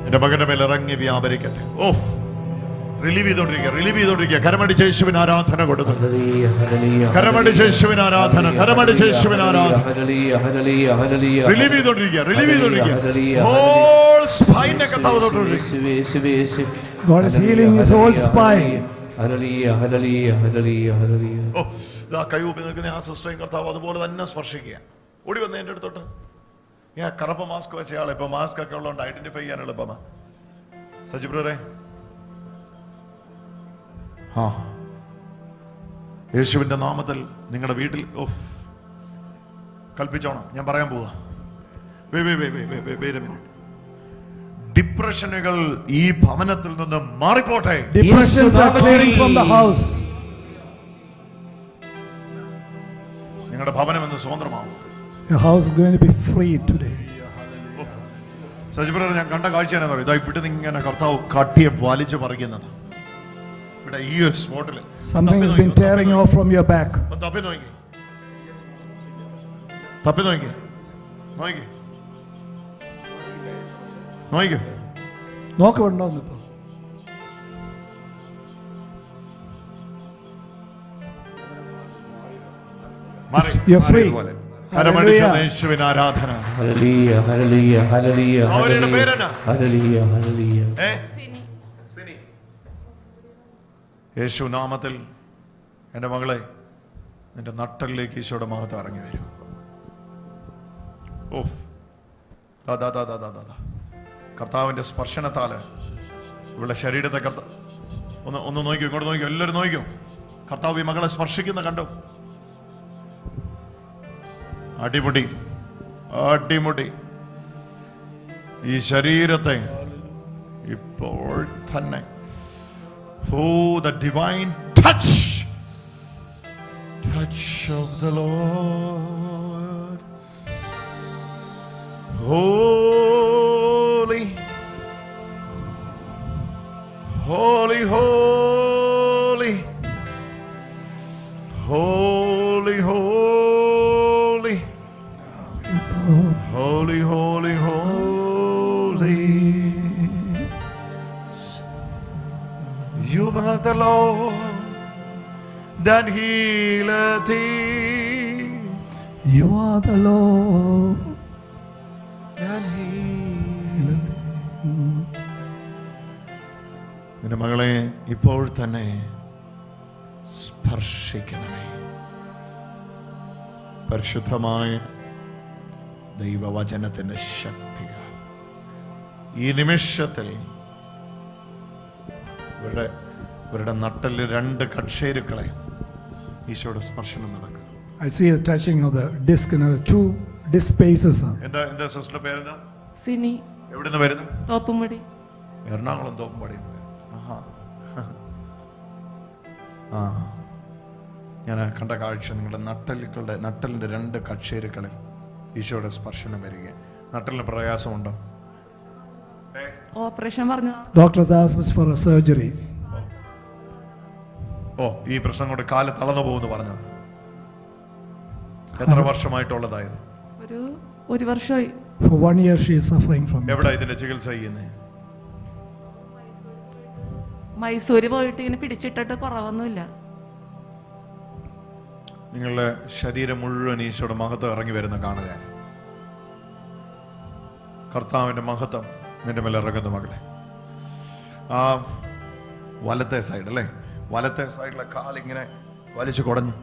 എന്റെ മകന്റെ മേൽ ഇറങ്ങി വ്യാപരിക്കട്ടെ. റിലീവ് ചെയ്തോണ്ടിരിക്കുക, റിലീവ് ചെയ്തോണ്ടിരിക്കുക. കരമടിച്ച് യേശുവിന് ആരാധന കൊടുത്തു. കരമടിച്ച് യേശുവിന് ആരാധന, കരമടിച്ച് യേശുവിന് ആരാധന. റിലീവ് ചെയ്തോണ്ടിരിക്കുക, റിലീവ് ചെയ്തോണ്ടിരിക്കുക. ഹോൾ സ്പൈനെ കർത്താവ് തൊട്ടുകൊണ്ടിരിക്കുക. God is healing his whole spine. കൈകൂപ്പി നിൽക്കുന്ന ആ സിസ്റ്ററേയും കർത്താവ് അതുപോലെ തന്നെ സ്പർശിക്കുക. ഓടി വന്ന് എൻ്റെ അടുത്തോട്ട്. ഞാൻ കറുപ്പ് മാസ്ക് വെച്ച ആളെ ഇപ്പൊ മാസ്ക് ഒക്കെ ഉള്ളതുകൊണ്ട് ഐഡന്റിഫൈ ചെയ്യാൻ എളുപ്പമാ. സജി ബ്രദറെ, യേശുവിന്റെ നാമത്തിൽ നിങ്ങളുടെ വീട്ടിൽ കൽപ്പിച്ചോണം. ഞാൻ പറയാൻ പോവാ. ഡിപ്രഷനുകൾ ഈ ഭവനത്തിൽ നിന്ന് മാറിപ്പോട്ടെ. Depressions are clearing from the house. നിങ്ങളുടെ ഭവനം എന്ന് സ്വതന്ത്രമാവും. Your house is going to be free today. Saji brother, ഞാൻ കണ്ട കാഴ്ചയാണെന്ന് പറയും. ഇതാ ഇവിടെ ഇങ്ങനെ കർത്താവ് കാട്ടിയെ വലിച്ചു പറിക്കുന്നത്. ഇവിടെ ഈ ഒരു സ്പോട്ടില് Something has been tearing off from your back. തപ്പി നോക്കി, തപ്പി നോക്കി, നോക്കി നോക്കി. നോക്കുന്നുണ്ടോന്ന് ഇപ്പൊ? You're free. Hallelujah. യേശുവിന് ആരാധന. ഹല്ലേലൂയ, ഹല്ലേലൂയ, ഹല്ലേലൂയ, സഹോദരിയുടെ പേരെന്നാ? Hallelujah, hallelujah. യേശു നാമത്തിൽ എൻ്റെ മകളെ, നിന്റെ നട്ടലിലേക്ക് ഈശോയുടെ മഹത്വം ഇറങ്ങി വരും. കർത്താവിന്റെ സ്പർശനത്താല് ഇവിടെ ശരീരത്തെ ഒന്ന് നോക്കിയോ, ഇങ്ങോട്ട് നോക്കിയോ, എല്ലാവരും നോക്കിയോ. കർത്താവ് ഈ മകളെ സ്പർശിക്കുന്ന കണ്ടോ? അടിമുടി, അടിമുടി ഈ ശരീരത്തെ ഇപ്പോൾ തന്നെ. The divine touch of the Lord. Holy, Holy, holy, holy, holy, holy. You are the Lord that healeth thee. You are the Lord. That healeth thee. നിന്റെ മകളെ ഇപ്പോൾ തന്നെ സ്പർശിക്കണമേ. പരിശുദ്ധമായ ദൈവവചനത്തിന്റെ ശക്തിയാൽ ഈ നിമിഷത്തിൽ ഇവരുടെ നട്ടല് 2 കക്ഷേരുക്കളെ ഈശോയുടെ സ്പർശനം നടക്കും. I see the touching of the disc in 2 disc spaces. എന്താ സിസ്റ്റർ പേരെന്താ? സിനി. എവിടുന്ന് വരുന്നു? തോപ്പുംപടി. എറണാകുളം തോപ്പുംപടി. ആ, ഞാൻ കണ്ട കാഴ്ച നിങ്ങളുടെ നട്ടലിന്റെ 2 കക്ഷേരുക്കളിൽ ഈശോയുടെ സ്പർശനം വരിക. നട്ടലിന് പ്രയാസമുണ്ടോ? ഓപ്പറേഷൻ പറഞ്ഞു. Doctors asked us for a surgery. ഈ പ്രശ്നം കൊണ്ട് കാല് തളർന്നു പോകുന്നു പറഞ്ഞത് എത്ര വർഷമായിട്ടുള്ളതായത്? ഒരു വർഷമായി. For 1 year she is suffering from it. എവിടെ ഇതിന്റെ ചികിത്സ ചെയ്യുന്നേ? മൈസൂര് പോയിട്ട് ഇങ്ങനെ പിടിച്ചിട്ടിട്ട് കുറവൊന്നുമില്ല. നിങ്ങളുടെ ശരീരം മുഴുവൻ ഈശോയുടെ മഹത്വം ഇറങ്ങി വരുന്ന കാണുക. കർത്താവിന്റെ മഹത്വം നിന്റെ മേലെ ഇറങ്ങുന്നു മകളെ. ആ വലത്തെ സൈഡ് അല്ലേ, വലത്തെ സൈഡിലെ കാലിങ്ങനെ വലിച്ചു കുടഞ്ഞു.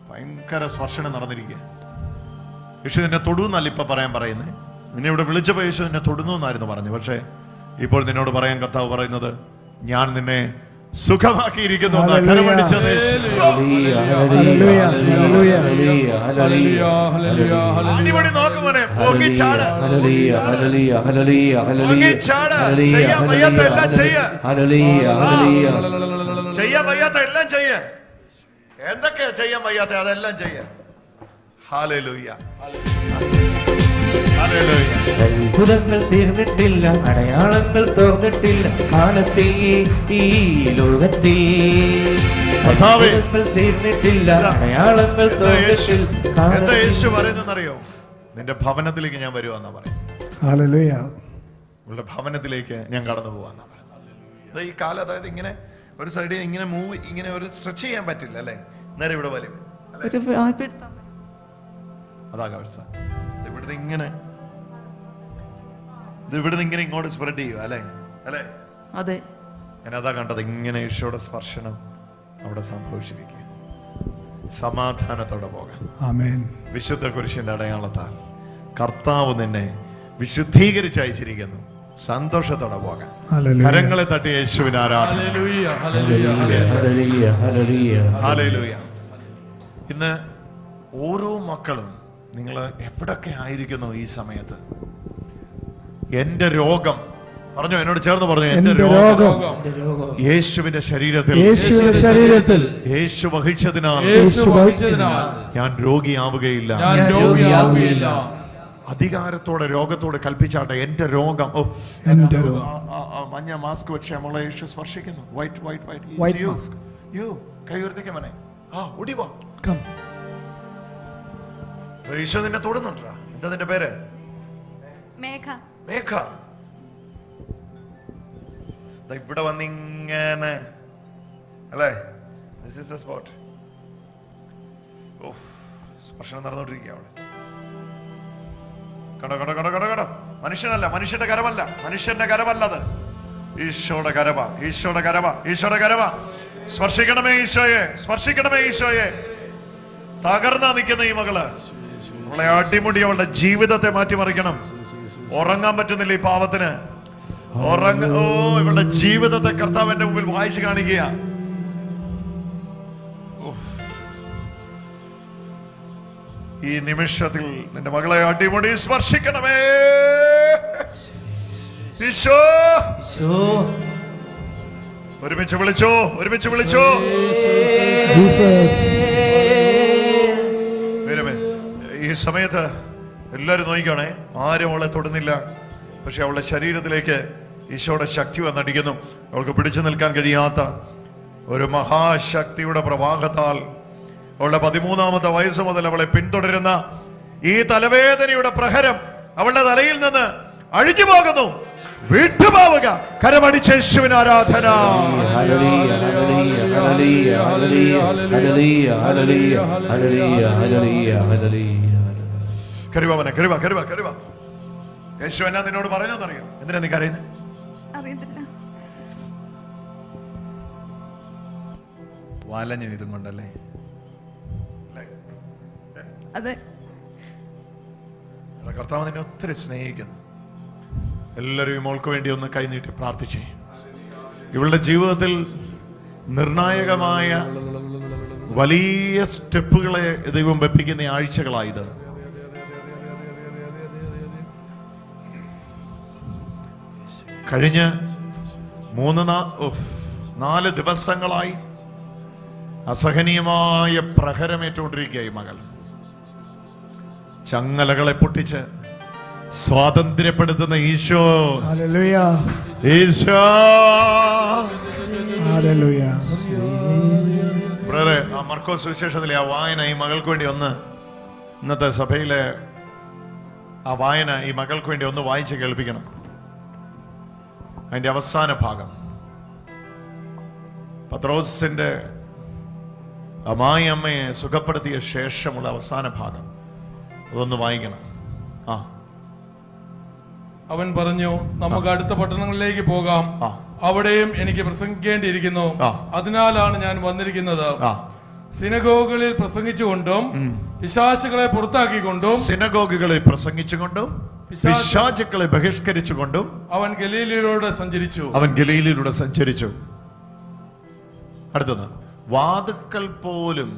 ഭയങ്കര സ്പർശനം നടന്നിരിക്കുക. യേശു നിന്നെ തൊടുന്നല്ല ഇപ്പൊ പറയുന്നേ. നിന്നെ ഇവിടെ വിളിച്ചപ്പോൾ യേശു നിന്നെ തൊടുന്നു എന്നായിരുന്നു പറഞ്ഞു. പക്ഷേ ഇപ്പോൾ നിന്നോട് പറയാൻ കർത്താവ് പറയുന്നത്, ഞാൻ നിന്നെ സുഖമാക്കിയിരിക്കുന്നു. അടിപൊളി നോക്കുമോനെ, പൊങ്ങിച്ചാട്, ചെയ്യാൻ വയ്യാത്ത എല്ലാം ചെയ്യ. എന്തൊക്കെയാ ചെയ്യാൻ വയ്യാത്ത അതെല്ലാം ചെയ്യ. ഹല്ലേലൂയ. അത്ഭുതങ്ങൾ തീർന്നിട്ടില്ല, അടയാളങ്ങൾ തോന്നിട്ടില്ല കാലത്തിൽ ഈ ലോകത്തിൽ. അത്ഭുതങ്ങൾ തീർന്നിട്ടില്ല, അടയാളങ്ങൾ എന്താ യേശു പറയുന്നറിയോ? നിന്റെ ഭവനത്തിലേക്ക് ഞാൻ വരുവാന്നാ പറയും. നിങ്ങളുടെ ഭവനത്തിലേക്ക് ഞാൻ കടന്നു പോവാന്നാ പറയുന്നത്. ഈ കാലം അതായത് ഇങ്ങനെ ഒരു സൈഡിൽ ഇങ്ങനെ മൂവ് ഇങ്ങനെ ഒരു സ്ട്രെച്ച് ചെയ്യാൻ പറ്റില്ല അല്ലേ? നേരെ ഇവിടെ വരും. അതാ അവസ്ഥ. ഇവിടുന്ന് ഇങ്ങനെ ഇങ്ങോട്ട് സ്പ്രെഡ് ചെയ്യുക അല്ലേ? അതെ. ഞാൻ അതാ കണ്ടത്. ഇങ്ങനെ ഈശോയുടെ സ്പർശനം അവിടെ സംഭവിച്ചിരിക്കുക. സമാധാനത്തോടെ പോകാം. വിശുദ്ധ കുരിശിന്റെ അടയാളത്താൽ കർത്താവ് നിന്നെ വിശുദ്ധീകരിച്ചയച്ചിരിക്കുന്നു. സന്തോഷത്തോടെ പോകാം. കരങ്ങളെ തട്ടി യേശുവിനെ ആരാധന. ഹല്ലേലൂയ. ഇന്ന് ഓരോ മക്കളും നിങ്ങൾ എവിടൊക്കെ ആയിരിക്കുന്നു ഈ സമയത്ത്, എന്റെ രോഗം പറഞ്ഞു, എന്നോട് ചേർന്ന് പറഞ്ഞു, എന്റെ രോഗം യേശുവിന്റെ ശരീരത്തിൽ യേശു വഹിച്ചതിനാൽ ഞാൻ രോഗിയാവുകയില്ല. അധികാരത്തോടെ രോഗത്തോടെ കൽപ്പിച്ചാട്ടെ, എന്റെ രോഗം. മഞ്ഞ മാസ്ക് വെച്ച് നമ്മളെ യേശു സ്പർശിക്കുന്നു. White mask. കൈ ഉയർത്തിക്കാൻ മനെ. ഓടിവാ. യേശു നിന്നെ തൊടുന്നുണ്ടാ. എന്താ നിന്റെ പേര്? മേഘ. ഇവിടെ വന്നിങ്ങനെ അല്ലേ? സ്പോട്ട് സ്പർശനം നടന്നോണ്ടിരിക്കുക അവിടെ. കടോ മനുഷ്യനല്ല, മനുഷ്യന്റെ കരമല്ലത്. ഈശോയുടെ കരവ. സ്പർശിക്കണമേ ഈശോയെ. തകർന്നാ നിൽക്കുന്ന ഈ മകള്, അവളെ അടിമുടി അവളുടെ ജീവിതത്തെ മാറ്റിമറിക്കണം. ഉറങ്ങാൻ പറ്റുന്നില്ല ഈ പാവത്തിന്. ഇവളുടെ ജീവിതത്തെ കർത്താവിന്റെ മുമ്പിൽ വായിച്ചു കാണിക്കുക. ഈ നിമിഷത്തിൽ നിന്റെ മകളെ അടിമുടി സ്പർശിക്കണമേ ഈശോ. ഒരുമിച്ച് വിളിച്ചോ. ഈ സമയത്ത് എല്ലാവരും നോക്കിക്കണേ. ആരും അവളെ തൊടുന്നില്ല. പക്ഷെ അവളുടെ ശരീരത്തിലേക്ക് ഈശോയുടെ ശക്തി വന്നടിക്കുന്നു. അവൾക്ക് പിടിച്ചു നിൽക്കാൻ കഴിയാത്ത ഒരു മഹാശക്തിയുടെ പ്രവാഹത്താൽ അവളുടെ 13-ാമത്തെ വയസ്സ് മുതൽ അവളെ പിന്തുടരുന്ന ഈ തലവേദനയുടെ പ്രഹരം അവളുടെ തലയിൽ നിന്ന് അഴിഞ്ഞു പോകുന്നു. വിട്ടുപോവുക. കരമടിച്ച് യേശുവിന് ആരാധന. കരുവാവനെ കരുവ കരുവ കരുവ. യേശു എന്നാ നിന്നോട് പറഞ്ഞതെന്നറിയാം? എന്തിനാ നീ കരയുന്നത്? അറിയത്തില്ല. വലഞ്ഞു ഇതും കൊണ്ടല്ലേ? അതെ. കർത്താവ് നിന്നെ ഒത്തിരി സ്നേഹിക്കുന്നു. എല്ലാവരും ഈ മോൾക്ക് വേണ്ടി ഒന്ന് കൈനീട്ടി പ്രാർത്ഥിച്ചേ. ഇവളുടെ ജീവിതത്തിൽ നിർണായകമായ വലിയ സ്റ്റെപ്പുകളെ ദൈവം വെപ്പിക്കുന്ന ആഴ്ചകളായത്. കഴിഞ്ഞ 4 ദിവസങ്ങളായി അസഹനീയമായ പ്രഹരമേറ്റുകൊണ്ടിരിക്കുകയായി മകൾ. ചങ്ങലകളെ പൊട്ടിച്ച് സ്വാതന്ത്ര്യപ്പെടുത്തുന്ന ഈശോ. Hallelujah. ഈശോ. Hallelujah. ബ്രദറെ, ആ മർക്കോസ് സുവിശേഷത്തിലെ ആ വായന ഈ മകൾക്ക് വേണ്ടി ഒന്ന്, ഇന്നത്തെ സഭയിലെ ആ വായന ഈ മകൾക്ക് വേണ്ടി ഒന്ന് വായിച്ച് കേൾപ്പിക്കണം. അതിന്റെ അവസാന ഭാഗം പത്രോസിന്റെ അമ്മായിയമ്മയെ സുഖപ്പെടുത്തിയ ശേഷമുള്ള അവസാന ഭാഗം അതൊന്ന് വായിക്കണം. അവൻ പറഞ്ഞു, നമുക്ക് അടുത്ത പട്ടണങ്ങളിലേക്ക് പോകാം, അവിടെയും എനിക്ക് പ്രസംഗിക്കേണ്ടിയിരിക്കുന്നു, അതിനാലാണ് ഞാൻ വന്നിരിക്കുന്നത്. സിനഗോഗുകളിൽ പ്രസംഗിച്ചുകൊണ്ടും പിശാചുകളെ പുറത്താക്കിക്കൊണ്ടും സിനഗോഗുകളിൽ പ്രസംഗിച്ചുകൊണ്ടും പിശാചുക്കളെ ബഹിഷ്കരിച്ചുകൊണ്ടും അവൻ ഗലീലയിലൂടെ സഞ്ചരിച്ചു. അടുത്തത് വാതുക്കൽ പോലും,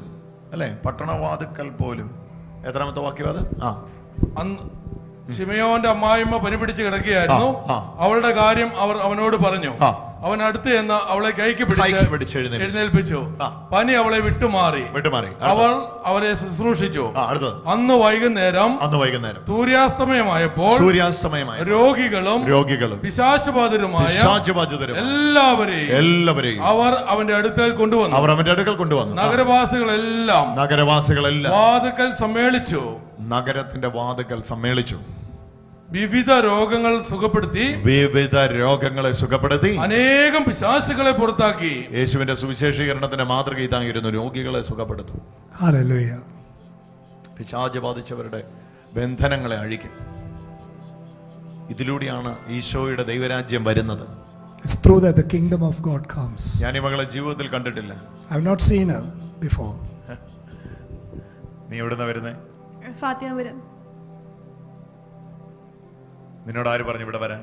അല്ലെ, പട്ടണവാതുക്കൽ പോലും. എത്രാമത്തെ വാക്യം അത്? ശിമയോന്റെ അമ്മായിമ്മ പനി പിടിച്ച് കിടക്കുകയായിരുന്നു. അവളുടെ കാര്യം അവർ അവനോട് പറഞ്ഞു. അവൻ അടുത്ത് എന്ന് അവളെ കൈക്ക് പിടിച്ച് എഴുന്നേൽപ്പിച്ചു. പനി അവളെ വിട്ടുമാറി. അവൾ അവരെ ശുശ്രൂഷിച്ചു. അന്ന് വൈകുന്നേരം സൂര്യാസ്തമയമായപ്പോൾ രോഗികളും പിശാചുബാധിതരുമായ എല്ലാവരെയും അവർ അവന്റെ അടുക്കൽ കൊണ്ടുവന്നു. നഗരവാസികളെല്ലാം വാതുക്കൽ സമ്മേളിച്ചു. നഗരത്തിന്റെ വാതുക്കൽ സമ്മേളിച്ചു. വിവിധ രോഗങ്ങളെ സുഖപ്പെടുത്തി അനേകം പിശാചുകളെ പുറത്താക്കി. യേശുവിന്റെ സുവിശേഷീകരണത്തിന്റെ മാതൃക ഇതായിരുന്നു. രോഗികളെ സുഖപ്പെടുത്തും. ഹല്ലേലൂയ. പിശാച് ബാധിച്ചവരുടെ ബന്ധനങ്ങളെ അഴിക്കും. ഇതിലൂടെയാണ് ഈശോയുടെ ദൈവരാജ്യം വരുന്നത്. It's through that the kingdom of God comes. ഞാൻ ഈ മകളെ ജീവിതത്തിൽ കണ്ടിട്ടില്ല. I have not seen her before. നീ എവിടുന്നാ വരുന്നേ? ഫാത്തിമപുരം. നിന്നോട് ആര് പറഞ്ഞു ഇവിടെ വരാൻ?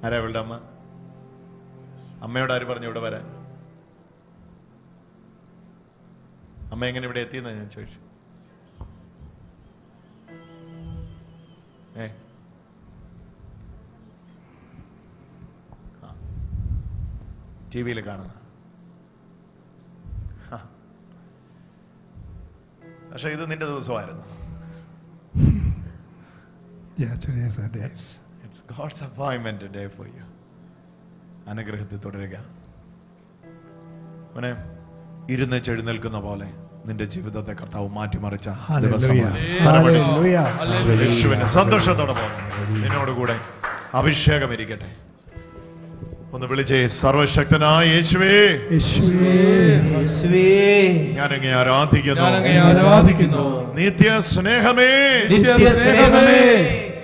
ആരാ ഇവളുടെ അമ്മ? അമ്മയോട് ആര് പറഞ്ഞു ഇവിടെ വരാൻ? അമ്മ എങ്ങനെ ഇവിടെ എത്തിയെന്നാ ഞാൻ ചോദിച്ചു. ടിവിയിൽ കാണുന്ന. പക്ഷെ ഇത് നിന്റെ ദിവസമായിരുന്നു. It's God's appointment today for you. അനുഗ്രഹത്തിൽ തുടരുക. മോനെ, ഇരുന്ന് എഴുന്നേൽക്കുന്ന പോലെ നിന്റെ ജീവിതത്തെ കർത്താവ് മാറ്റിമറിച്ച യേശുവിന്റെ സന്തോഷത്തോടെ പോകുന്നു. നിന്നോടുകൂടെ അഭിഷേകം ഇരിക്കട്ടെ. ഒന്ന് വിളിച്ചേ, സർവശക്തനായ യേശുവേ, ഞാനങ്ങേ ആരാധിക്കുന്നു. നിത്യ സ്നേഹമേ,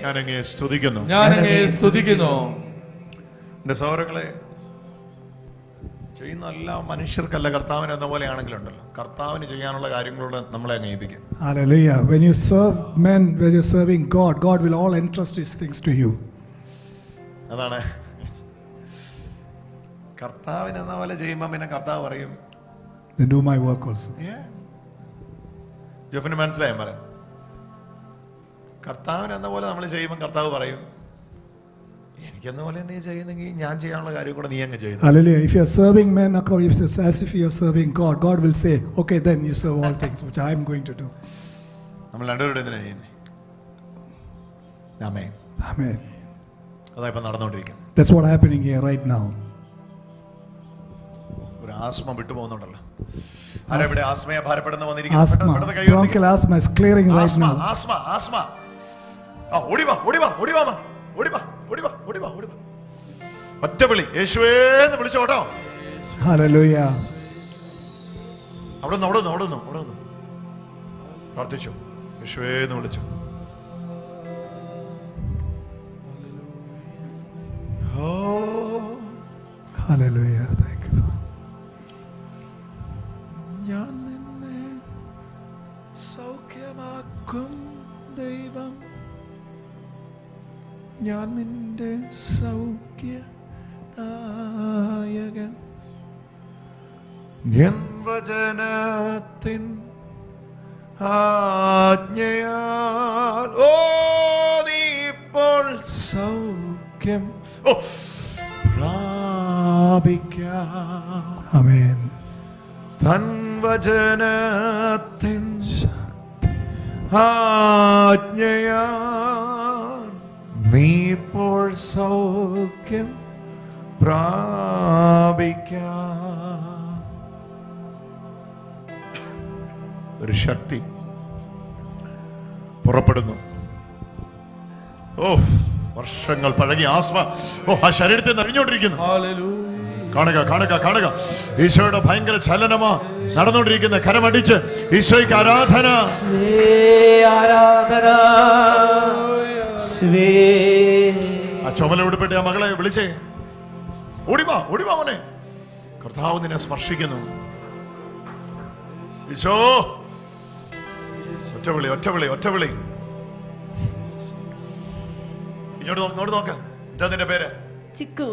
ഞാനങ്ങേ സ്തുതിക്കുന്നു. എന്റെ സഹോദരങ്ങളെ, ചെയ്യുന്ന എല്ലാ മനുഷ്യർക്കല്ല കർത്താവിന് എന്ന പോലെ ആണെങ്കിലുണ്ടല്ലോ, കർത്താവിന് ചെയ്യാനുള്ള കാര്യങ്ങളോട് നമ്മളെ അംഗീകരിക്കും. Hallelujah. When you serve men, when you're serving God, God will all entrust His things to you. അതാണ് കർത്താവിന് എന്ന പോലെ ചെയ്യുമ്പോൾ പിന്നെ കർത്താവ് പറയും, Then do my work also. Jofin മനസ്സിലായും പറയാം. കർത്താവിന് എന്ന പോലെ നമ്മൾ ചെയ്യുമ്പോൾ കർത്താവ് പറയും, എനിക്കെന്ന പോലെ നീ ചെയ്യുന്നെങ്കിൽ ഞാൻ ചെയ്യാനുള്ള കാര്യം കൂടെ നീ അങ്ങ് ചെയ്തു. Hallelujah. If you are serving men, as if you are serving God, God will say, okay, then you serve all things which I am going to do. നമ്മൾ രണ്ടുപേരുടെ എന്തിനാ ചെയ്യുന്നത്? ആമേൻ. Amen. അതാ ഇപ്പൊ നടന്നുകൊണ്ടിരിക്കുന്നത്. That's what happening here right now. ഒരു ആസ്മ വിട്ടുപോകുന്നുണ്ടല്ലോ. ആരെവിടെ ആസ്മയെ ഭാരപ്പെടുന്ന Asthma, വന്നിരിക്കുന്നു? bronchial asthma is clearing right now. Asthma. ആ ഓടി വാ. ഒറ്റ വിളി, യേശുവേന്ന് വിളിച്ചോ കേട്ടോ. Hallelujah. അവിടെ നിന്ന് പ്രാർത്ഥിച്ചു, യേശുവേന്ന് വിളിച്ചു. Hallelujah. Thank you. ഞാൻ നിന്നെ സൗഖ്യമാക്കും ദൈവം, ഞാൻ നിന്റെ സൗഖ്യദായകൻ, എൻ വചനത്തിൻ ആജ്ഞയാൽ ഓ നീ ഇപ്പോൾ സൗഖ്യം പ്രാപിക്കാം. Amen. തൻ വചനത്തിൻ ആജ്ഞയാൽ നീ ഇപ്പോൾ സൗഖ്യം പ്രാപിക്കാം. ഒരു ശക്തി പുറപ്പെടുന്നു. ഓ വർഷങ്ങൾ പഴകിയ ആസ്മ ആ ശരീരത്തിൽ നഴിഞ്ഞുകൊണ്ടിരിക്കുന്നു. കാണുക ഈശോയുടെ ഭയങ്കര ചലനമാ നടന്നുകൊണ്ടിരിക്കുന്ന. കരമടിച്ച് ഈശോയ്ക്ക് ആരാധന. ആ ചുമല ഉടുപ്പിട്ട് ആ മകളെ വിളിച്ചേ, ഓടിവാ മോനെ, കർത്താവ് നിന്നെ സ്പർശിക്കുന്നു. ഈശോ ഒറ്റ വിളി. ഇങ്ങോട്ട് നോക്ക. എന്താ നിന്റെ പേര്? ചിക്കു.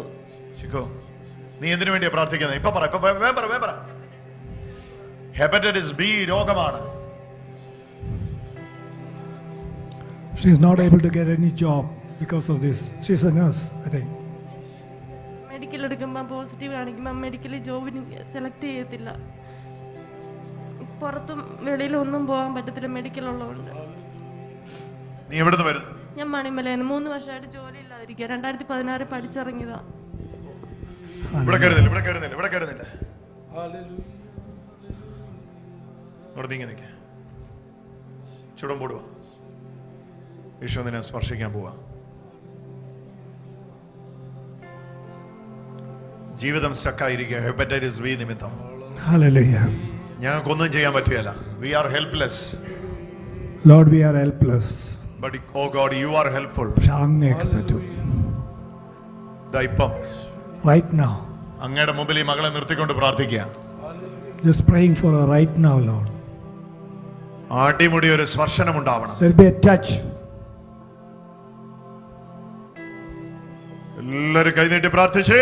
നീ എന്തിനു വേണ്ടിയാ പ്രാർത്ഥിക്കുന്നത്? ഇപ്പൊ പറ. ഹെപ്പറ്റൈറ്റിസ് ബി രോഗമാണ്. She is not able to get any job because of this. She is a nurse, I think. Medical എടുക്കുമ്പോൾ പോസിറ്റീവ് കാണിക്കുമ്പോൾ മെഡിക്കൽ ജോബിന് സെലക്ട് ചെയ്യത്തില്ല. പുറത്തും വെളിയിലും ഒന്നും പോകാൻ പറ്റത്തില്ല മെഡിക്കൽ ഉള്ളതുകൊണ്ട്. നീ എവിടുന്ന് വരുന്നു? ഞാൻ മണിമലയാണ്. 3 വർഷമായിട്ട് ജോലി ഇല്ലാതിരിക്കുക. 2016 പഠിച്ചിറങ്ങിയതാ. ഇവിടെ കയറുന്നില്ല. ചുടം പോടുക. ഈശോ നിന്നെ സ്പർശിക്കാൻ പോവാ. ജീവിതം സ്റ്റക്കായിരിക്കുക ഹെപ്പറ്റൈറ്റിസ് ബി നിമിത്തം. Hallelujah. ഞങ്ങൾക്കൊന്നും ചെയ്യാൻ പറ്റുകയില്ല. We are helpless. Lord, we are helpless. But oh God, you are helpful. ഇപ്പം Right now. അങ്ങയുടെ മുമ്പിൽ ഈ മകളെ നിർത്തിക്കൊണ്ട് പ്രാർത്ഥിക്കുക. Just praying for her right now, Lord. അടിമുടി ഒരു സ്പർശനം ഉണ്ടാവണം. There be a touch. എല്ലാവരും കൈനീട്ടി പ്രാർത്ഥിച്ചേ.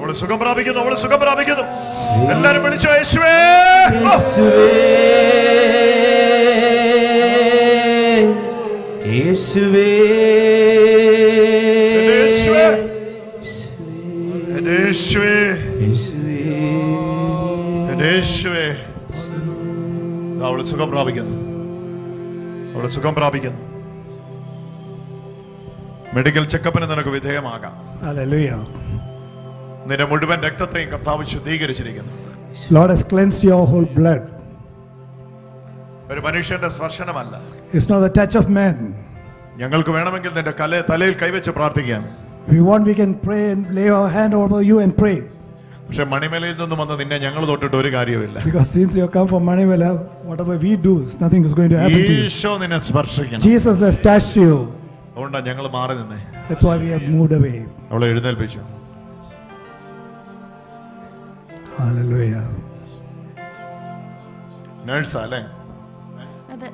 അവള് സുഖം പ്രാപിക്കുന്നു. എല്ലാരും വിളിച്ചോ, യേശുവേ. അവള് സുഖം പ്രാപിക്കുന്നു. മെഡിക്കൽ ചെക്കപ്പിന് നിനക്ക് വിധേയമാകാം. Hallelujah. നിന്റെ മുഴുവൻ രക്തത്തെയും കർത്താവ് ശുദ്ധീകരിച്ചിരിക്കുന്നു. Lord has cleansed your whole blood. ഒരു മനുഷ്യന്റെ സ്പർശനമല്ല. It's not the touch of man. ഞങ്ങൾക്ക് വേണമെങ്കിൽ നിന്റെ തലയിൽ കൈവച്ച് പ്രാർത്ഥിക്കാം. If you want, we can pray and lay our hand over you and pray. പക്ഷെ മണിമലയിൽ നിന്നും വന്ന് നിന്നെ ഞങ്ങൾ തൊട്ടിട്ട് ഒരു കാര്യമില്ല. Because since you come from Manimala, whatever we do, nothing is going to happen to you. Isho നിന്നെ സ്പർശിക്കണം. Jesus has touched you. അതുകൊണ്ടാണ് ഞങ്ങൾ മാറി നിന്നേ. That's why we have moved away. അവളെ എഴുന്നേൽപ്പിച്ചു. Hallelujah. നേഴ്സാ അല്ലേ? അതെ.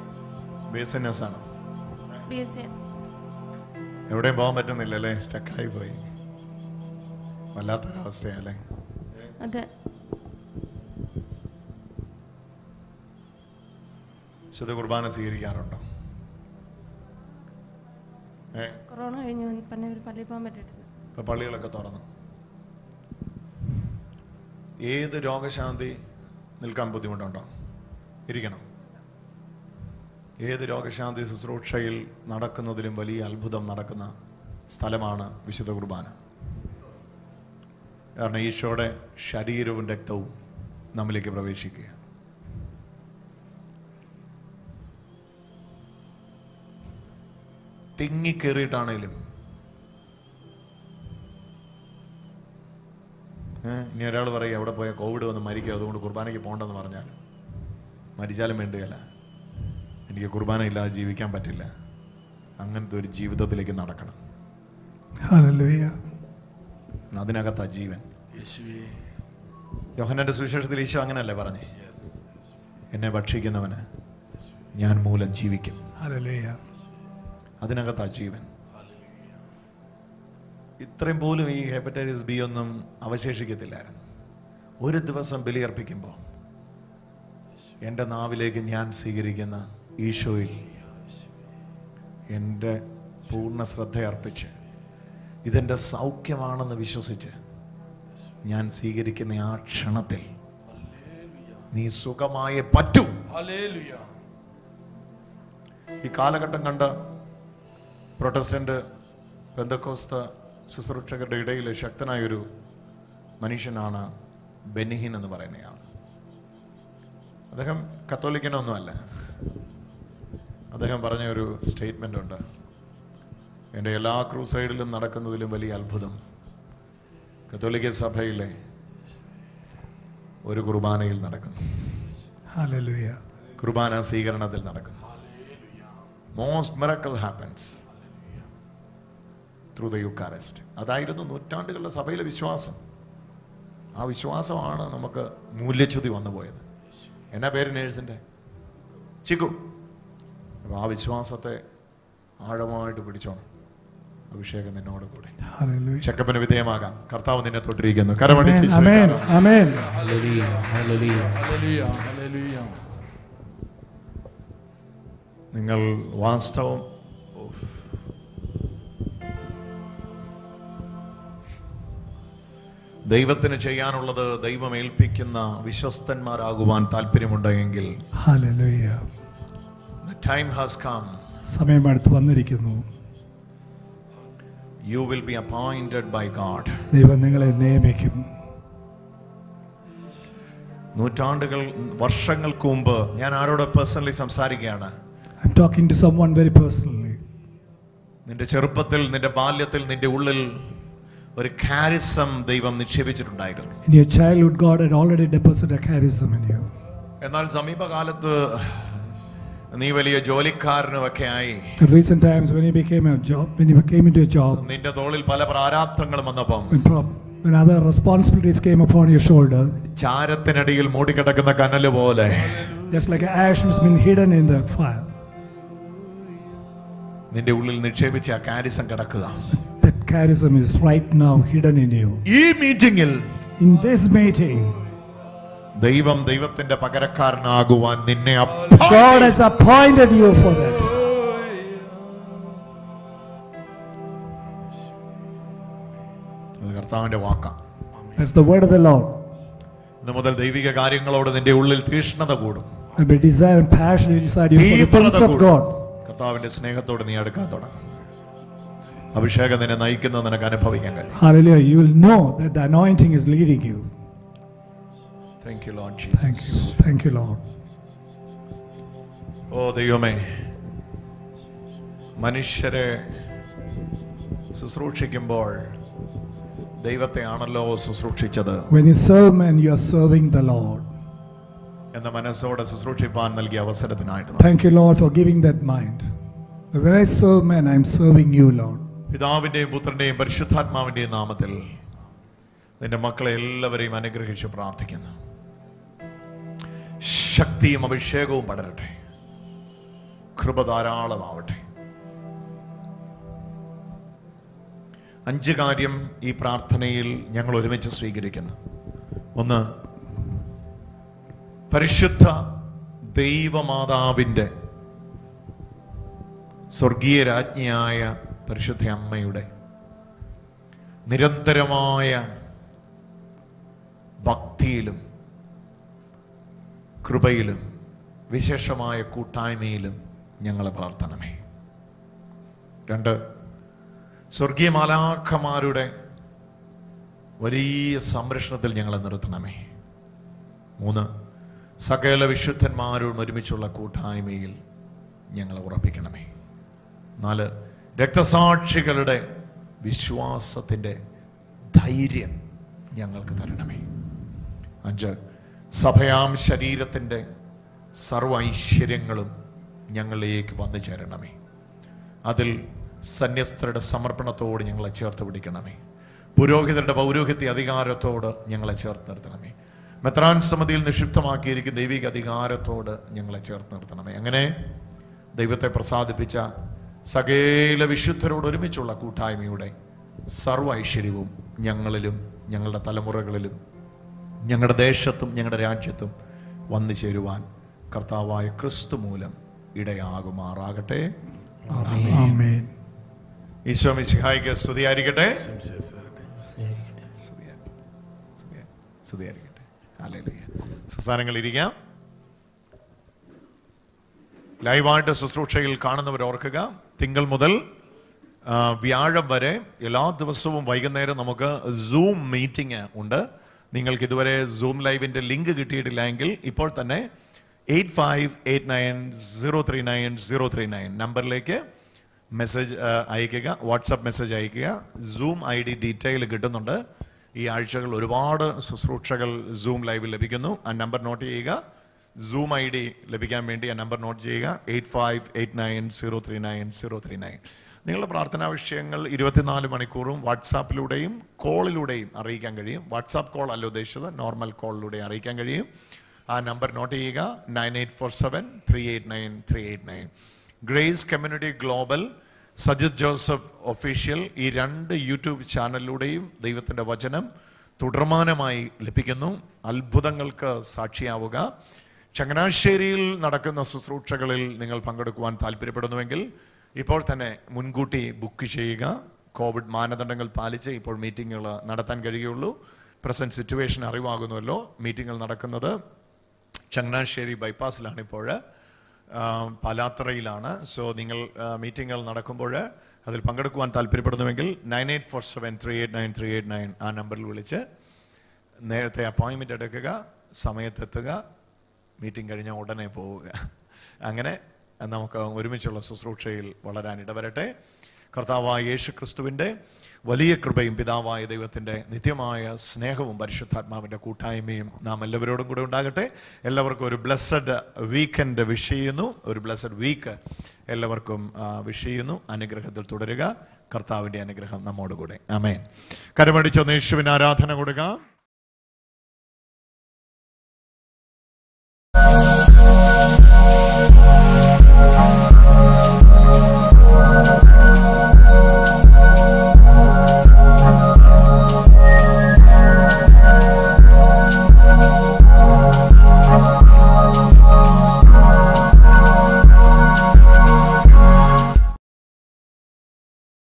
ബിഎസ്സി നേഴ്സാണ്. ബിഎസ്സി. എവിടെയും പോകാൻ പറ്റുന്നില്ല അല്ലേ? സ്റ്റക്കായി പോയി. വല്ലാത്തൊരവസ്ഥയല്ലേ? അതെ. ശുദ്ധ കുർബാന സ്വീകരിക്കാറുണ്ടോ? കൊറോണ കഴിഞ്ഞു പിന്നെ ഒരു പള്ളിയിൽ പോകാൻ പറ്റിയിട്ടില്ല. ഇപ്പൊ പള്ളികളൊക്കെ തുറന്നു. ഏത് രോഗശാന്തി നിൽക്കാൻ ബുദ്ധിമുട്ടുണ്ടോ? ഇരിക്കണം. ഏത് രോഗശാന്തി ശുശ്രൂഷയിൽ നടക്കുന്നതിലും വലിയ അത്ഭുതം നടക്കുന്ന സ്ഥലമാണ് വിശുദ്ധ കുർബാന. കാരണം ഈശോയുടെ ശരീരവും രക്തവും നമ്മിലേക്ക് പ്രവേശിക്കുക. തിങ്ങിക്കേറിയിട്ടാണേലും ഇനി ഒരാൾ പറയും എവിടെ പോയാൽ കോവിഡ് വന്ന് മരിക്കുക, അതുകൊണ്ട് കുർബാനയ്ക്ക് പോകണ്ടെന്ന് പറഞ്ഞാൽ മരിച്ചാലും വേണ്ടുകയല്ല. എനിക്ക് കുർബാന ഇല്ലാതെ ജീവിക്കാൻ പറ്റില്ല. അങ്ങനത്തെ ഒരു ജീവിതത്തിലേക്ക് നടക്കണം. അതിനകത്താ ജീവൻ. യോഹന്നാന്റെ സുവിശേഷത്തിൽ ഈശോ അങ്ങനല്ലേ പറഞ്ഞേ, എന്നെ ഭക്ഷിക്കുന്നവന് ഞാൻ മൂലം ജീവിക്കും. അതിനകത്താ ജീവൻ. ഇത്രയും പോലും ഈ ഹെപ്പറ്റൈറ്റിസ് ബി ഒന്നും അവശേഷിക്കത്തില്ലായിരുന്നു. ഒരു ദിവസം ബലിയർപ്പിക്കുമ്പോൾ എൻ്റെ നാവിലേക്ക് ഞാൻ സ്വീകരിക്കുന്ന ഈശോയിൽ എൻ്റെ പൂർണ്ണ ശ്രദ്ധയർപ്പിച്ച് ഇതെൻ്റെ സൗഖ്യമാണെന്ന് വിശ്വസിച്ച് ഞാൻ സ്വീകരിക്കുന്ന ആ ക്ഷണത്തിൽ നീ സുഖമായേ പറ്റൂ. ഈ കാലഘട്ടം കണ്ട പ്രൊട്ടസ്റ്റന്റ് പെന്തക്കോസ്ത ശുശ്രൂഷകരുടെ ഇടയിൽ ശക്തനായൊരു മനുഷ്യനാണ് ബെന്നിഹിൻ എന്ന് പറയുന്നയാൾ. അദ്ദേഹം കത്തോലിക്കനൊന്നുമല്ല. അദ്ദേഹം പറഞ്ഞ ഒരു സ്റ്റേറ്റ്മെൻ്റ് ഉണ്ട്, എൻ്റെ എല്ലാ ക്രൂസൈഡിലും നടക്കുന്നതിലും വലിയ അത്ഭുതം കത്തോലിക്ക സഭയിലെ ഒരു കുർബാനയിൽ നടക്കുന്നു. കുർബാന സ്വീകരണത്തിൽ നടക്കുന്നു. Most miracle happens through the Eucharist. അതായിരുന്നു നൂറ്റാണ്ടുകളുടെ സഭയിലെ വിശ്വാസം. ആ വിശ്വാസമാണ് നമുക്ക് മൂല്യച്യുതി വന്നുപോയത്. എന്നാ പേര് നേഴ്സിൻ്റെ? ചിക്കു. അപ്പോൾ ആ വിശ്വാസത്തെ ആഴമായിട്ട് പിടിച്ചോണം. അഭിഷേകം നിന്നോട് കൂടെ. ചെക്കപ്പിന് വിധേയമാകാം. കർത്താവ് നിന്നെ തൊട്ടിരിക്കുന്നു. കരമടിച്ച് നിങ്ങൾ വാസ്തവം ദൈവത്തിന് ചെയ്യാനുള്ളത് ദൈവം ഏൽപ്പിക്കുന്ന വിശ്വസ്തന്മാരാകുവാൻ താല്പര്യമുണ്ടെങ്കിൽ time has come. സമയം അടുത്ത് വന്നിരിക്കുന്നു. You will be appointed by God. ദൈവം നിങ്ങളെ നിയമിക്കും. നൂറ്റാണ്ടുകൾ വർഷങ്ങൾക്ക് മുമ്പ് ഞാൻ ആരോട് പേഴ്സണലി സംസാരിക്കുകയാണ്. I'm talking to someone very personally. നിന്റെ ചെറുപ്പത്തിൽ, നിന്റെ ബാല്യത്തിൽ, നിന്റെ ഉള്ളിൽ ഒരു charism ദൈവം നിക്ഷേപിച്ചിട്ടുണ്ടായിരുന്നു. In your childhood, God had already deposited a charism in you. എന്നാൽ സമീപകാലത്ത് നീ വലിയ ജോലിക്കാരനും ഒക്കെ ആയി. In recent times, when you came into a job, നിന്റെ തോളിൽ പല പ്രാരാബ്ധങ്ങളും വന്നപ്പോൾ, when other responsibilities came upon your shoulder, ചാരത്തിനടിയിൽ മൂടിക്കിടക്കുന്ന കനല് പോലെ, just like ash has been hidden in the fire, നിന്റെ ഉള്ളിൽ നിക്ഷേപിച്ച ആ charism കിടക്കുക. that charism is right now hidden in you. ഈ മീറ്റിംഗിൽ, in this meeting, ദൈവം ദൈവത്തിന്റെ പകരക്കാരനാകുവാൻ നിന്നെ God has appointed you for that. അത് കർത്താവിന്റെ വാക്കാണ്. That's the word of the Lord. ഇന്നു മുതൽ ദൈവിക കാര്യങ്ങളോട് നിന്റെ ഉള്ളിൽ തീഷ്ണത കൂടും. There will be desire and passion inside you for the things of God. കർത്താവിന്റെ സ്നേഹത്തോട് നീ അടുക്കാൻ തുടങ്ങും. അഭിഷേകം നിന്നെ നയിക്കുന്നത് നിനക്ക് അനുഭവിക്കാൻ കഴിയും. Hallelujah. You will know that the anointing is leading you. Thank you, Lord Jesus. Thank you. Thank you, Lord. ഓ ദൈവമേ, മനുഷ്യരെ ശുശ്രൂഷിക്കുമ്പോൾ ദൈവത്തെയാണല്ലോ ശുശ്രൂഷിച്ചത്. When you serve men, you are serving the Lord. എന്ന മനസ്സോടെ ശുശ്രൂഷിപ്പാൻ നൽകിയ അവസരത്തിനായിട്ട് Thank you, Lord, for giving that mind. When I serve men, I am serving you, Lord. പിതാവിന്റെയും പുത്രന്റെയും പരിശുദ്ധാത്മാവിന്റെയും നാമത്തിൽ നിന്റെ മക്കളെ എല്ലാവരെയും അനുഗ്രഹിച്ച് പ്രാർത്ഥിക്കുന്നു. ശക്തിയും അഭിഷേകവും പടരട്ടെ. കൃപ ധാരാളമാവട്ടെ. 5 കാര്യം ഈ പ്രാർത്ഥനയിൽ ഞങ്ങൾ ഒരുമിച്ച് സ്വീകരിക്കുന്നു. 1, പരിശുദ്ധ ദൈവമാതാവിൻ്റെ സ്വർഗീയ രാജ്ഞിയായ പരിശുദ്ധ അമ്മയുടെ നിരന്തരമായ ഭക്തിയിലും കൃപയിലും വിശേഷമായ കൂട്ടായ്മയിലും ഞങ്ങളെ വളർത്തണമേ. 2, സ്വർഗീയ മാലാഖമാരുടെ വലിയ സംരക്ഷണത്തിൽ ഞങ്ങളെ നിർത്തണമേ. 3, സകല വിശുദ്ധന്മാരോടും ഒരുമിച്ചുള്ള കൂട്ടായ്മയിൽ ഞങ്ങളെ ഉറപ്പിക്കണമേ. 4, രക്തസാക്ഷികളുടെ വിശ്വാസത്തിൻ്റെ ധൈര്യം ഞങ്ങൾക്ക് തരണമേ. 5, സഭയാം ശരീരത്തിൻ്റെ സർവ്വ ഐശ്വര്യങ്ങളും ഞങ്ങളിലേക്ക് വന്നു ചേരണമേ. അതിൽ സന്യസ്തരുടെ സമർപ്പണത്തോട് ഞങ്ങളെ ചേർത്ത് പിടിക്കണമേ. പുരോഹിതരുടെ പൗരോഹിത്യ അധികാരത്തോട് ഞങ്ങളെ ചേർത്ത് നിർത്തണമേ. മെത്രാൻ സമിതിയിൽ നിക്ഷിപ്തമാക്കിയിരിക്കുന്ന ദൈവിക അധികാരത്തോട് ഞങ്ങളെ ചേർത്ത് നിർത്തണമേ. അങ്ങനെ ദൈവത്തെ പ്രസാദിപ്പിച്ച സകല വിശുദ്ധരോട് ഒരുമിച്ചുള്ള കൂട്ടായ്മയുടെ സർവ്വ ഐശ്വര്യവും ഞങ്ങളിലും ഞങ്ങളുടെ തലമുറകളിലും ഞങ്ങളുടെ ദേശത്തും ഞങ്ങളുടെ രാജ്യത്തും വന്നു ചേരുവാൻ കർത്താവായ ക്രിസ്തു മൂലം ഇടയാകുമാറാകട്ടെ. ആമേൻ. ഈശോ മിശിഹായിക്ക് സ്തുതിയായിരിക്കട്ടെ. സ്തുതിയായിരിക്കട്ടെ. ഹല്ലേലൂയ. സംസ്ഥാനങ്ങളിൽ ഇരിക്കാം. ലൈവായിട്ട് ശുശ്രൂഷയിൽ കാണുന്നവർ ഓർക്കുക, തിങ്കൾ മുതൽ വ്യാഴം വരെ എല്ലാ ദിവസവും വൈകുന്നേരം നമുക്ക് സൂം മീറ്റിംഗ് ഉണ്ട്. നിങ്ങൾക്ക് ഇതുവരെ സൂം ലൈവിൻ്റെ ലിങ്ക് കിട്ടിയിട്ടില്ലെങ്കിൽ ഇപ്പോൾ തന്നെ 8589039039 നമ്പറിലേക്ക് മെസ്സേജ് അയക്കുക, വാട്സപ്പ് മെസ്സേജ് അയക്കുക. സൂം ID ഡീറ്റെയിൽ കിട്ടുന്നുണ്ട്. ഈ ആഴ്ചകൾ ഒരുപാട് ശുശ്രൂഷകൾ സൂം ലൈവിൽ ലഭിക്കുന്നു. ആ നമ്പർ നോട്ട് ചെയ്യുക. സൂം ID ലഭിക്കാൻ വേണ്ടി ആ നമ്പർ നോട്ട് ചെയ്യുക, 8589039039. നിങ്ങളുടെ പ്രാർത്ഥനാ വിഷയങ്ങൾ 24 മണിക്കൂറും വാട്സാപ്പിലൂടെയും കോളിലൂടെയും അറിയിക്കാൻ കഴിയും. വാട്സാപ്പ് കോൾ അല്ല ഉദ്ദേശിച്ചത്, നോർമൽ കോളിലൂടെ അറിയിക്കാൻ കഴിയും. ആ നമ്പർ നോട്ട് ചെയ്യുക, 9847389389. Grace community global, Sajith Joseph official, ഈ 2 യൂട്യൂബ് ചാനലിലൂടെയും ദൈവത്തിൻ്റെ വചനം തുടർമാനമായി ലഭിക്കുന്നു. അത്ഭുതങ്ങൾക്ക് സാക്ഷിയാവുക. ചങ്ങനാശ്ശേരിയിൽ നടക്കുന്ന ശുശ്രൂഷകളിൽ നിങ്ങൾ പങ്കെടുക്കുവാൻ താല്പര്യപ്പെടുന്നുവെങ്കിൽ ഇപ്പോൾ തന്നെ മുൻകൂട്ടി ബുക്ക് ചെയ്യുക. കോവിഡ് മാനദണ്ഡങ്ങൾ പാലിച്ച് ഇപ്പോൾ മീറ്റിങ്ങുകൾ നടത്താൻ കഴിയുള്ളൂ. Present situation അറിവാകുന്നുവല്ലോ. മീറ്റിങ്ങുകൾ നടക്കുന്നത് ചങ്ങനാശ്ശേരി ബൈപ്പാസിലാണ്, ഇപ്പോൾ പാലാത്രയിലാണ്. സോ നിങ്ങൾ മീറ്റിങ്ങുകൾ നടക്കുമ്പോൾ അതിൽ പങ്കെടുക്കുവാൻ താല്പര്യപ്പെടുന്നുവെങ്കിൽ 9847389389 ആ നമ്പറിൽ വിളിച്ച് നേരത്തെ അപ്പോയിൻമെൻ്റ് എടുക്കുക, സമയത്തെത്തുക, മീറ്റിംഗ് കഴിഞ്ഞാൽ ഉടനെ പോവുക. അങ്ങനെ നമുക്ക് ഒരുമിച്ചുള്ള ശുശ്രൂഷയിൽ വളരാൻ ഇടവരട്ടെ. കർത്താവായ യേശു ക്രിസ്തുവിൻ്റെ വലിയ കൃപയും പിതാവായ ദൈവത്തിൻ്റെ നിത്യമായ സ്നേഹവും പരിശുദ്ധാത്മാവിൻ്റെ കൂട്ടായ്മയും നാം എല്ലാവരോടും കൂടെ ഉണ്ടാകട്ടെ. എല്ലാവർക്കും ഒരു ബ്ലെസ്സഡ് വീക്കെൻഡ് വിഷ് ചെയ്യുന്നു. ഒരു ബ്ലെസ്സഡ് വീക്ക് എല്ലാവർക്കും വിഷ് ചെയ്യുന്നു. അനുഗ്രഹത്തിൽ തുടരുക. കർത്താവിൻ്റെ അനുഗ്രഹം നമ്മോടുകൂടെ. ആമേൻ. കരമടിച്ചൊന്ന് യേശുവിന് ആരാധന കൊടുക്കാം.